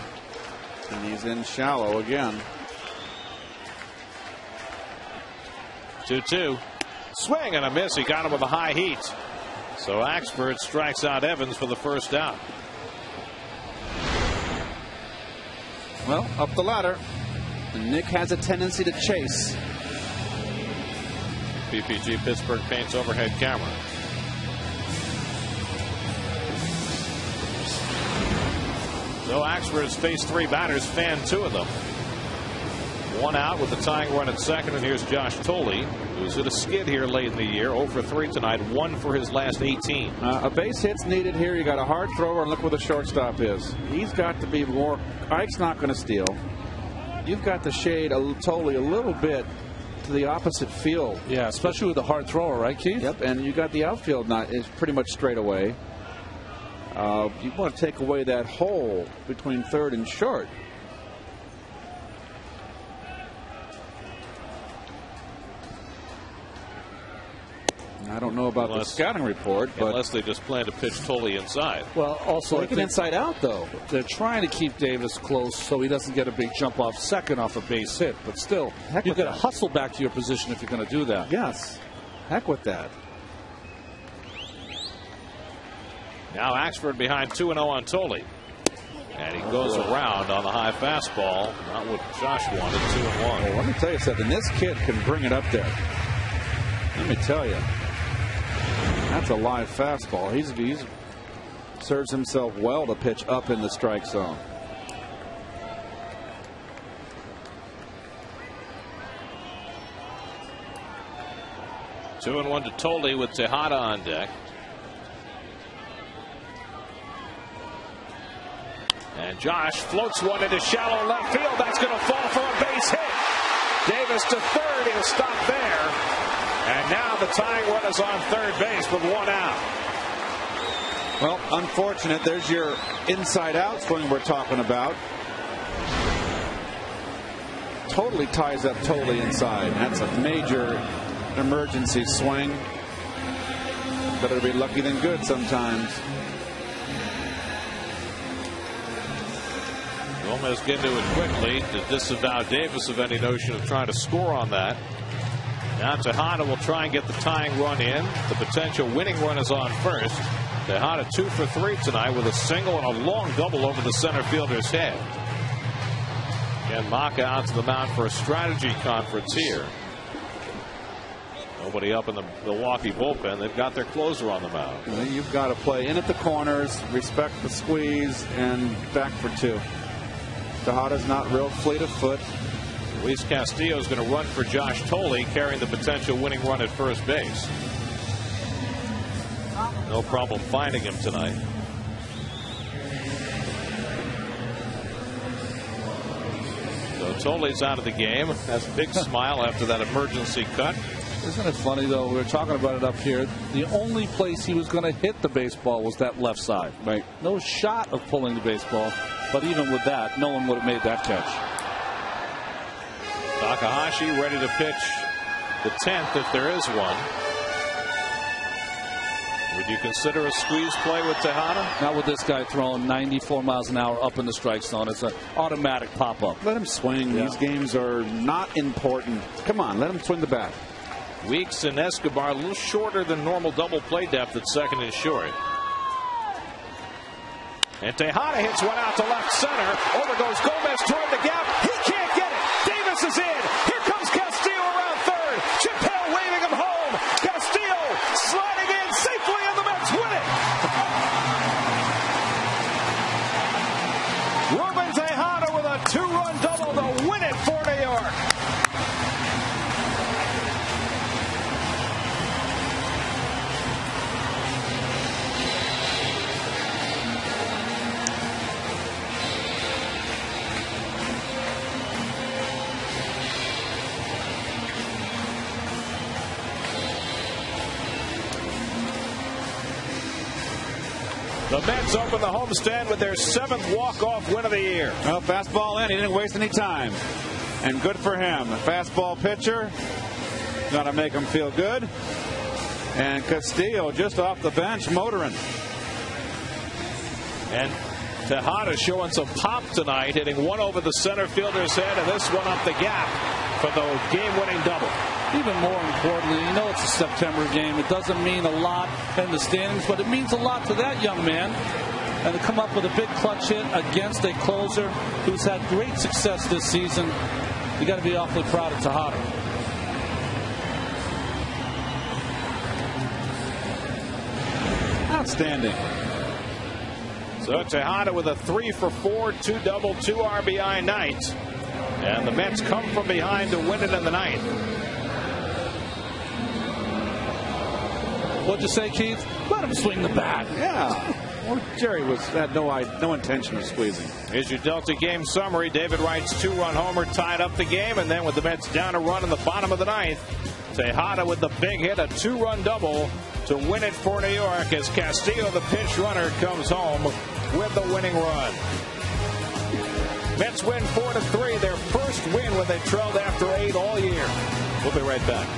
And he's in shallow again. 2-2. Swing and a miss. He got him with a high heat. So Axford strikes out Evans for the first out. Well, up the ladder. And Nick has a tendency to chase. PPG Pittsburgh paints overhead camera. So Axford has faced 3 batters, fanned 2 of them. 1 out with the tying run at second, and here's Josh Tolle, who's hit a skid here late in the year. 0 for 3 tonight, 1 for his last 18. A base hit's needed here. You got a hard thrower, and look where the shortstop is. He's got to be more. Ike's not going to steal. You've got to shade Tolle a little bit to the opposite field. Yeah, especially with the hard thrower, right, Keith? Yep, and you got the outfield is pretty much straight away. You want to take away that hole between third and short. I don't know about the scouting report, but unless they just plan to pitch Tolle inside. Well, also take it inside out, though. They're trying to keep Davis close so he doesn't get a big jump off second off a base hit. But still, you've got to hustle back to your position if you're going to do that. Yes, heck with that. Now Axford behind 2-0 on Tolle. And he goes around on the high fastball. Not what Josh wanted, 2-1. Well, let me tell you something. This kid can bring it up there. Let me tell you. That's a live fastball. He's serves himself well to pitch up in the strike zone. Two and 1 to Tolle with Tejada on deck. And Josh floats one into shallow left field. That's going to fall for a base hit. Davis to third. He'll stop there. And now the tying run is on third base with 1 out. Well, unfortunate. There's your inside out swing we're talking about. Totally ties up Tolle inside. That's a major emergency swing. Better be lucky than good sometimes. Gomez get to it quickly to disavow Davis of any notion of trying to score on that. Now Tejada will try and get the tying run in. The potential winning run is on first. Tejada 2 for 3 tonight with a single and a long double over the center fielder's head. Again, Maka out to the mound for a strategy conference here. Nobody up in the Milwaukee bullpen. They've got their closer on the mound. Well, you've got to play in at the corners, respect the squeeze, and back for 2. Tejada's not real fleet of foot. Luis Castillo is going to run for Josh Tolle, carrying the potential winning run at first base. No problem finding him tonight. So Tolle's out of the game. Has a big smile after that emergency cut. Isn't it funny, though? We were talking about it up here. The only place he was going to hit the baseball was that left side. Right. No shot of pulling the baseball. But even with that, no one would have made that catch. Takahashi ready to pitch the 10th if there is one. Would you consider a squeeze play with Tejada? Not with this guy throwing 94 miles an hour up in the strike zone. It's an automatic pop-up. Let him swing. Yeah. These games are not important. Come on, let him swing the bat. Weeks and Escobar a little shorter than normal double play depth at second and short. And Tejada hits one out to left center. Over goes Gomez. Gomez toward the gap. He can't get it. Davis is in. Here comes Castillo around third. Chip Hill waving him home. Castillo sliding in safely, and the Mets win it. Ruben Tejada with a 2-run double to win it for New York. The Mets open the homestand with their 7th walk-off win of the year. Well, fastball in. He didn't waste any time. And good for him. A fastball pitcher. Got to make him feel good. And Castillo just off the bench motoring. And Tejada showing some pop tonight, hitting one over the center fielder's head and this one up the gap for the game-winning double. Even more importantly, you know it's a September game. It doesn't mean a lot in the standings, but it means a lot to that young man. And to come up with a big clutch hit against a closer who's had great success this season, you got to be awfully proud of Tejada. Outstanding. So Tejada with a 3-for-4, 2-double, 2 RBI night. And the Mets come from behind to win it in the ninth. What'd you say, Keith? Let him swing the bat. Yeah. Well, Jerry had no intention of squeezing. Here's your Delta game summary. David Wright's 2-run homer tied up the game, and then with the Mets down a run in the bottom of the ninth, Tejada with the big hit, a 2-run double to win it for New York as Castillo, the pinch runner, comes home with the winning run. Mets win 4-3, their first win when they trailed after 8 all year. We'll be right back.